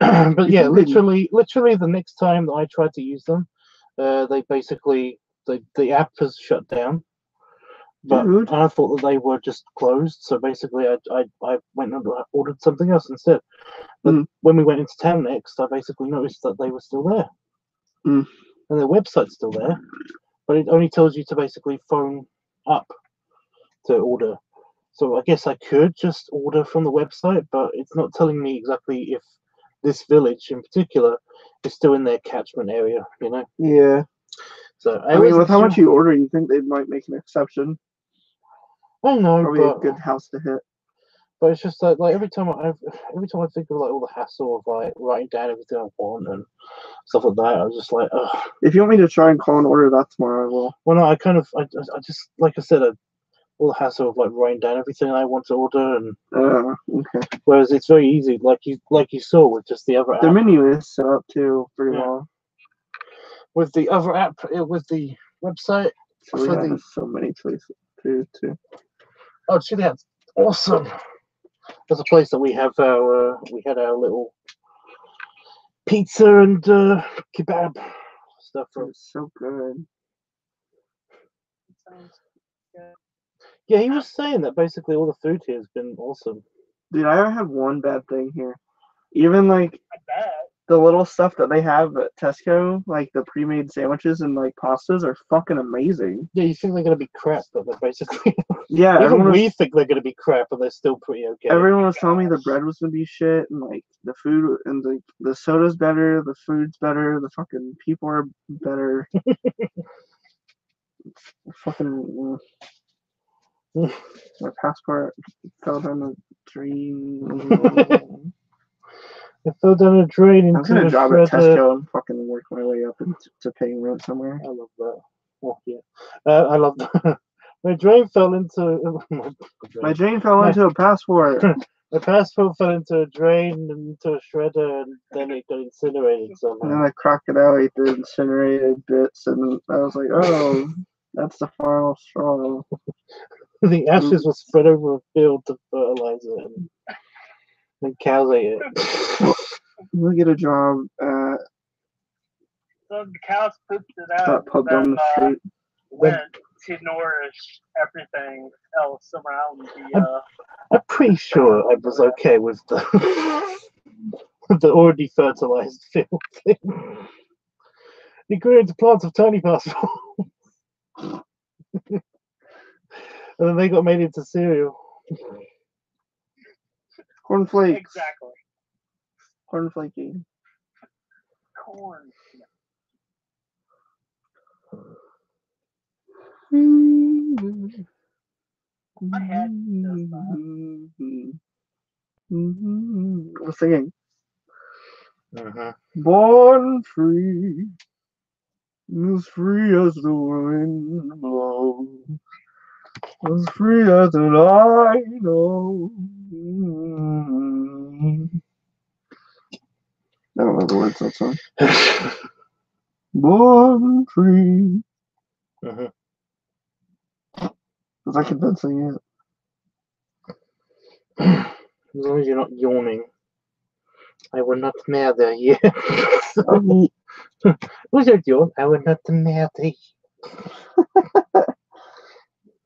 But yeah, literally the next time that I tried to use them, they basically the app has shut down. But I thought that they were just closed, so basically I went and ordered something else instead. But when we went into town next, I basically noticed that they were still there. And their website's still there, but it only tells you to basically phone up to order. So I guess I could just order from the website, but it's not telling me exactly if this village in particular is still in their catchment area, you know? Yeah. So I mean, with how much you order, you think they might make an exception? I know, probably a good house to hit. But it's just like every time I think of like all the hassle of like writing down everything I want and stuff like that, I was just like, ugh. If you want me to try and call and order that tomorrow, I will. Well, no, I just like I said, all the hassle of like writing down everything I want to order, and okay. Whereas it's very easy, like you saw with just the other app. The menu is set up too pretty well. With the other app, with the website, so we have so many choices too. Oh, Chili Hat's awesome. There's a place that we had our little pizza and kebab stuff from. It's so good. Sounds good. Yeah, he was saying that basically all the food here has been awesome. Dude, I had one bad thing here. Even like I bet. the little stuff that they have at Tesco, like the pre-made sandwiches and like pastas, are fucking amazing. Yeah, you think they're gonna be crap, but they're basically Yeah, even everyone we was, think they're gonna be crap, and they're still pretty okay. everyone was telling me the bread was gonna be shit, and like the food and the soda's better, the food's better, the fucking people are better. Fucking my passport fell down the drain. It fell down a drain I'm into gonna a job at shredder. Tesco and fucking work my way up to paying rent somewhere. I love that. Oh yeah, I love that. My drain fell into My drain fell into a passport. my passport fell into a drain and into a shredder, and then it got incinerated And somehow. then the crocodile ate the incinerated bits, and I was like, oh, that's the final straw. The ashes were spread over a field to fertilize it, and then cows ate it. I'm gonna get a job at So the cows pooped it out. that pub down the street. Went to nourish everything else around the. I'm pretty sure I was okay with the the already fertilized field thing. It grew into plants of tiny parcels. And then they got made into cereal. Cornflakes. Exactly. Cornflaky. Corn. My head does that. I'm singing. Uh-huh. Born free, as free as the wind blows, as free as the I know. I don't know the words to that song. Born free. Uh-huh. Because I can then sing As long as you're not yawning. I will not murder you. it. Who's your yawn? I will not murder you.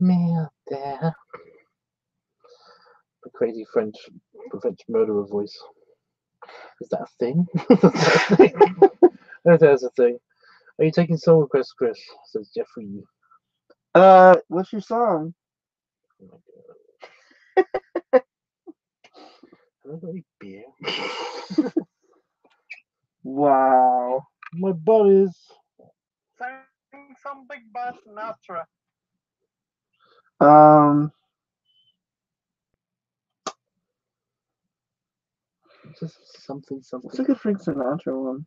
Murder. The crazy French murderer voice. Is that a thing? I don't think that's a thing. Are you taking song requests, Chris? Says Jeffrey. What's your song? Oh my god. Have I got any beer? Wow. My buddies. Sing some big by Sinatra. Just something. What's a good Frank Sinatra one?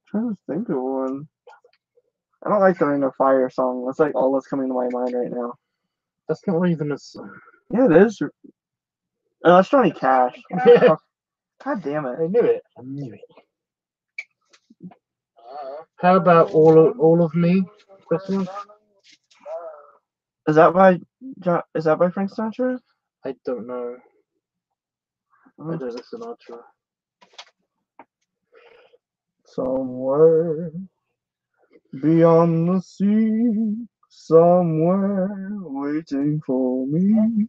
Trying to think of one. I don't like the Ring of Fire song. That's like all that's coming to my mind right now. That's not even a song. Yeah, it is. Oh, that's Johnny Cash. Yeah. God damn it. I knew it. How about all of me? Question? Is that by Frank Sinatra? I don't know. I Oh. don't know Sinatra. Somewhere beyond the sea, somewhere waiting for me.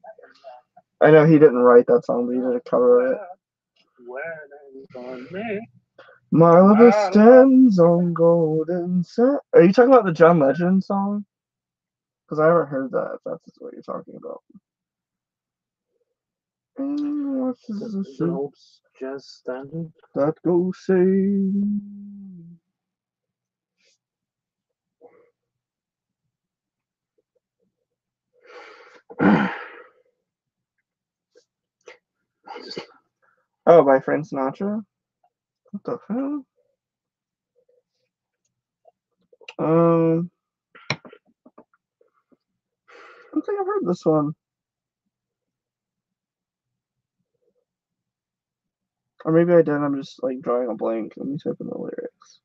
I know he didn't write that song, but he did a cover of it. My lover stands on golden sand. Are you talking about the John Legend song? Because I haven't heard that, if that's what you're talking about. What's Is it an old jazz standard? that goes sing? Oh, by Frank Sinatra? What the hell? I don't think I've heard this one. Or maybe I did, I'm just like drawing a blank. Let me type in the lyrics.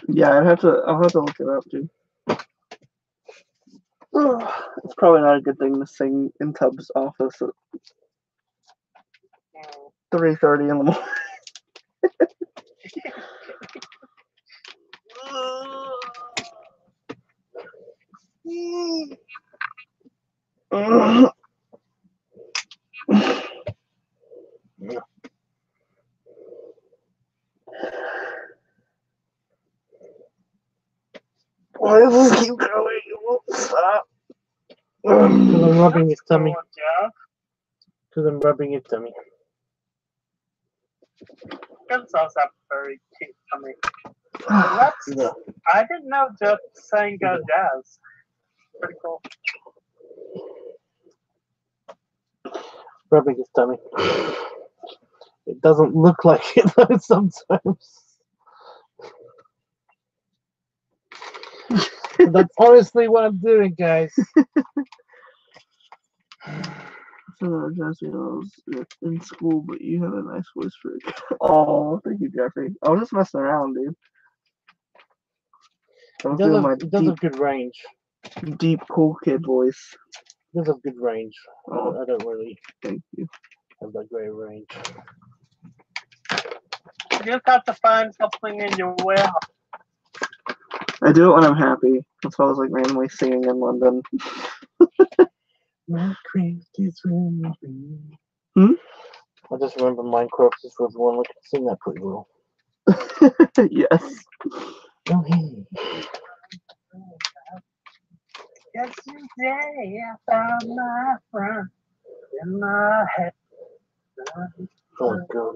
Yeah, I'll have to look it up, dude. It's probably not a good thing to sing in Tubbs' office at 3:30 in the morning. Why does this keep going? It won't stop. Because I'm rubbing his That's cool, tummy. Jeff. Because I'm rubbing his tummy. Guns also have very cute tummy. That's, I didn't know Jeff sang jazz. Pretty cool. Rubbing his tummy. It doesn't look like it though sometimes. That's honestly what I'm doing, guys. So, Jesse, I was in school, but you have a nice voice for it. Oh, thank you, Jeffrey. I was just messing around, dude. It does have good range. Deep, cool kid voice. It does have good range. Oh, I don't really thank you. have that great range. You just have to find something in your warehouse. I do it when I'm happy. That's why I was like randomly singing in London. My crazy is really. Hmm? I just remember Minecraft just was one I could sing that pretty well. Yes. Oh, hey. Yesterday I found my friend in my head. Oh, God.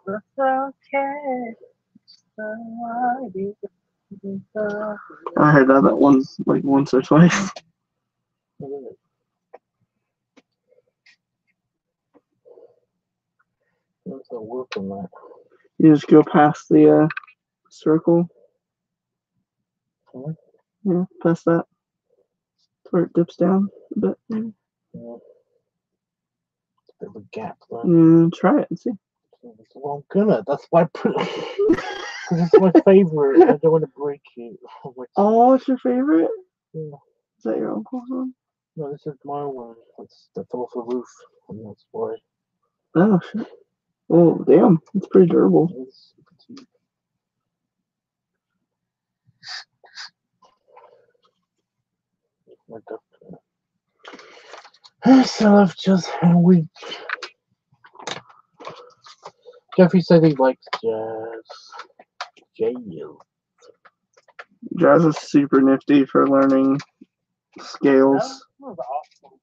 It's okay. I heard that one like once or twice. There's no work on that. You just go past the circle. Hmm? Yeah, past that. Where it dips down a bit. Maybe. Yeah. It's a bit of a gap there. Try it and see. Well, I'm gonna. That's why I put it. Because it's my favorite. I don't want to break it. Oh, it's your favorite? Yeah. Is that your uncle's one? No, this is my one. That fell off the roof. And that's why. Oh, shit. Oh, damn. It's pretty durable. It's petite. My duck. So I've just Jeffrey said he likes jazz. Jazz is super nifty for learning scales. That was awesome.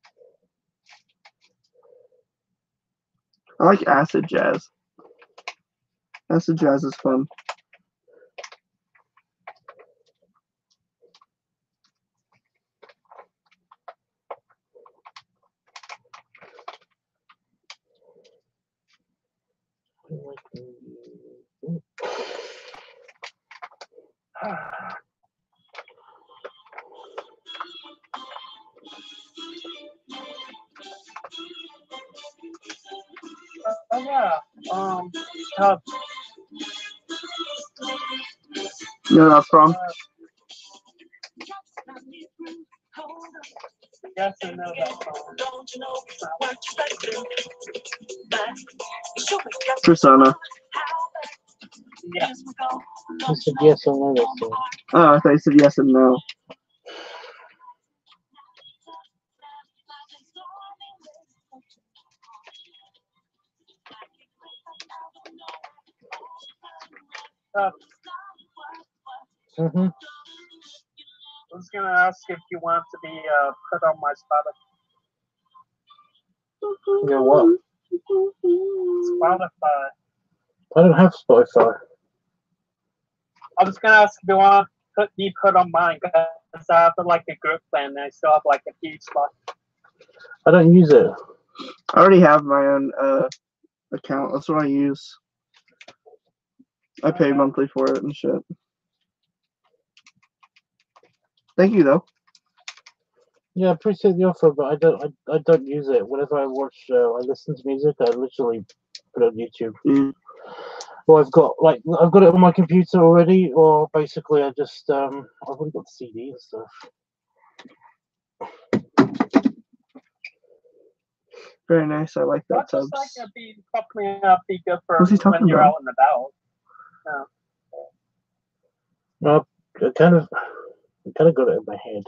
I like acid jazz. Acid jazz is fun. Oh yeah. Tubbs. You know that song? Yes, I know that song. Persona. Yes. I said yes, I know that song. Oh, I thought you said yes and no. Mm-hmm. I was gonna ask if you want to be put on my Spotify. You know what? Spotify. I don't have Spotify. I was gonna ask if you want to be put on mine because I have like a group plan and I still have like a few spots. I don't use it. I already have my own account. That's what I use. I pay monthly for it and shit. Thank you, though. Yeah, I appreciate the offer, but I don't use it. Whenever I watch, I listen to music, I literally put it on YouTube. Mm. Or I've got it on my computer already, or basically I just I've already got the CD and stuff. Very nice. I like that. Not just Tubbs. like be fucking up, be good for What's he when talking you're about? out and about. Well, I kind of got it in my head.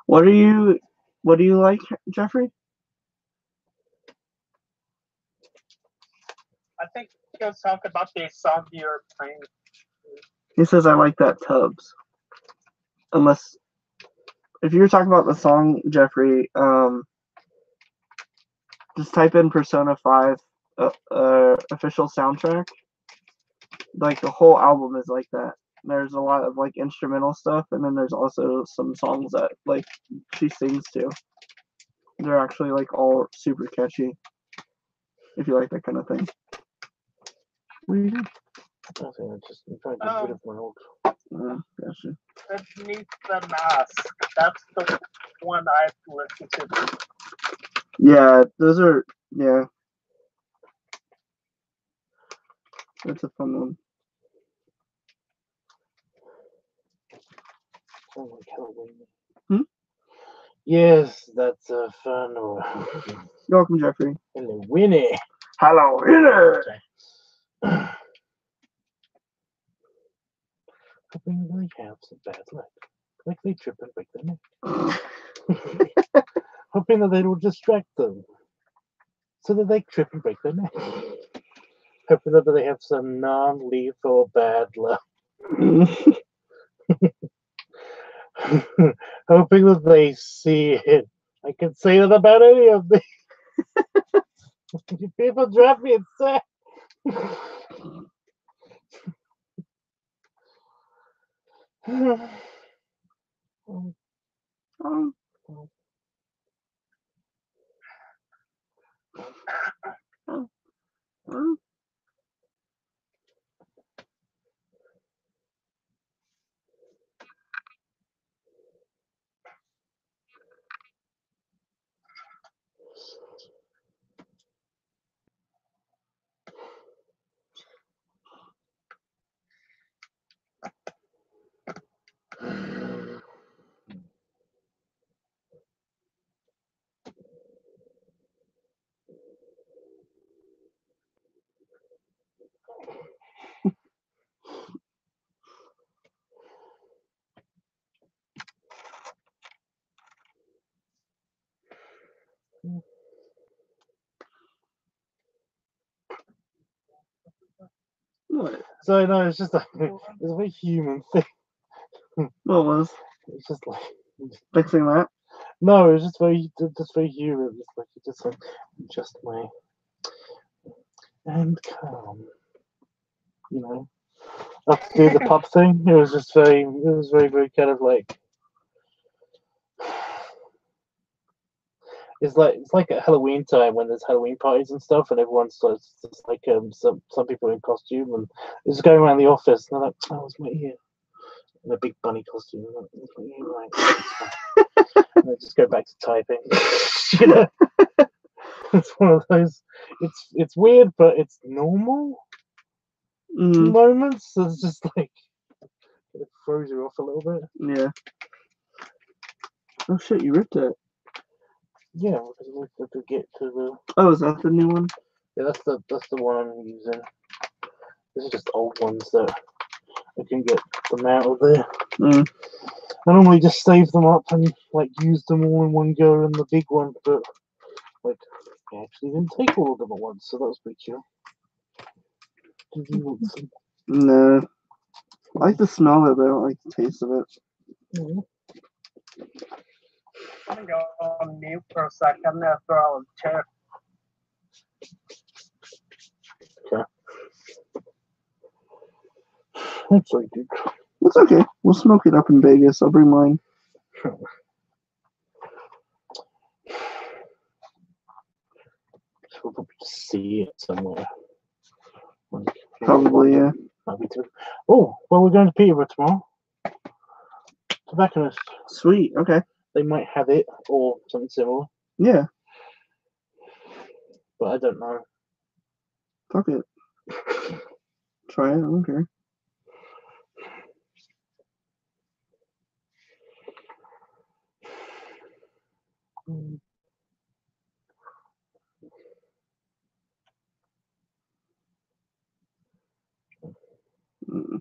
What do you like, Jeffrey? I think he was talking about the song you're playing. He says I like that Tubbs. Unless if you're talking about the song, Jeffrey, just type in Persona 5 official soundtrack. Like the whole album is like that. There's a lot of like instrumental stuff, and then there's also some songs that like she sings to. They're actually like all super catchy. If you like that kind of thing. What are you doing? I think I'm trying to get rid of my old. Gotcha. Beneath the Mask. That's the one I've listened to. Yeah, those are That's a fun one. Oh, Halloween. Hmm? Yes, that's a fun one. You're welcome, Jeffrey. Hello, Winnie. Hello, Winnie. Hoping they have some bad luck. Like they trip and break their neck. Hoping that they will distract them. So that they trip and break their neck. Hoping that they have some non-lethal bad luck. Hoping that they see it. I can say that about any of these. People drive me insane. What? So no, it's just it's a very human thing. What was? It's just like Fixing that? no, it's just very human. It's like just my and calm. You know, after doing the pub thing, it was very kind of like it's like at Halloween time when there's Halloween parties and stuff, and everyone's just like some people in costume and it's going around the office and they're like, oh, it's my ear. In a big bunny costume. Like, it's my ear, right? And I just go back to typing. You know, it's one of those. It's weird, but it's normal moments. So it's just like it throws you off a little bit. Yeah. Oh shit! You ripped it. Yeah, because we have to get to the. Oh, is that the new one? Yeah, that's the one I'm using. This is just old ones that I can get them out of there. I normally just save them up and like use them all in one go in the big one, but like I actually didn't take all of them at once, so that was pretty chill. Did you want some? No. I like the smell of it, but I don't like the taste of it. Mm-hmm. I'm gonna go on mute for a second after I was chair. Okay. That's like good. It's okay. We'll smoke it up in Vegas. I'll bring mine. Sure. So we'll probably see it somewhere. Like, Probably, yeah. Oh, well, we're going to Peterborough tomorrow. Tobacconist. Sweet. Okay. They might have it or something similar, Yeah. but I don't know. Fuck it. Try it. I don't care. Mm. Mm.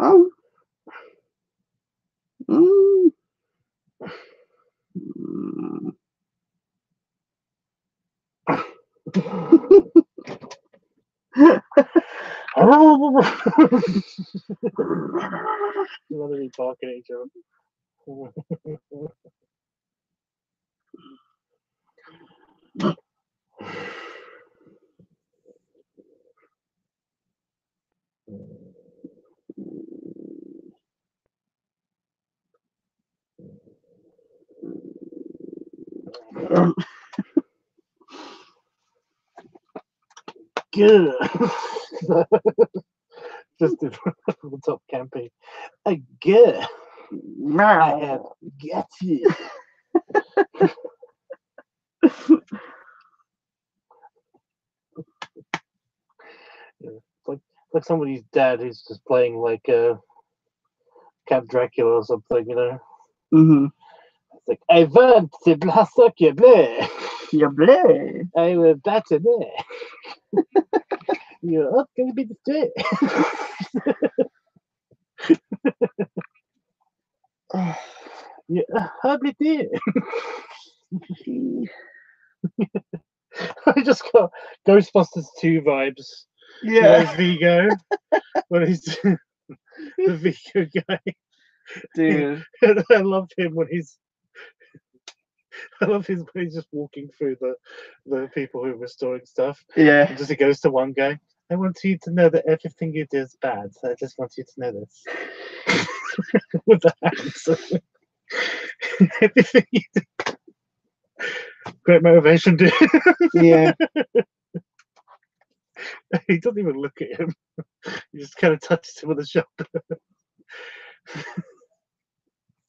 Oh. Mm. Mm. Literally barking at each other. Good. Just in the top camping. Good. I have got you. Yeah, like somebody's dad who's just playing like Count Dracula or something, you know. Mm-hmm. It's like I want to blast up your blade. Your blade. I will batter there. You're not going to be destroyed. You're hardly there. I just got Ghostbusters 2 vibes. Yeah. You know, Vigo. When he's the Vigo guy. Dude. I love him when he's. I love his when he's just walking through the people who are restoring stuff. Yeah. And just he goes to one guy. I want you to know that everything you do is bad. So I just want you to know this. With the hands. Everything you do. Great motivation, dude. Yeah. He doesn't even look at him. He just kind of touches him with the shoulder.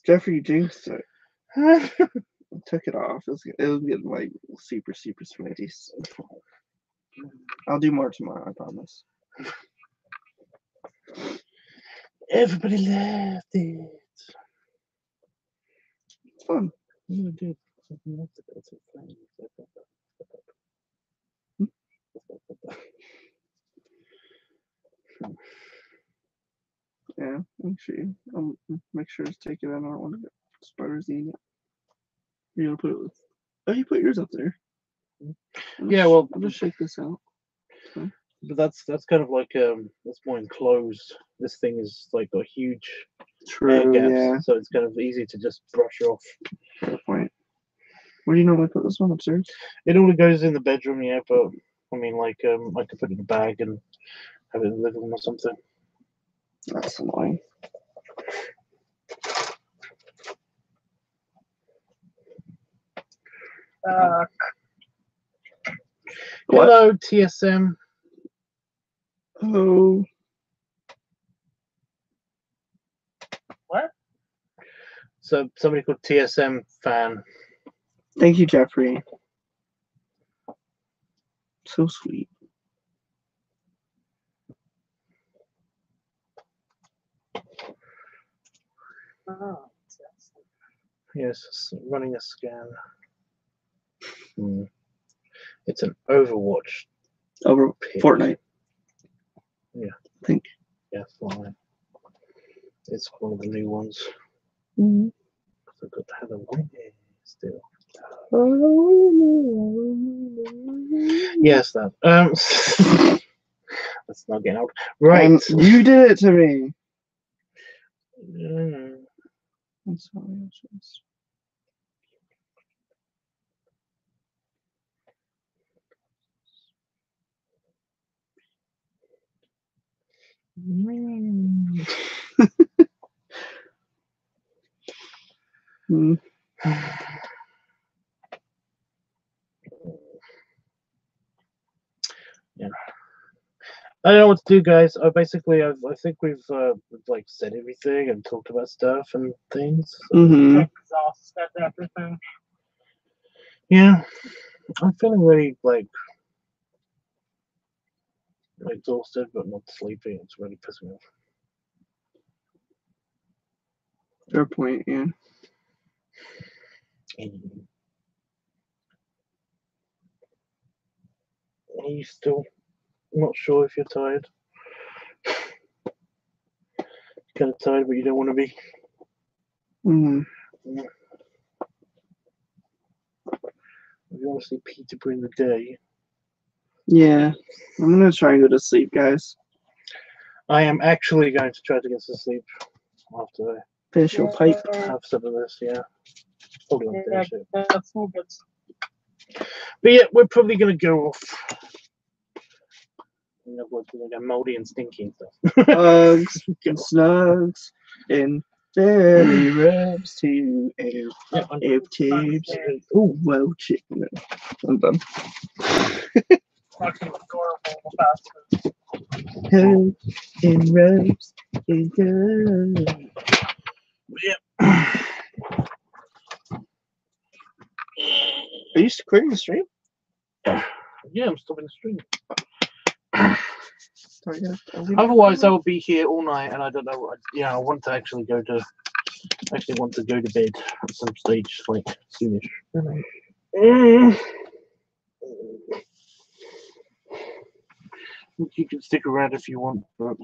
Jeffrey jinxed it. Took it off. It was getting like super sweaty. I'll do more tomorrow, I promise. Everybody left it. It's fun. I'm gonna do something else about it. Yeah, make sure to take it out. I don't want to get spiders eating it. You're gonna put it with. Oh, you put yours up there. Yeah, well, I'll just shake this out. but that's kind of like that's more enclosed. This thing is like got huge air True. gaps, Yeah. so it's kind of easy to just brush off. Fair point. Where do you normally put this one upstairs? It only goes in the bedroom, yeah, but I mean, like I could put it in a bag and have it in the living room or something. That's annoying. What? Hello, TSM. Hello. What? So somebody called TSM fan. Thank you, Jeffrey. So sweet. Oh, Yes, running a scan. It's an Overwatch. Over pick. Fortnite. Yeah. I think. Yeah, Fortnite. It's one of the new ones. Mm-hmm. I've got Halloween still. Yes, that. That's not getting out. Right. You did it to me. I'm sorry. Yeah. I don't know what to do, guys. I think we've like said everything and talked about stuff and things. Mm-hmm. Exhausted everything. Yeah, I'm feeling really like exhausted, but not sleepy. It's really pissing me off. Fair point, yeah. Are you still not sure if you're tired? Kind of tired, but you don't want to be. Mm-hmm. Yeah. If you want to see Peterborough in the day, Yeah. I'm gonna try and go to sleep, guys. I am actually going to try to get some sleep after I Finish your pipe. have some of this. Yeah, probably won't Yeah, finish it. that's all good. But yeah, we're probably gonna go off. In other words, we're gonna go moldy and stinky and stuff. Hugs and snugs and belly rubs to F tips. Oh, well, chicken. I'm done. Fucking adorable bastards. Hugs and rubs and good. Yeah. Are you quitting the stream? Yeah, I'm stopping the stream. Sorry, guys. Otherwise, I will be here all night, and I don't know. Yeah, I want to actually go to bed at some stage, like soonish. You can stick around if you want, but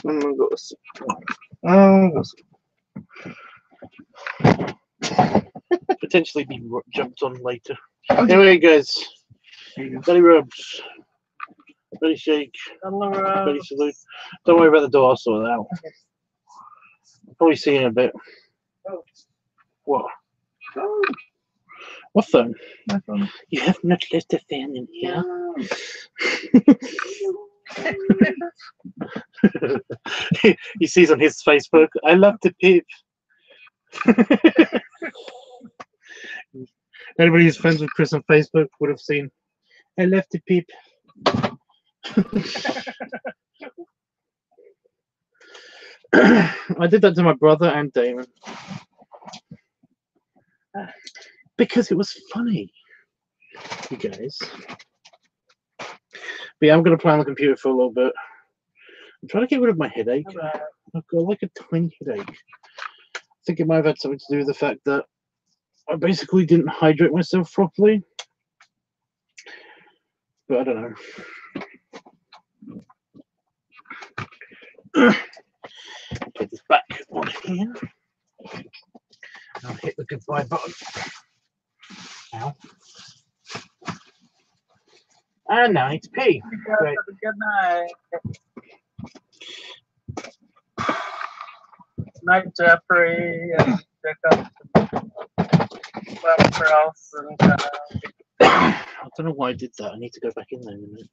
I'm gonna go to sleep. I'm gonna sleep. potentially be jumped on later. Anyway, guys, belly rubs, belly shake, belly salute. Don't worry about the door. I'll sort it out. I'll probably see you in a bit. What? What phone? My phone. You have not left a fan in here. He sees on his Facebook, I love the peep. Anybody who's friends with Chris on Facebook would have seen, I left the peep. I did that to my brother and Damon. Because it was funny, you guys. But yeah, I'm going to play on the computer for a little bit. I'm trying to get rid of my headache. I've got like a tiny headache. I think it might have had something to do with the fact that I basically didn't hydrate myself properly. But I don't know. Put this back on here. I'll hit the goodbye button. Now. And now I need to pee. Great. Have a good night. Night, Jeffrey, and Jacob, and whatever else. And, I don't know why I did that. I need to go back in there in a minute.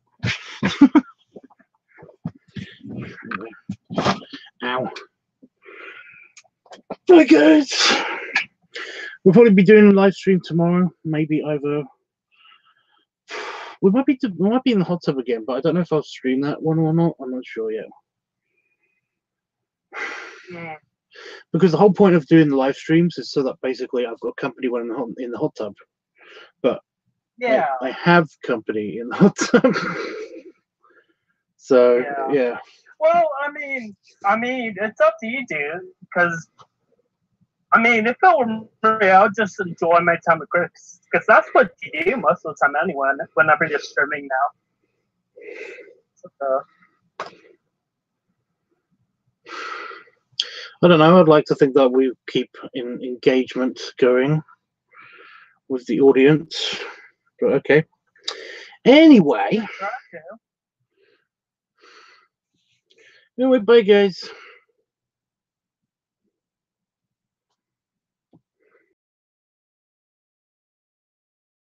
Ow. Right, guys. We'll probably be doing a live stream tomorrow. Maybe either. We might be in the hot tub again, but I don't know if I'll stream that one or not. I'm not sure yet. Because the whole point of doing the live streams is so that basically I've got company when I'm in the hot tub. But yeah, I have company in the hot tub. So yeah. Well, I mean, it's up to you, dude. Because I mean, if it were me, I would just enjoy my time with Chris. Because that's what you do most of the time anyway. Whenever you're streaming now. So, I don't know. I'd like to think that we keep engagement going with the audience. But okay. Anyway. Anyway, bye, guys.